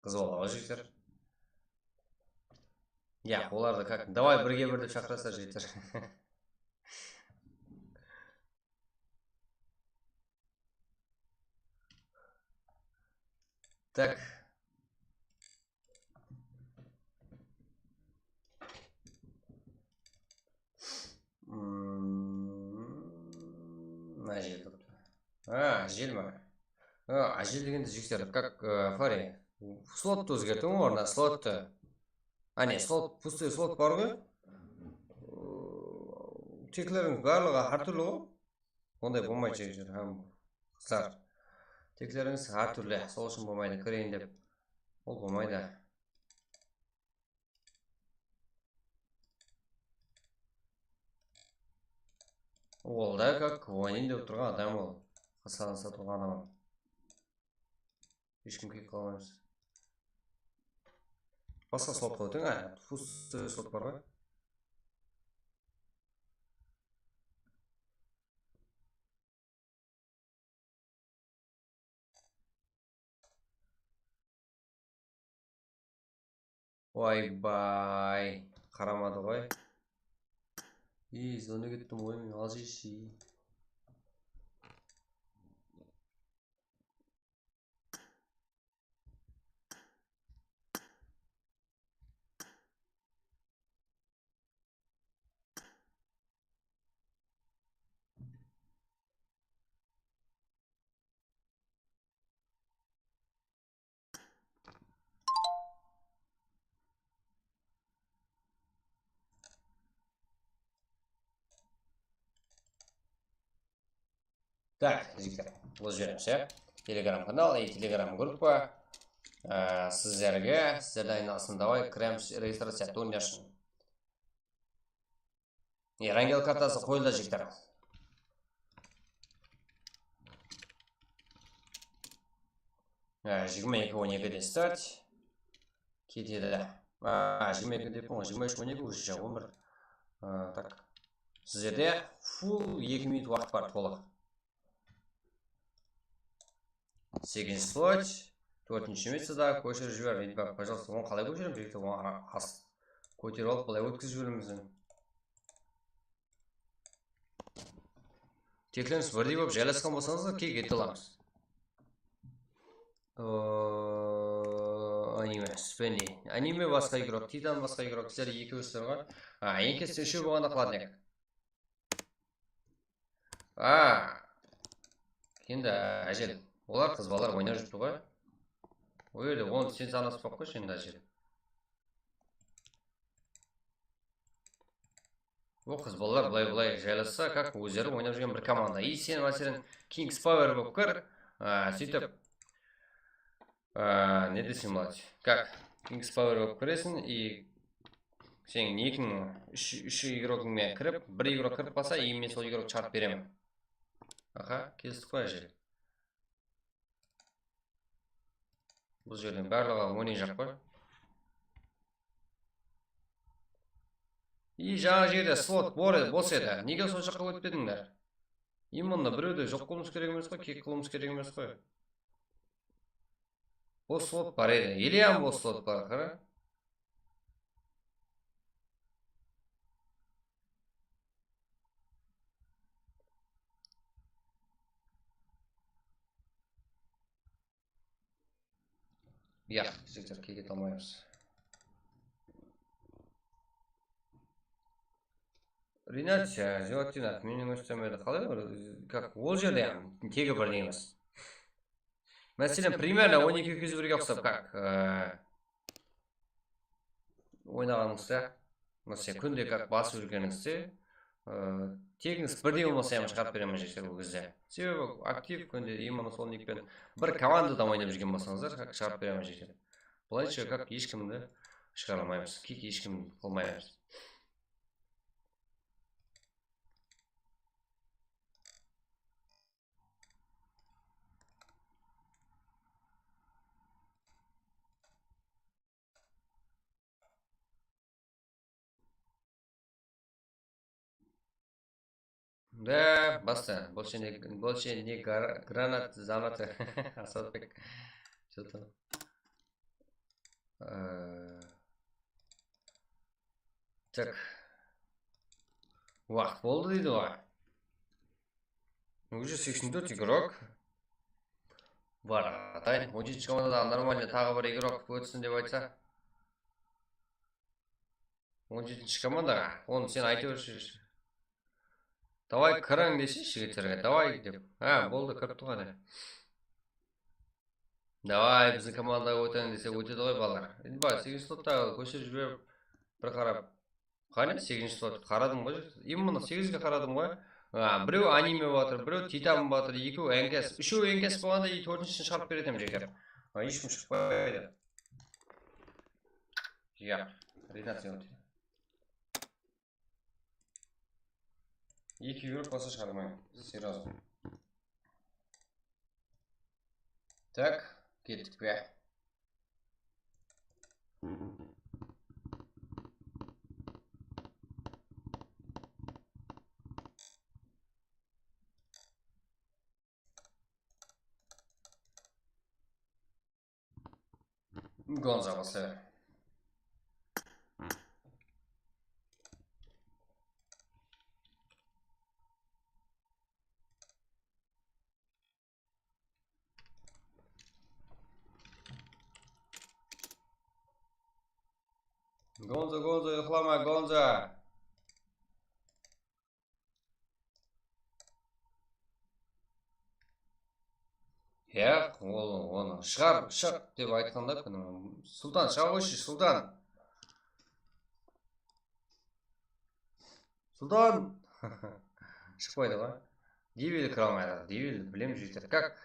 Қыз бала ғой, жігіттер. Я, оларды как? Давай бірге бірді шақыраса, жігіттер. Так. Жел тұпты. Жел ма? Жел дегенді жігіттер, как Фари. Слотты өзгерттің орнына, слотты. Не, слот, пустой слот бар ғой? Теклеріңіз барлығы әртүрлі ғой? Ондай болмайды жігіттер. Қыздар. Теклеріңіз әртүрлі, сол үшін болмайды, кірейін деп. Ол болмайды. Ол да как ойнайын деп тұрған адам ол. Қысқаланса тұрған адам. Ешкім кек қаламаймыз. Басқа слот қойдың, пустой слот бар ғой? Ойбай, қарамады ғой. Зоны кеттім оймен алжейші. Так, жігіттер, бұл жеріміз, телеграм-канал и телеграм-группа. Сіздерге айналсын, давай кіреміз регистрация турниршын. Рангел картасы қойылды, жігіттер. Жигме 2-12-де старт. Кетеді. 22-де пон, 23-12 уже жауымыр. Так, сіздерде фул 2 минут уақыт бар толық. 8 слот, 4-ші метсада көшір жібер. Бақ, пожалуйста, оны қалай көшірім? Жігіттер, оны көтер алып, бұлай өткіз жіберіміздің. Теклеріңіз бірдей болып жайласқан болсаңыз, кей кете аламыз. Аниме, спенди. Аниме басқа игрок, Титан басқа игрок. Сіздер екі өстер ғой. Ең кесте үші болғанда қыладын ек. Енді әжел. Олар қыз балар ойнап жүріпті ғой. Ойды, оны сен санаспақ қойшы енді әжел. Ол қыз балалар былай жайласа, как өздері ойнап жүрген бір команда. И сен мәселен Kings Power болып кір, сөйтіп, не десем болады, как Kings Power болып кіресің, и сен үш игрокыңмен кіріп, бір игрок кіріп қалса, и мен сол игрок чарт беремін. Аха, келістік қой жер. Бұл жерден барлығы ойнай жақ қой. И жаңа жерде слот бос еді. Неге сол жаққа өтпедіңдер? Именно біреуді жоқ қылымыз керек емес қой, кек қылымыз керек емес қой. Бос слот бар еді. Елеям бос слот бар, қара. Я, жігіттер кекет алмаймыз. Ринат, Зелатинат, менің өстемеді қалай бар? Как ол жерде тегі бірдей емес. Мәселен, примерно 12-1-ге ұқсап, как ойнағаныңызда, мәселен, күнде как басып жүргеніңізде, тегіңіз бірдей болмаса ем шығарып беремін жексер бұл кезде. Себебі актив күнде именно сол никпен бір командада ойнап жүрген болсаңыздар, как шығарып беремін жексер. Бұлайша, как ешкімді шығара алмаймыз, кек ешкімді қылмаймыз. Да, баста. Больше не гранат, занаты. Асадбек. Что-то. Так. Уақыт болды дейді ғой. Уже 84 игрок. Бар. Атай, 17 командада нормально тағы бір игрок өтсін деп айтса. 17 командаға. Оны сен айтып жүрші. Давай кірің десе жігіттерге, давай деп. Болды, кіріп тұғаны. Давай, біздің командаға өтің десе өтеді ғой балар. Ба, 8 слотта көшір жіберіп бір қарап. Қане, 8 слот қарадым ғой. Именно 8-ге қарадым ғой. Біреу аниме батыр, біреу титан батыр, екеу әңкес. Үшеу әңкес болғанда 4-шін шығарып беретім жекер. Ешкім шықпайды. Я, редакция өтеді. Екі игрок баса шығармайым. Серьезно. Так, кеттік бе. Гонза басты. Гонза, ұйқылама, Гонза. Оны шық деп айтқанда күнім. Сұлтан, шыға қойшы, Сұлтан. Сұлтан! Шықпайды ғой. Девилі кіра алмайды. Девилі білем жүйттер. Как?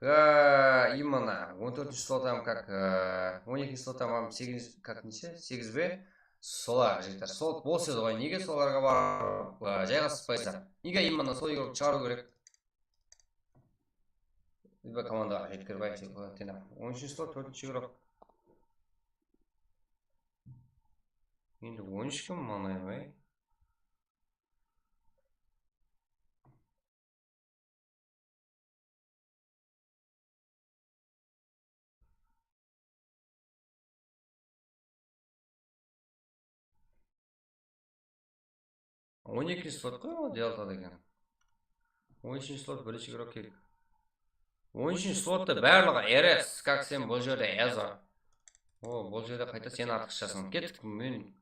Именно 14 слотам, как 12 слотам, 8, как неше? 8-бе? Солар жүйттер. Сол бос еді ғой. Неге соларға бар жайғасыспайсар? Неге именно сол игрок шығару керек? Либо команда открывает 13 слот, 4 игрок. Енді 13 кім маңайым, ай? Он екі слот қой ол делтады екен. 13 слот, бірінші игрок керек. 13 слотты барлығы РС, как сен бұл жерде Эзо. Бұл жерде қайта сен артықшасың. Кеттік, мен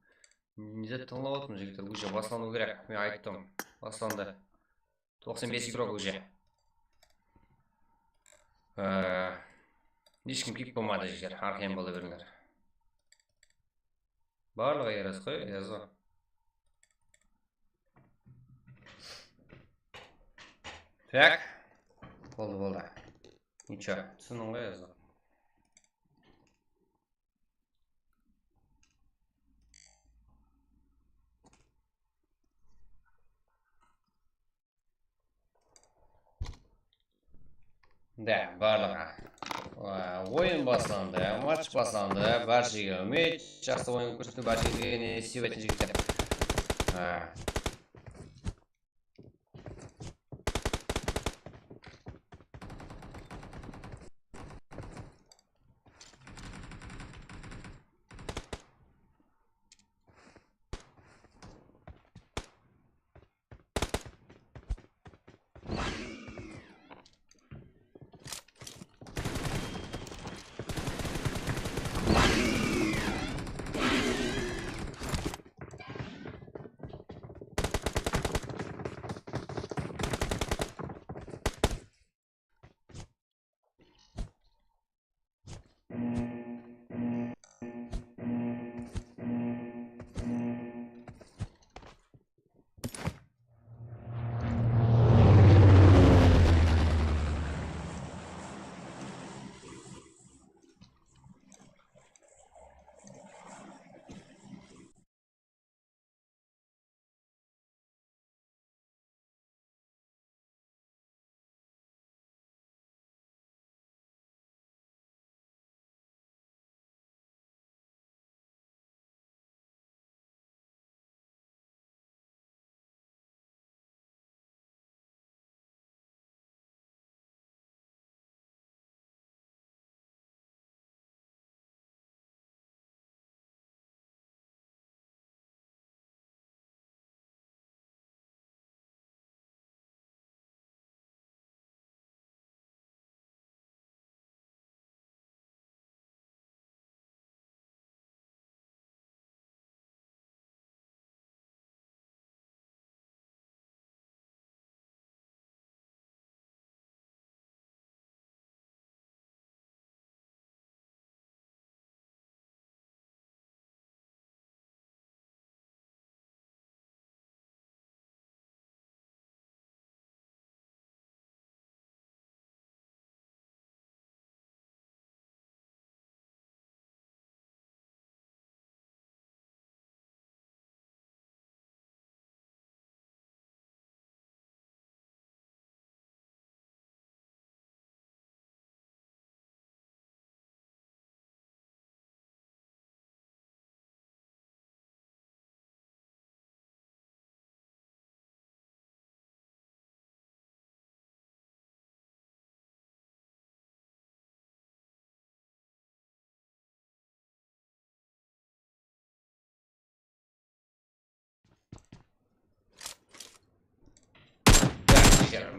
незет тыңлап отырмын жігіттер, уже баслану керек. Мен айттым, басланды. 95 игрок уже. Ешкім кек болмады жігіттер, арқайын бола беріңдер. Барлығы РС қой, Эзо. Так. Болды. Ничего, түсінің ғой өзі. Да, барлығы. Ойын басланды, матч басланды, бар жерге үміт, жақсы ойын көрсетті, бар жерге не істеп айтын жігіттер.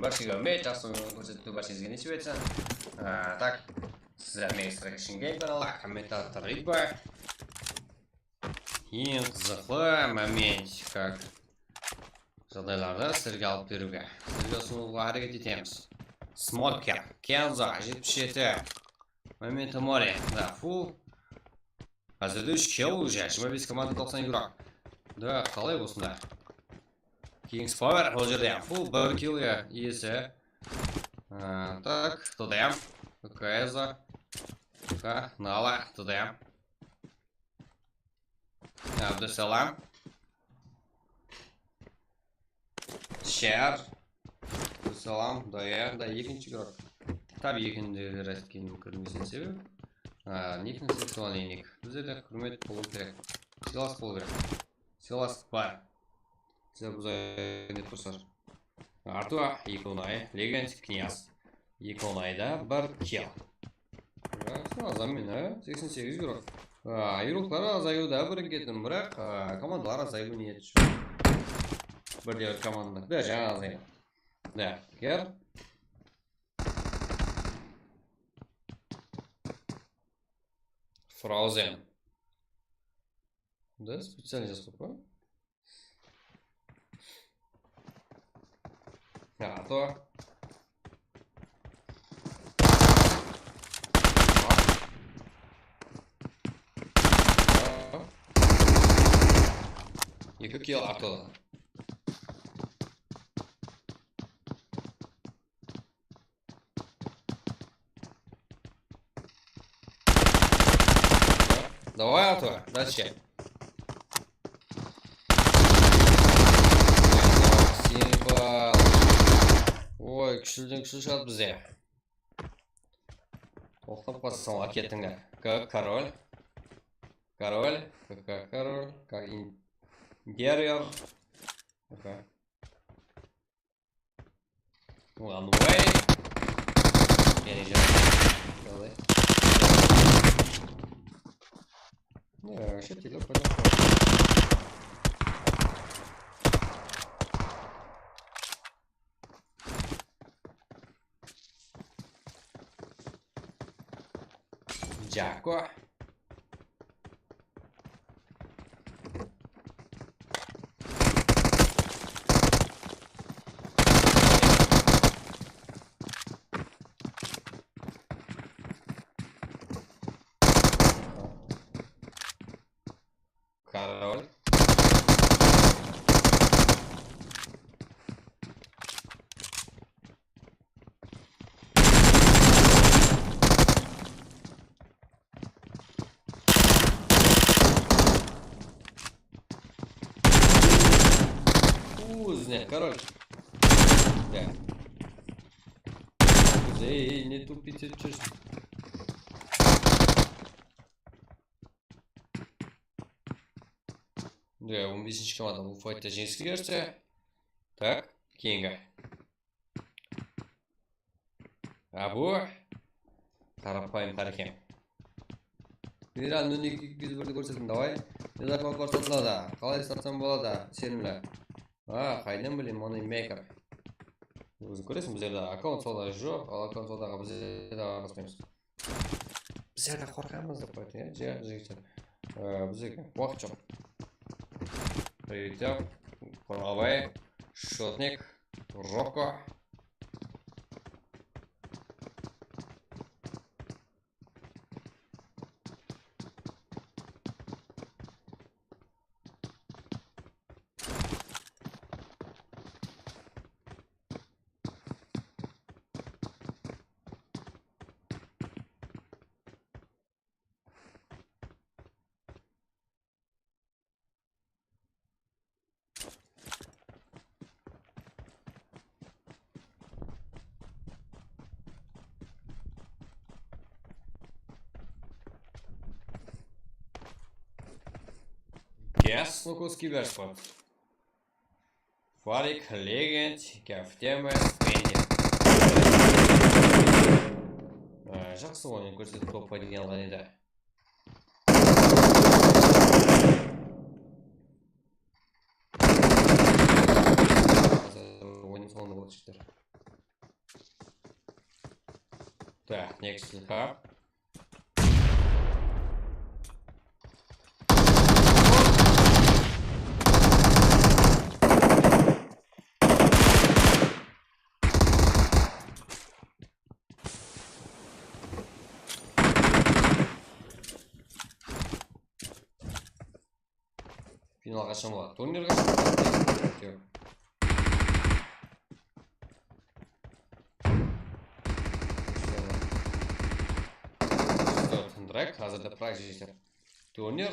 Баршыға үміт, жақсы ойын көрсетті, баршыңызға не себеп етсін. Так, сіздермен экстракшн гейм каналы, комментатор Ридба. Ең қызықлы момент, как жағдайларды сіздерге алып беруге. Сіздерге ұсынуға әрекет етеміз. Смокер, Кензо, 77. Моменты море, да, фул. Қазірде 3 килл уже, 25 команда 90 игрок. Да, қалай осында. Kings Power, ол жерде фул, 1 килл иесі. Так, тұдайым. КС. Нала, тұдайым. Абдусалам. Шер. Абдусалам, дайыр, да, екінші игрок. Tabii екінші рәсткенін көрмесін себебі. Никнің сексуал еңік. Бізде де құрмет болу керек. Силас болу керек. Силас бар. Сізі бұзай деп тұрсар. Артуа, 2 онай. Легенд, князь. 2 онайда 1 килл. Азаммен, 88 игрок. Игроклары азаюда бірігетін, бірақ командалар азаю ниет үшін. Бірде команда. Да, жаңа азаю. Да, кер. Frozen. Да, специально заступаю. А то. И как я артода. Давай, Артур, дальше. Симпл. Ой, күшілден күшіл шығады бізде. Тоқтап қалсаң ала кетіңдер. Как король. Король. Как король. Как интерьер. One way. Yani Давай. Не, вообще тебе пойдем. Дякую. Король. Кузня, король. Да. Эй, не тупите, чушь. Да, 15 команда бұл файтта жеңіске ерсе. Так, кейінгі. Абу. Қарапайым қарекем. Иран нөне 201-ді көрсетім, давай. Езар қол көрсетіледі. Қалай сатсам болады, сенімлі. Қайдан білем, оны мейкер. Өзің көресің, біздерді аккаунт солда жоқ, ал аккаунт солдаға біздерді арнаспаймыз. Біздерді қорғамыз деп қойды, жігіттер. Біздерге уақыт жоқ. Прилетел, правый, шотник, Роко. Гес, ну-ка, киберспорт. Фарик, Легенд, Кафтема, Спенди. Жақсы ойын көрсетіп топқа деген алған еді. Ойын соңында болды жіктер. Так, next hub. Финалға шыққан болады. Турнирға шыққан. Тындырайық, қазірді прайс жейсер. Турнир.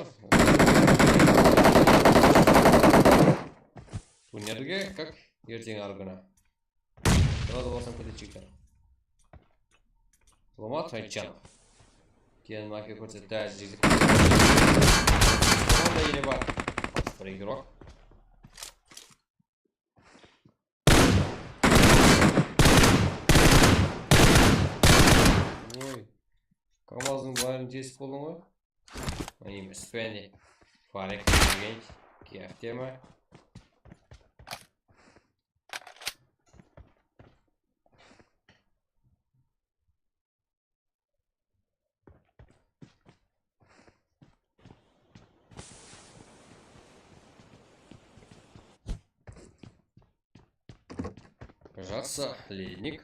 Турнирге, как ертең аргына. Сразу болсам көтетчіктер. Ломат Айтчанов. Кен маке көрсетті әзірді. Онда еле бар. Бір игрок. Ой, Камаздың бәрін тесіп болдың ғой. Емес, Спенди. Фарик, Легенд, Кафтема. Жақсы, ледник.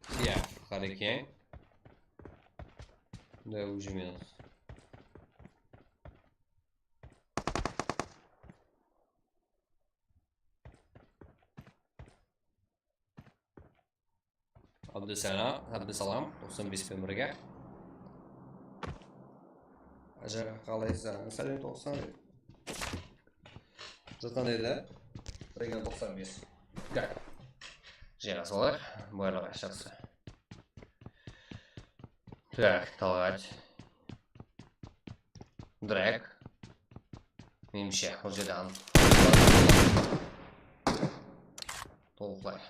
Сияв, Харекен. Да, уже минус. Абдусалам 95-1-ге. Ажар қалайсың? Сәлем 90. Жатқан еді? Реген 95. Так. Жиға солар. Барлығы жақсы. Так, талғат. Дрек. Менімше, ол жерде анық. Толықлай.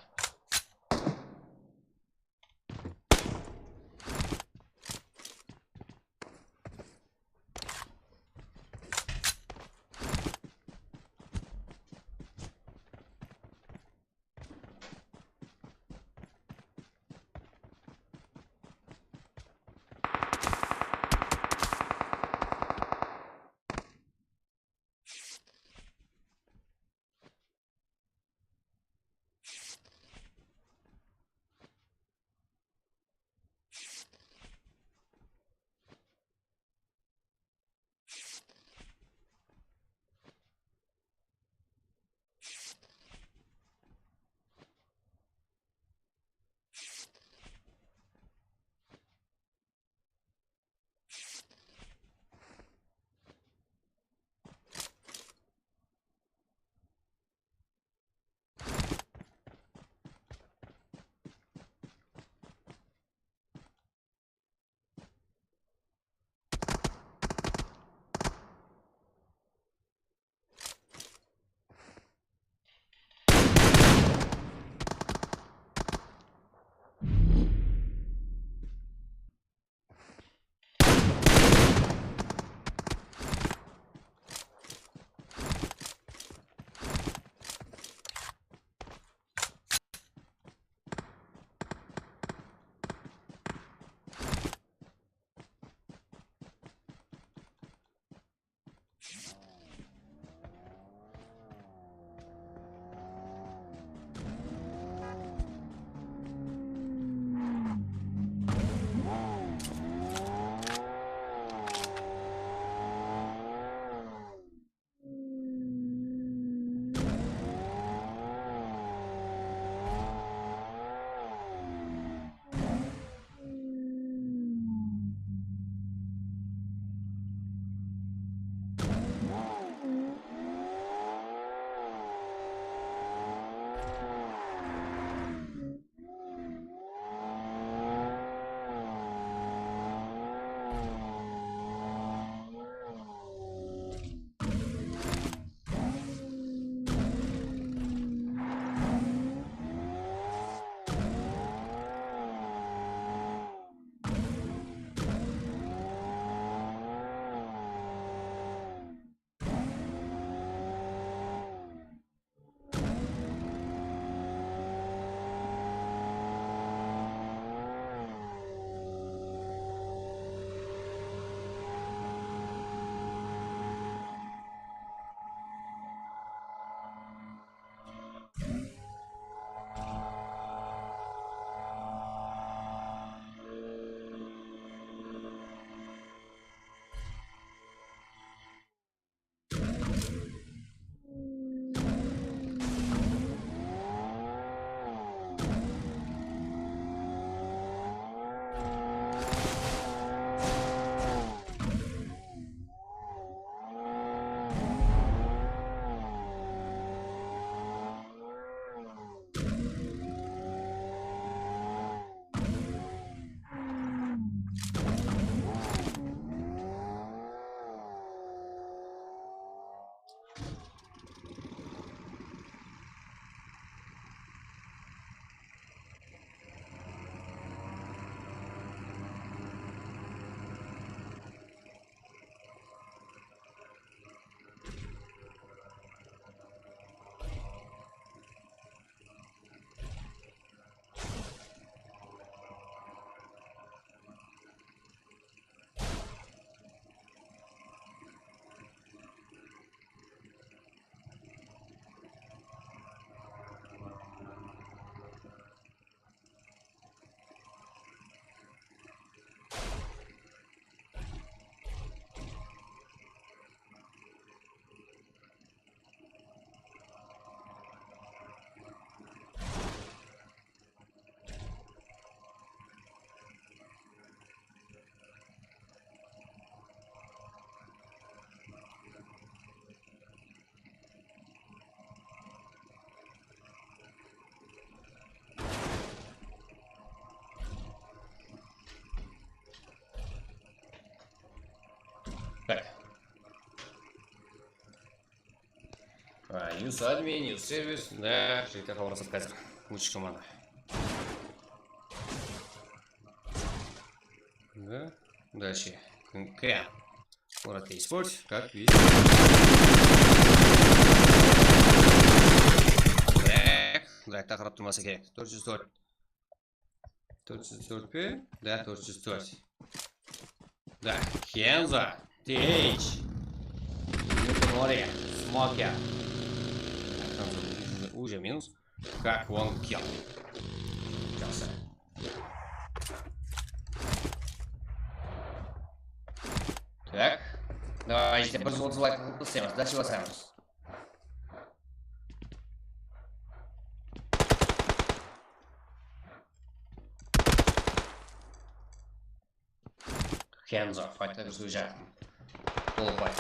Так. News admin, news сервис. Да, житель хабарсыз қазір. Лучше команда. Да. Дальше. К. Город eSports, как видите. Так, тақырып тұрмаса керек. 404. 404 пе? Да, 404. Да, Хенза, TH. Море, Смокер. Уже минус. Как Вон Килл. Так. Давайте бір отзывлайк қылып істейміз. Дальше басамыз. Hands off, файтер жүргізу толықбай.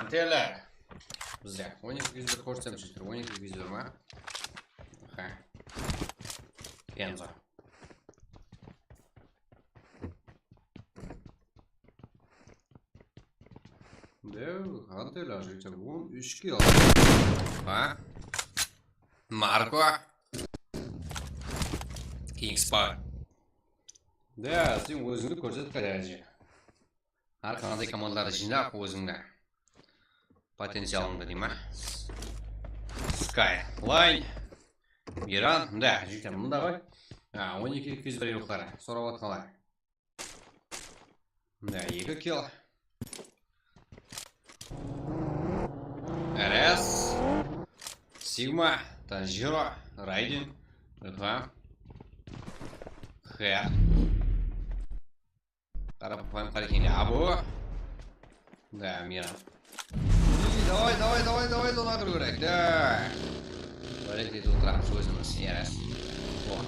Anteler. Güzel. 12.101 korsam çıktır. 12.101 ma. Ha. Enzo. Dev anteler çıktı. 13 kilo. Ha. Marco. Kingspa. Да, сен өзіңді көрсетіп қайда. Арқаңыздай командаларды жинап өзіңді потенциалыңды дейма. Sky, Line, Иран, да, жігіттер мұнда ғой. 12.201 еуроқтары, сорап атқалар. Да, 2 килл. РС, Сигма, Танжиро, Райдин, Х. Қарапайым қарекеңде Абу. Да, Мира. Давай, зона кіру керек. Да. Бәрек дейді отырамыз өзіміз. Ерес. О,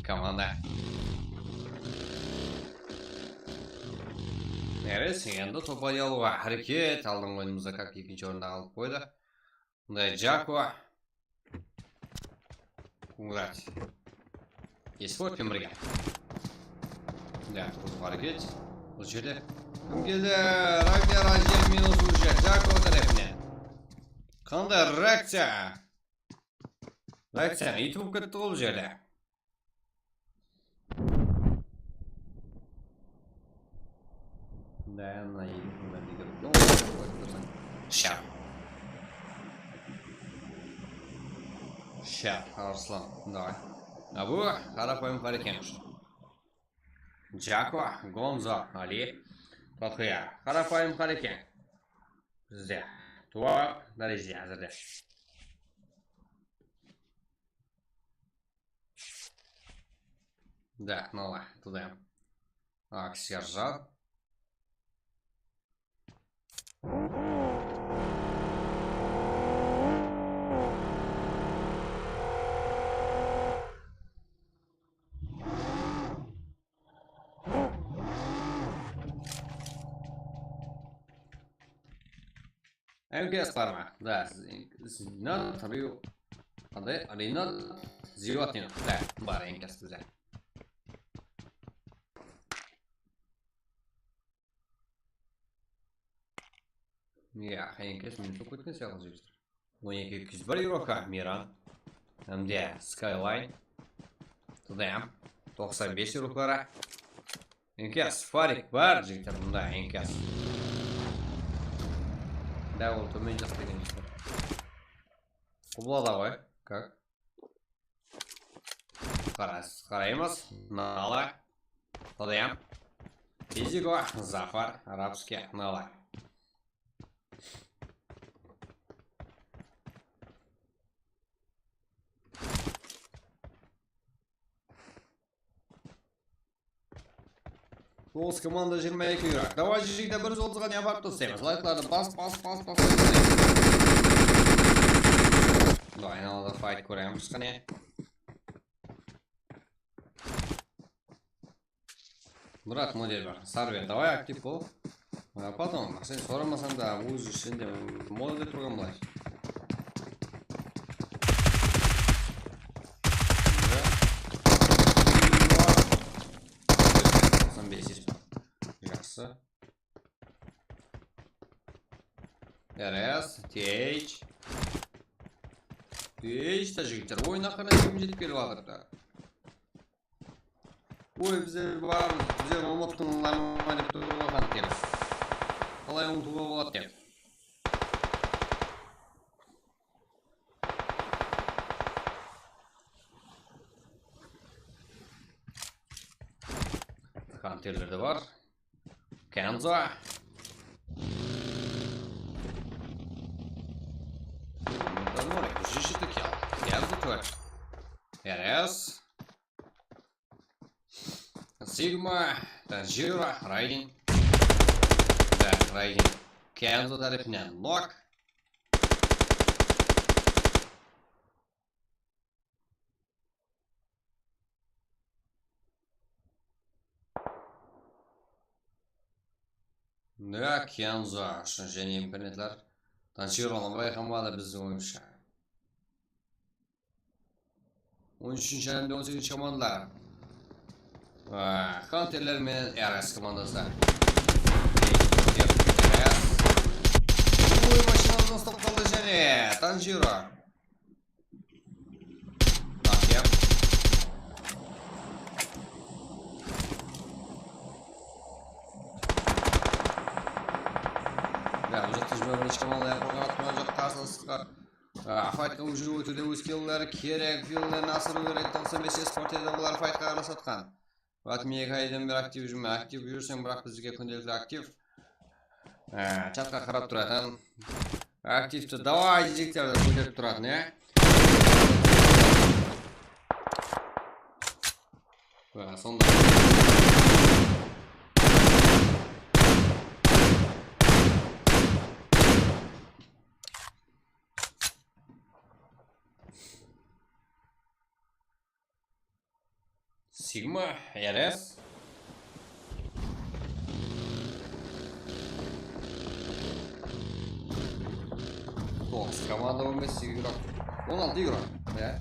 команда. Ерес, енді топай алуға әрекет. Алдың ойынымызда как екінші орында қалып қойды. Да, Джако. Кунград. eSportпен бірге. Да, тұрғызу әрекет. Бұл жерде. Кім келді? Рагнер Азия минус уже. Джако тарапынан. Қандай реакция? Реакция ит болып кетті бұл жерде. Да, на ну, Ща. Ща, Арслан, давай. А bu qarapayım hareketmiş. Jaco, Gonzo, Ali, Tatlıya. Qarapayım hareket. Bizde. Tuva, derece hazırda. Да, ну ладно, туда. Так, сержант. МКС фарма, да, Ринат, Ринат, Зиотин, да, бар МКС güzel. Ya, МКС minus çok kötü siyah olacaktır. 12.201 Euro'ka Miran, hem de Skyline, Tudayam, 95 Euro'lara. МКС, Farik var jigitler bunda МКС. Да, вот у меня конечно. Кубла давай, как? Қараймыз, Нала, Tudayam, Физико, Зафар, арабский, Нала. Голос команда 22 Euro. Давай жигде бір жолдыға не апарып тастаймыз. Лайкларды бас. Давай, айналада файт көреміз қане. Брат, модель бар. Сарвер, давай актив бол. А потом, сен сорамасаң да, өз ішінде модель тұрған былай. РС, TH. TH та жігіттер. Ойына қарай кім жетіп келіп жатыр да. Ой, біздер бармыз. Біздер ұмыттың ларма деп тұрып жатқан келіп. Қалай ұмытуға болады деп. Хантерлерді бар. Кензо. РС, Sigma, Tanjiro, Raiden. Да, Raiden. Kenzo tarafından Lock. Да, Kenzo. Және импонентлер. Tanjiro'ның байқамады біздің ойынша. 13-ші әлемде 18-ші командалар. Хантерler мен РС командасы. Ой, машинаны ұстап қалды және Танжиро. Накеп. Да, уже тежбелі командалар қорғатма жоқ қарсыластыққа. Файтқа уже өтуде өз келулері керек, филден асыру керек, 95 спортеді олар файтқа араласатқан. Батмек айдан бір актив жүрме, актив жүрсең, бірақ бізге күнделікті актив. Чатқа қарап тұратын. Активті давай жектерді көтеріп тұратын, е? Сонда. Sigma, RS. Toks komanda 15 игрок. 16 игрок, да?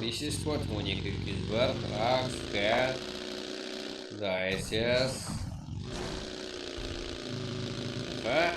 5 спорт, 12 кизбар, Акс, Кэт, да, СС. Да?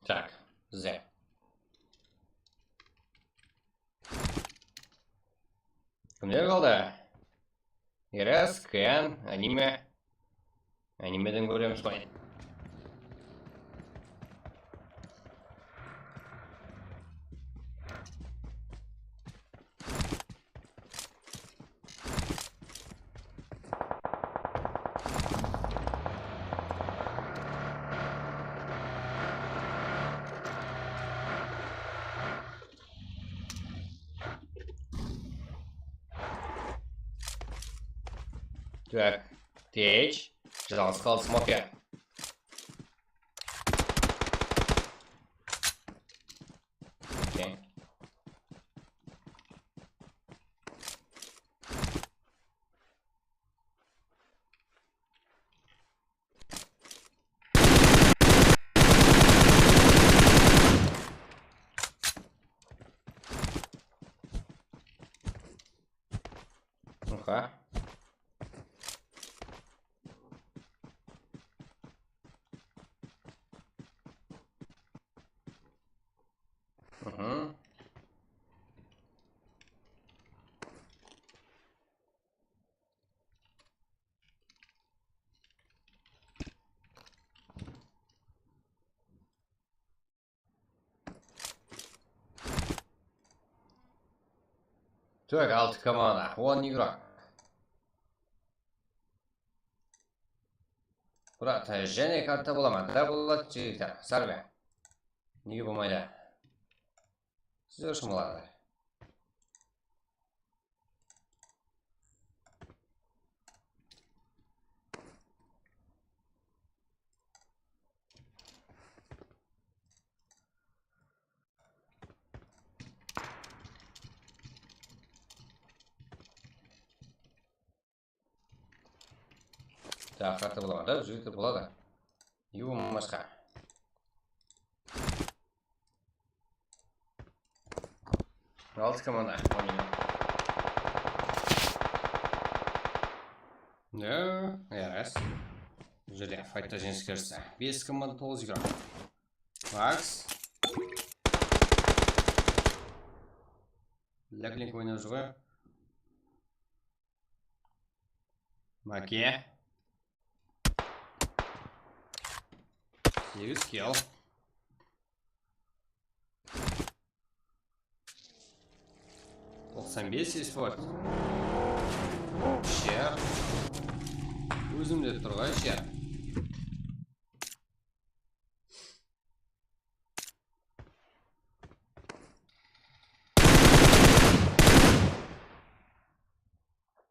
Так, Z. Kimler kaldı? Eras, Ken, anime. Animeden görüyormuş koyun. Так, течь. Жалко, сказал смоке. Окей. Ну-ка. Угу. Так, алты команда. Он игрок. Брат, және карта боламын. Да болады жігіттер. Сарбе. Неге болмайды? Сіздер үшін болады. Так, карта боламын. Да, жігіттер болады. Неге болмасқа? Алты команда. Да, раз. Жерде файтта жеңіскерісі. 5 команда 9 игрок. Макс. Ляглинг ойнап жүр ғой. Маке. 8 килл. Olsam bir sport. Şer. Өзімде тұрған шер.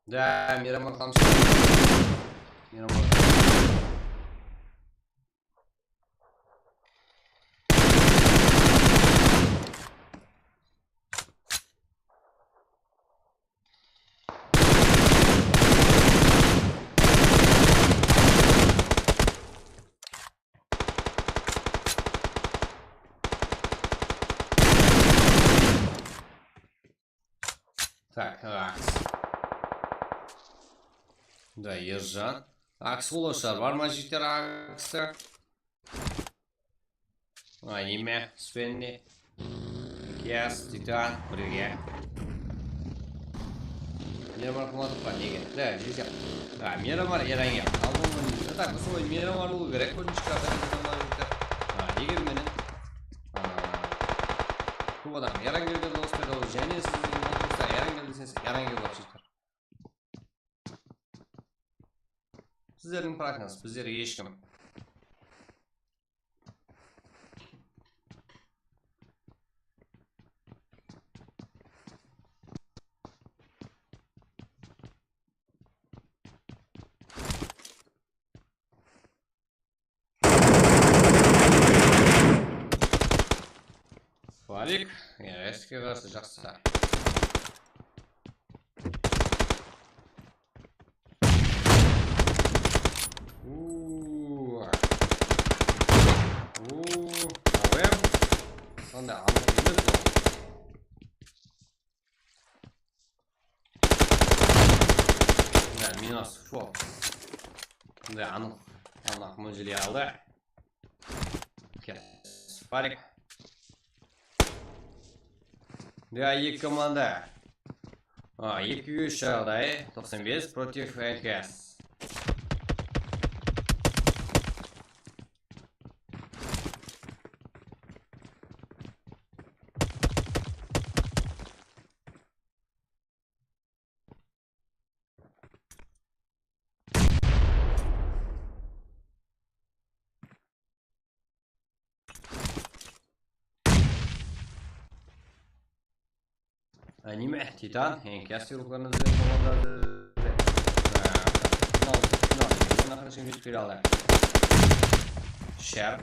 Да, Мирамар там Мирамар. Так, Акс. Да, Ержан. Акс улашар. Бар ма жігіттер Аксты? Аниме, Свенни. Кес, Титан, бірге. Мирамар қылмадық па, неге? Да, жігіттер. Да, Мирамар еранге. Алдыңын. Так, солай Мирамар болу керек. Көрінішкі егер менің көп адам ерангелді дос pedal және сіздің отырса ерангелді сенсіз ерангел болып шығар. Сіздердің практикаңыз, біздер ешкім. Фалик, еске қарсы жақсы. Ауэм. Сонда анық емес ол. Да, минус фол. Да, анық мөжіле алды. Парик. Да, екі команда. 2-3 жағдай. 95 против НКС. Аниме, Титан, НКС рухларını komandası. Final arkadaşım bir aldı. Şer.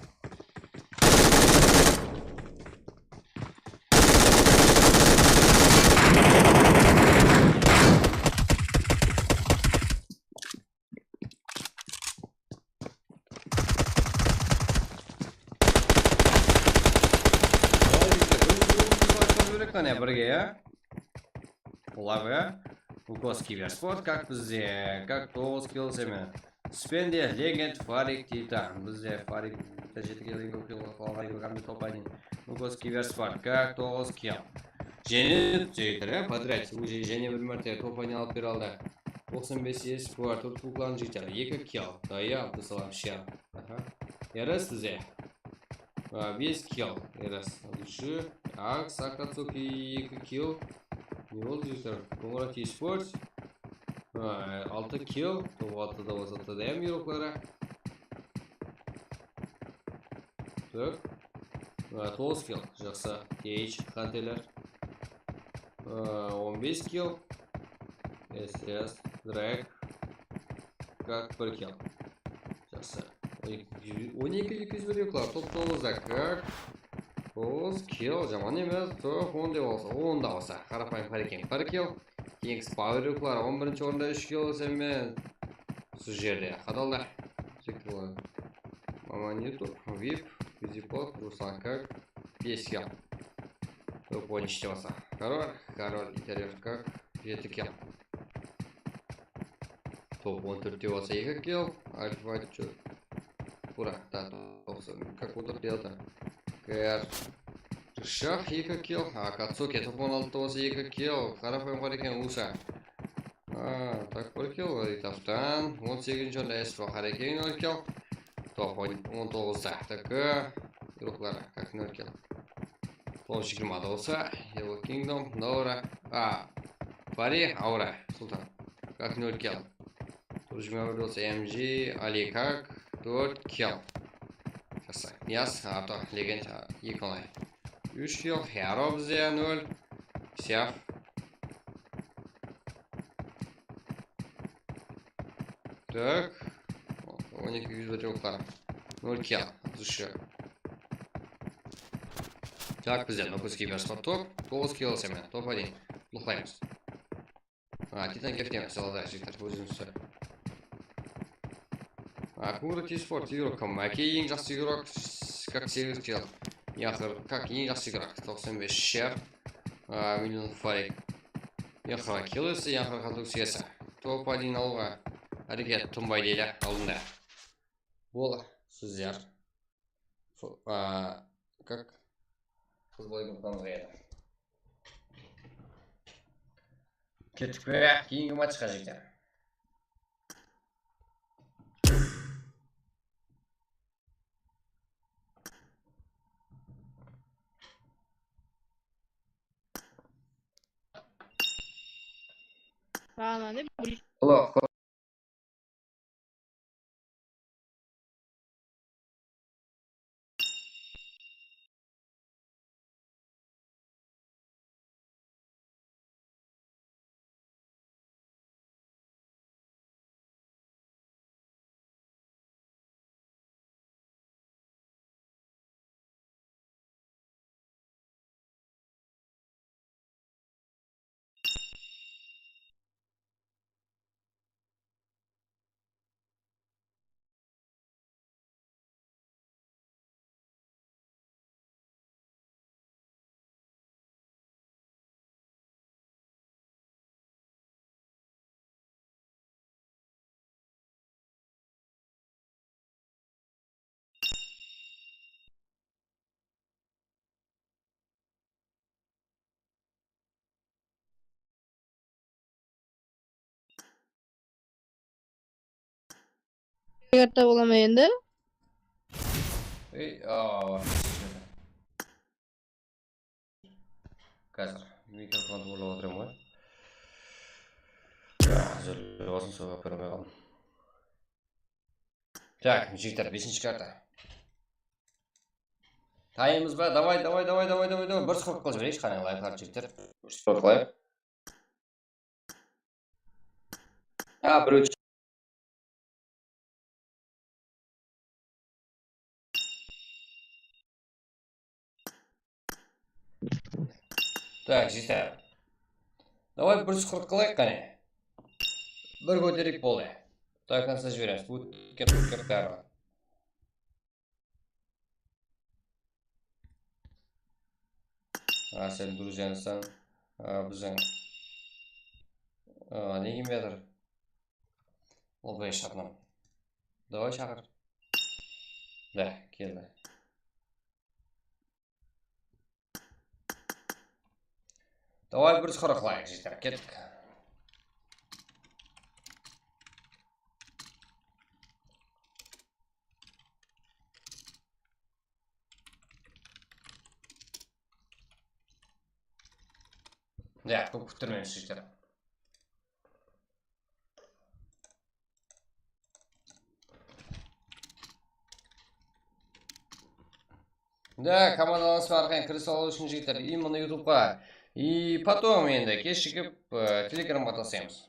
Ne бірге, ya? Лавы. Укос Киберспорт, как бізде, как 9 килл семен. Спенде, Легенд, Фарик, Титан. Бізде Фарик, жеті килл, топ-1. Укос Киберспорт, как 9 килл. Және жейтір, подряд, және бір мәрте топ-1 алып бер алды. 95 еспорт, Туркуклан жейтір, 2 килл. Дая, Абдысалам Шер. Ерес бізде. 5 килл. Ерес. Лучше. Акс, Акацуки, 2 килл. Не болды жейтір. Комрат еспорт. 6 килл. Топ-6-да болса ТДМ ероқлары. Так. 9 килл. Жақсы. Кейдж, Хантелер. 15 килл. СС, Дрек. Как 1 килл. Жақсы. 12-200 ероқлар. Топ-9-да. Как 9 килл. Жаман емес. Топ 10 деп болса. 10 да болса. Қарапайым Парикен 1 килл. Кейінгіс Пауэр ероқлар. 11-ші орында 3 килл сәмен. Сіз жерде. Қадалда. Секторлар. Маманиту. Вип. Визипот. Руслан как 5 килл. Топ 13 болса. Король интерьер как 7 килл. Топ 14 болса 2 килл. Альфа чё? Ура, да, как удобно делать. КР. Шах 2 килл. Кацуки топ 16 болса 2 килл. Қарапайым Парикен Уса. Так 1 килл. Тафтан 18-ші орында Эспо Харекең 0 килл. Топ 19-да. Так, ероқлары как 0 килл. 20-20 болса Yellow Kingdom, Нора. Пари, Аура, Султан. Как 0 килл. 20 болса MG, Али как 4 килл. Жақсы. Нияз, Арто, Легенд 2 онлай. 3 килл. Херо бізде 0. Сяф. Так. 12-100 ероқлары. 0 килл. Зүші. Так, бізде Нокус Киберспорт топ. 9 килл семен. Топ-1. Мұқлаймыз. Титан кефтеміз. Салада жектар. Өзіңізді. Комрат еспорт ероқым. Ең жақсы ероқ. Как 8 килл. Яқыр. Как ең жақсы ероқ. 95 шер. Миллион Фарик. Яқырға киллесі. Яқырға түксесі. Топ-1 алуға. Әрекет тұнбай дейлі. Алдында. Бола. Сіздер. Как футболға қанғайды. Кеттік бе, кейінгі матчқа жектер. Ұлы, katta bo'laman endi. Қазір микрофонды ұрлап отырамын ғой. Үзіліп болсын, соға көрмей қалдым. Так, жігіттер, 5-ші карта. Тайымыз ба? Давай. Бір скорт қылып жіберейікші, қане лайфхард жігіттер. Скорт қылайық. Біреу. Так, жігіттер. Давай бір скорт қылайық, қане. Бір көтерек болды. До конца жібереміз. Өткен бәрі. Сен друзьяныстан біздің не келмедір? Ол бай шақырам. Давай шақыр. Да, келді. Давай бір скоро қылайық, жігіттер, кеттік. Да, көп күттірмеңіз, жігіттер. Да, командаларыңызға арқайын кіріс алу үшін, жігіттер, именно ютубқа. И потом енді кешігіп телеграмға тасаймыз.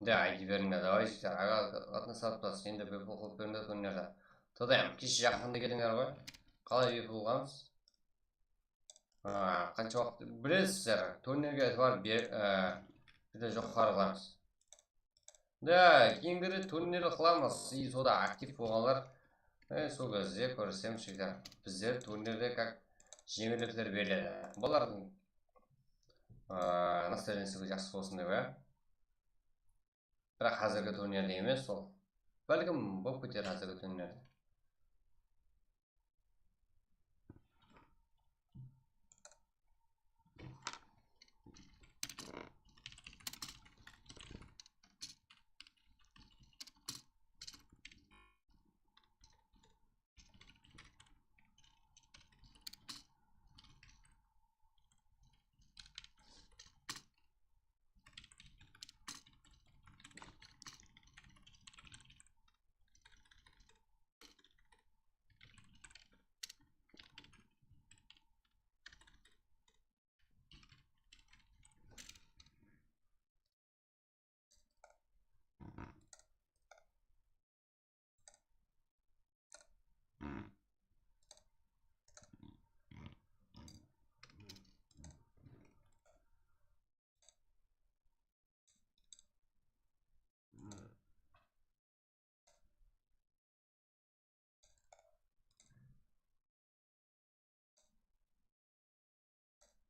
Да, айди беріңдер, давай жігіттер, аға қатынасып тұрасыз. Енді бепул қылып беріңдер турнирді. Тодаям, кеше жақында келіңдер ғой. Қалай бепул қыламыз? Қанша уақыт білесіздер, турнирге бар бізде жоқ қыламыз. Да, кейінгірі турнирді қыламыз. И сода актив болғанлар. Сол кезде көрсем жігіттер. Біздер турнирде как жеңілдіктер беріледі. Бұлардың настроениесі жақсы болсын деп, бірақ қазіргі турнирде емес сол. Бәлкім болып кетер қазіргі турнирде.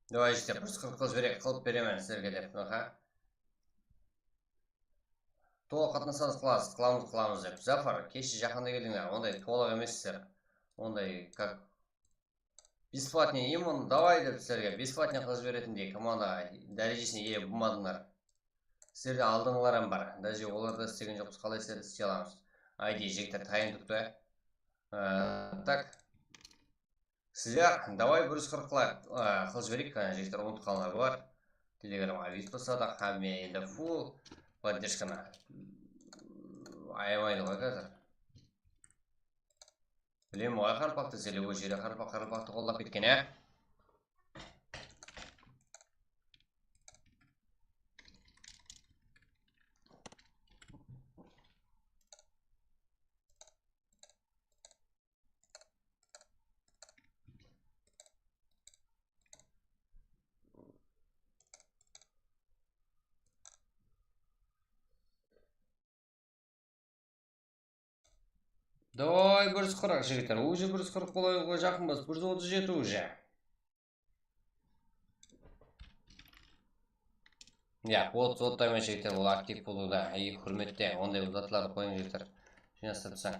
Давай жігіттер, бір қылып беремін сіздерге деп. Толық қатынасаңыз қыламыз деп. Зафар, кеше жақында келдіңдер, ондай толық емессіздер. Ондай как бесплатный имон, давай деп сіздерге бесплатный қылып жіберетіндей командаға дәрежесіне ие болмадыңдар. Сіздерде алдыңғыларым бар. Даже оларды істеген жоқпыз, қалай сіздерді істей аламыз. Айди жігіттер тайын түкті. Так. Сіздер, давай бір қылып жіберейік, жігіттер ұмытқанлар бар. Телеграмға виспасада, қаме енді фул поддержканы аямайды ғой қазір. Білем ғой қарпақты, селеу жері қарпақты қолдап кеткен, Давай 140 жігіттер. Уже 140 болайға жақынбыз. 137 уже. Я, вот таймен жігіттер, ол актив болуда. Құрметте, ондай ұзатыларды қойын жігіттер. Жинастырсаң.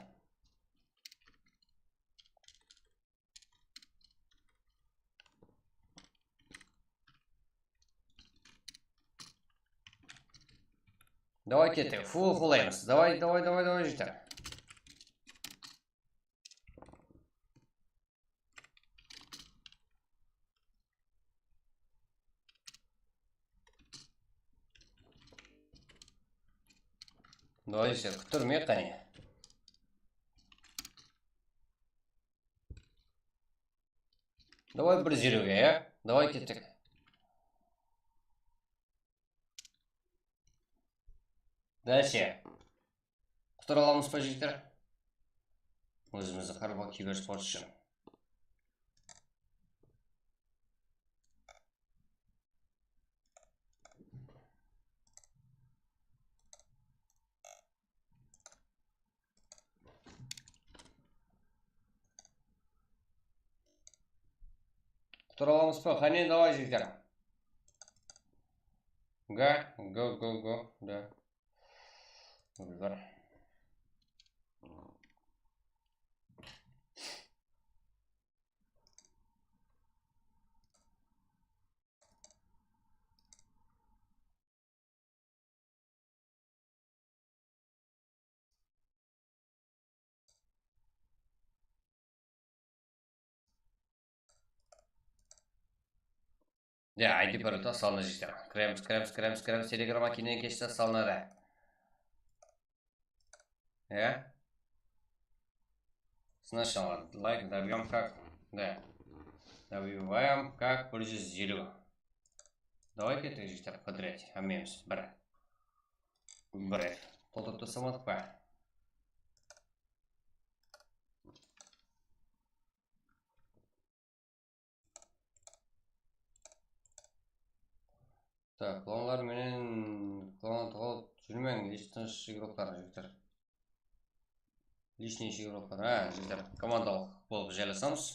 Давай кеттік, фулаймыз. Давай, жігіттер. Давай, жігіттер, күттірме қане. Давай 1-0-ге, я? Давай кеттік. Дальше. Құтыр аламыз па жігіттер? Өзімізді қарбақ киберспорт үшін. Құтыр аламыз па? Қане, давай жігіттер. Го. Да. Бар. Ja, айди барыта салына жігіттер. Кіреміз. Телеграмма кейінен кешті салынады. Сначала лайк добьем как. Да. Добиваем как 150. Давайте это жігіттер подряд. Амеміз. Бір. Толтырды самадық па? Так, клонлар менен клон толып жүрмең. Личный игроктар жігіттер. Лишний игроктар. Жігіттер командалық болып жайласамыз.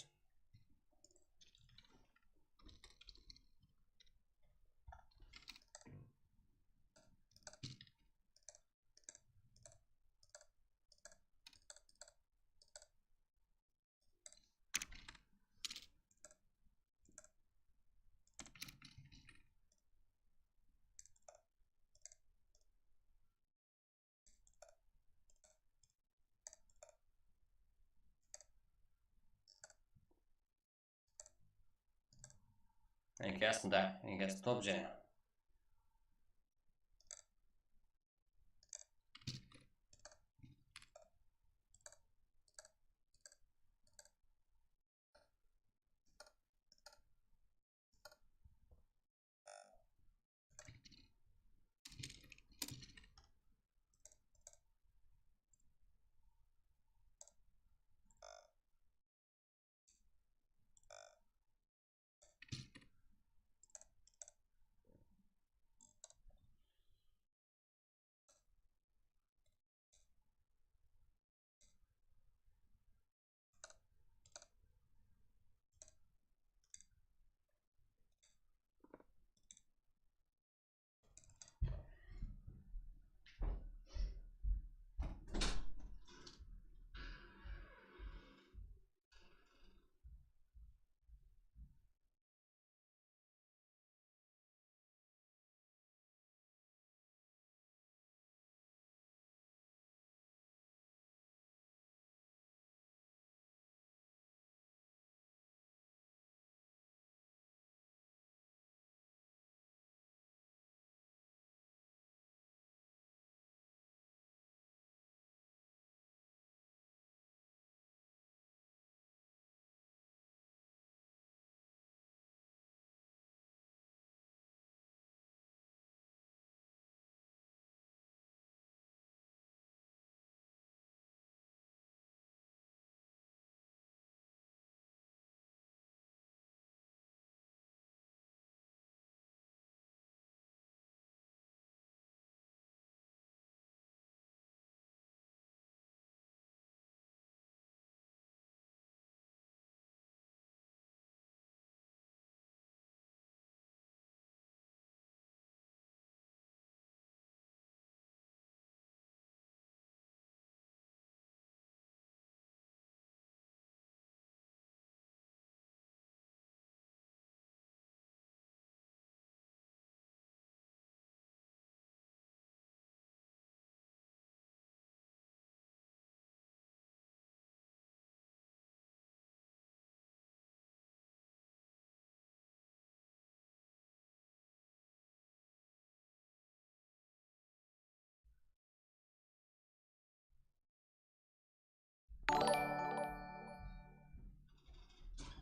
Enkästen top және.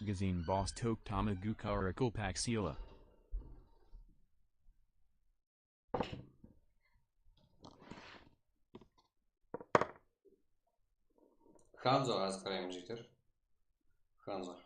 Gazine boss tok tamaguka oracle paxila. Ханзо аз қараймын жігіттер. Ханзо.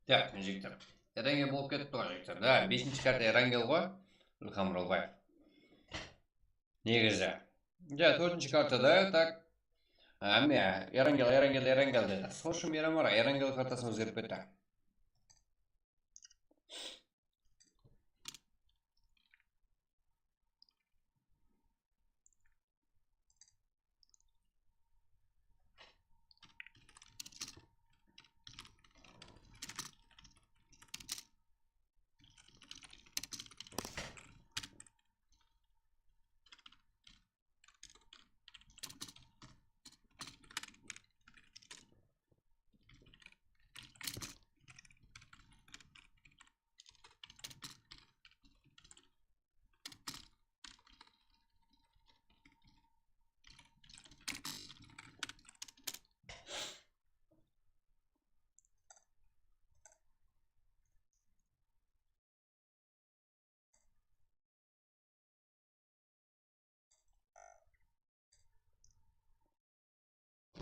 Так, жігіттер. Ерангел болып кетті ғой жігіттер. Да, 5-ші карта Ерангел ғой. Ілхам Ролбаев. Негізі. Ja, 4-ші картада так. Ерангел деді. Сошы Мирамара Ерангел картасын өзгеріп кетті.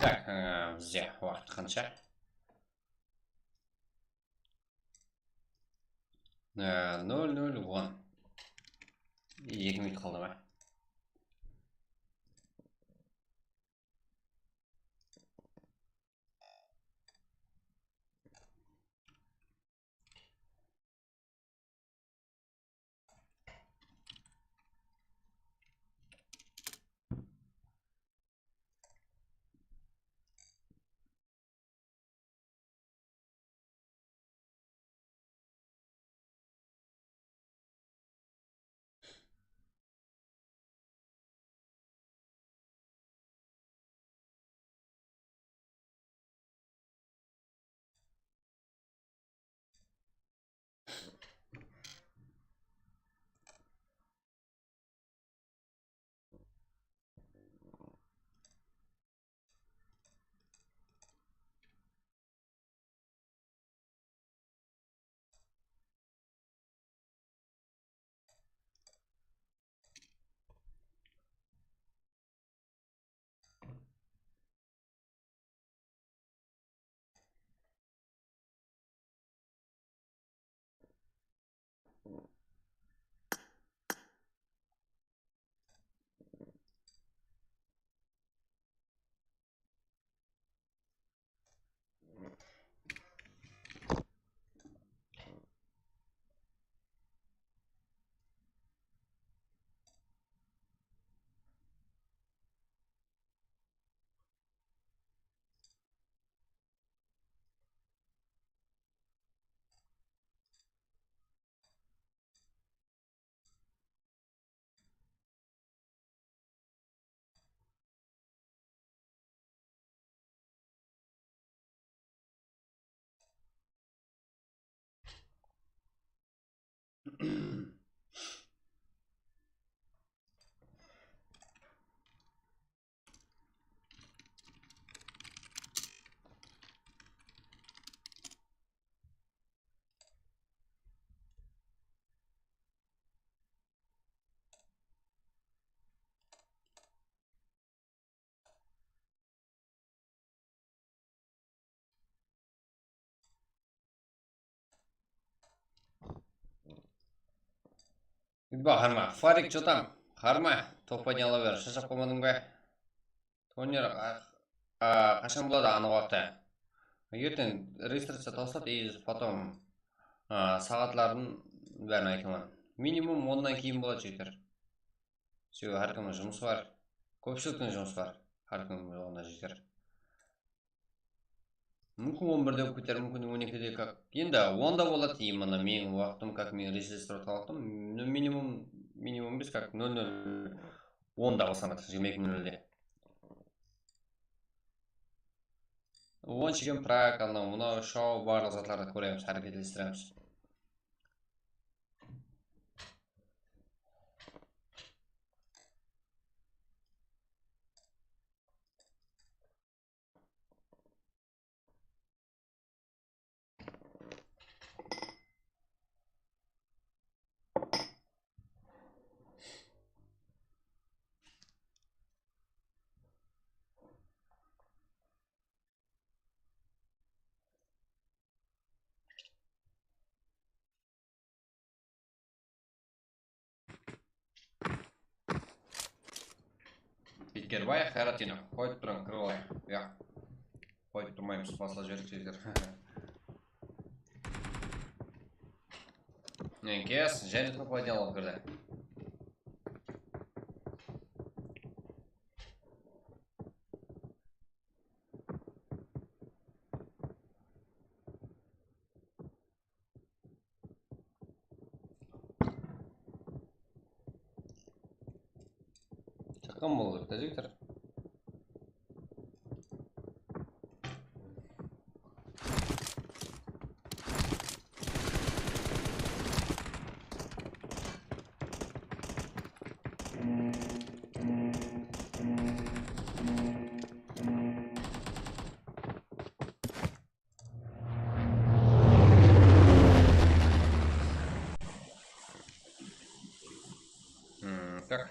Так, бізде уақыт қанша? 0-0-10. 2 минут қалды ма? Gitme harma. Farik çotam. Harma. Top oynayalıver. Şaşap koymadın be. Turnier kaçan болады анық уақытта. Ертең регистрация тастап, и потом сағатларын бәрін айтамын. Минимум 10-нан кейін болады жігіттер. Себебі әркімнің жұмысы бар. Көпшіліктің жұмысы бар. Әркімнің оғында жігіттер. Мүмкін 11-де болып кетер, мүмкін 12-де как. Енді 10-да болады именно менің уақытым, как мен регистрировать уақытым. Минимум біз как 00 10-да болсамады, 22:00-де. 10 чеген прак, анау мынау шоу барлық затларды көреміз, әрекеттестіреміз. Питкербай, Харатино. Қойып тұрын, кіріп алайық. Қойып тұрмаймыз, басыла жіберіп жегдер. Кес, және топ ойналып кірді. Шаққан болды, жігіттер. Так.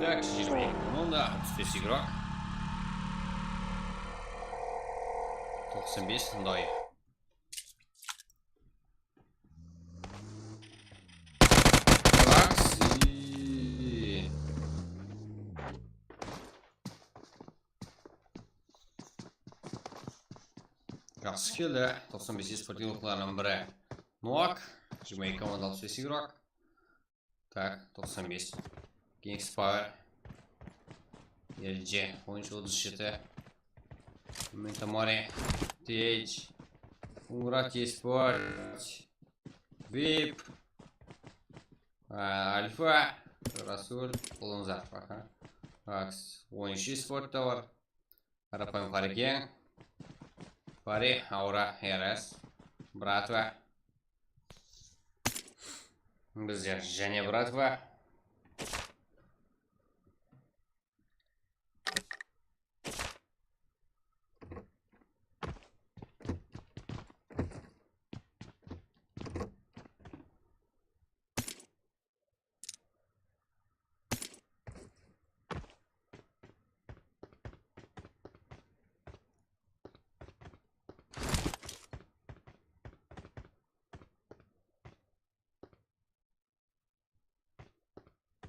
Так, 22 команда, 35 игрок. 95 doy. Taksi. Жақсы келді. 95 спортивныйларының бірі Нуак. 22 команда 65 игрок. Так, 95. Kings Power. LG. Oyuncu 37. Ментамори. TH. Унград Спорт. VIP. Альфа. Расул. Лунзар. Акс. Oyuncu Sport'ta var. Арапайым Қареке. Пари, Аура, РС, Братва. Біздер және Братва.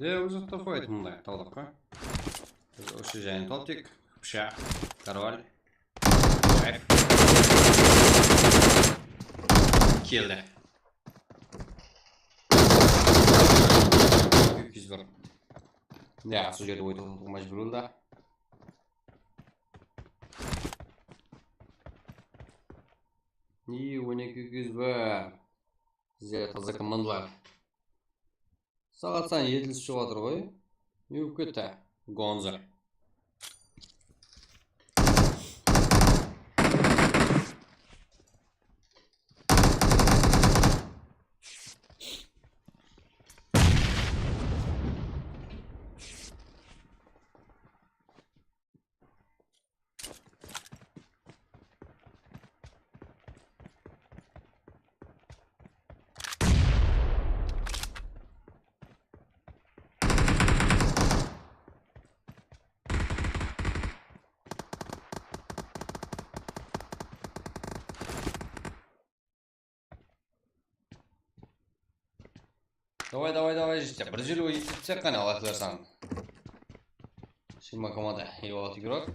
Өзі тоқпайды мұндай талдыққа. Біз осы және топтик, пышақ, король, кайф. Келді. 201. Ja, сол жерде ойдың мәжбүрінде. И 1201. Бізде таза командалар. Сағат сайын етілісіп шығып жатыр ғой. Не болып кетті? Гонза. Давай, жестя. Бір желу етіп қана алатылар сан. 20 команда, 56 игрок.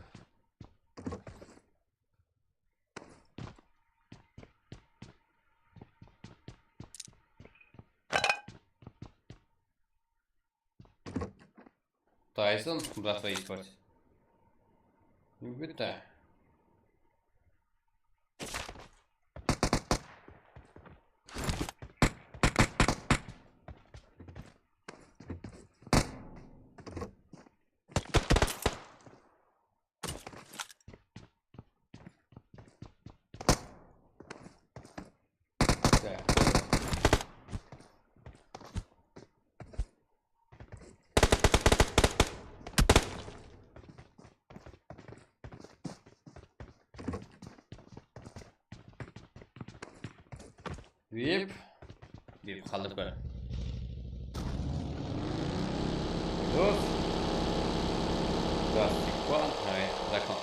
Тайсон, Братва Esports. Не бітті. VIP қалдық бәрі. Dos. Закон.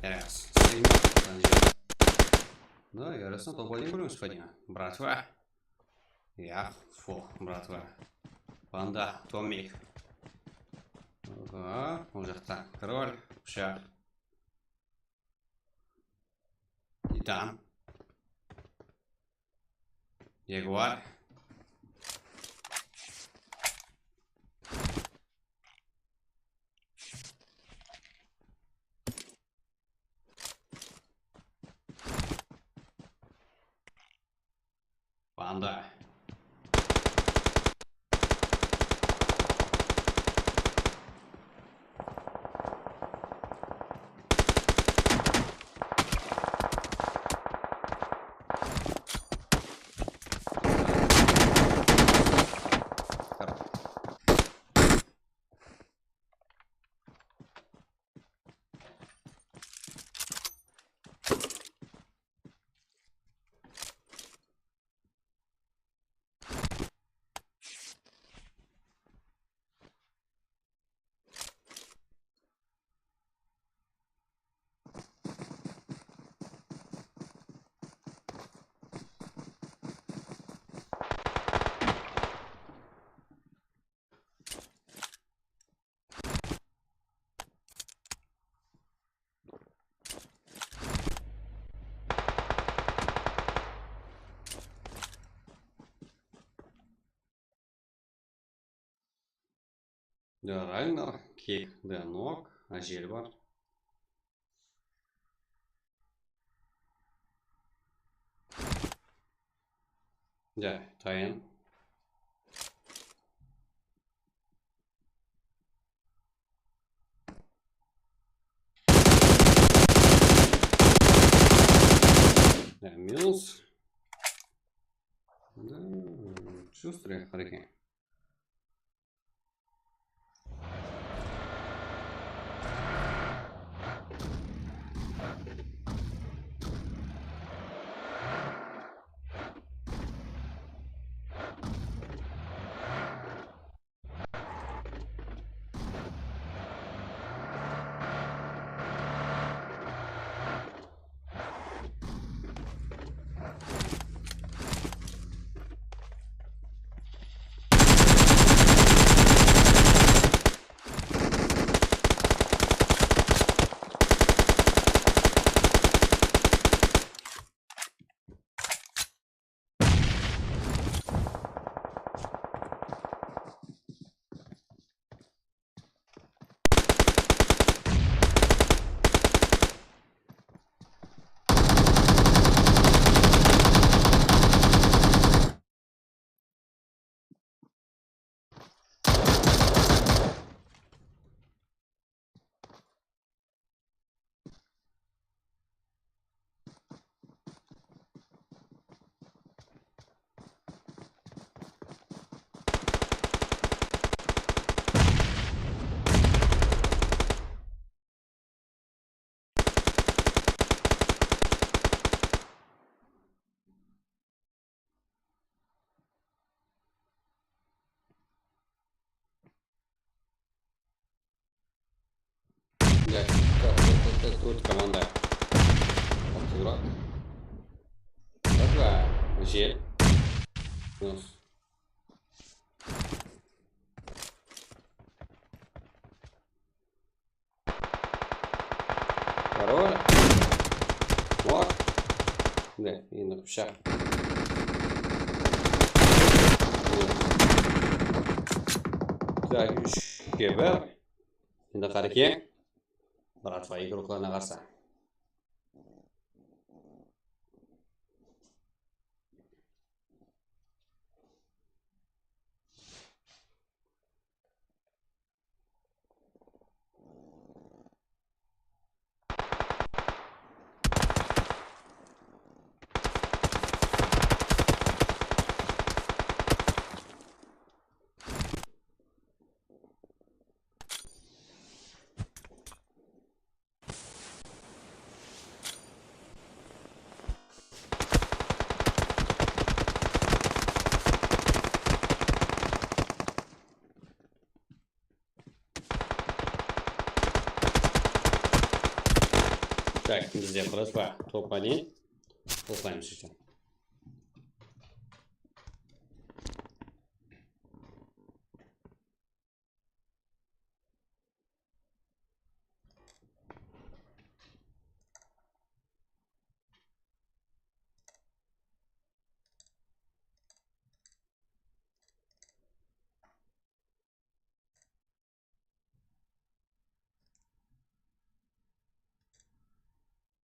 Раз. Стоим. Да, я раз на то более господина. Братва. Я, братва. Панда, Томик. Ага, уже так. Король, шар. Титан. Ягуар. Панда. Ragnar, kek, nok, ajel var. Tayin. Минус. Да, шустрый хорекин. Тут команда активировала. Два. Жель. Минус. Второе. Вот. Да, и на пшах. Так, Geber. Endi qarang. Bratva guruhlarga qarsa. Так, bizde burası var. Toplayın. Toplayın işte.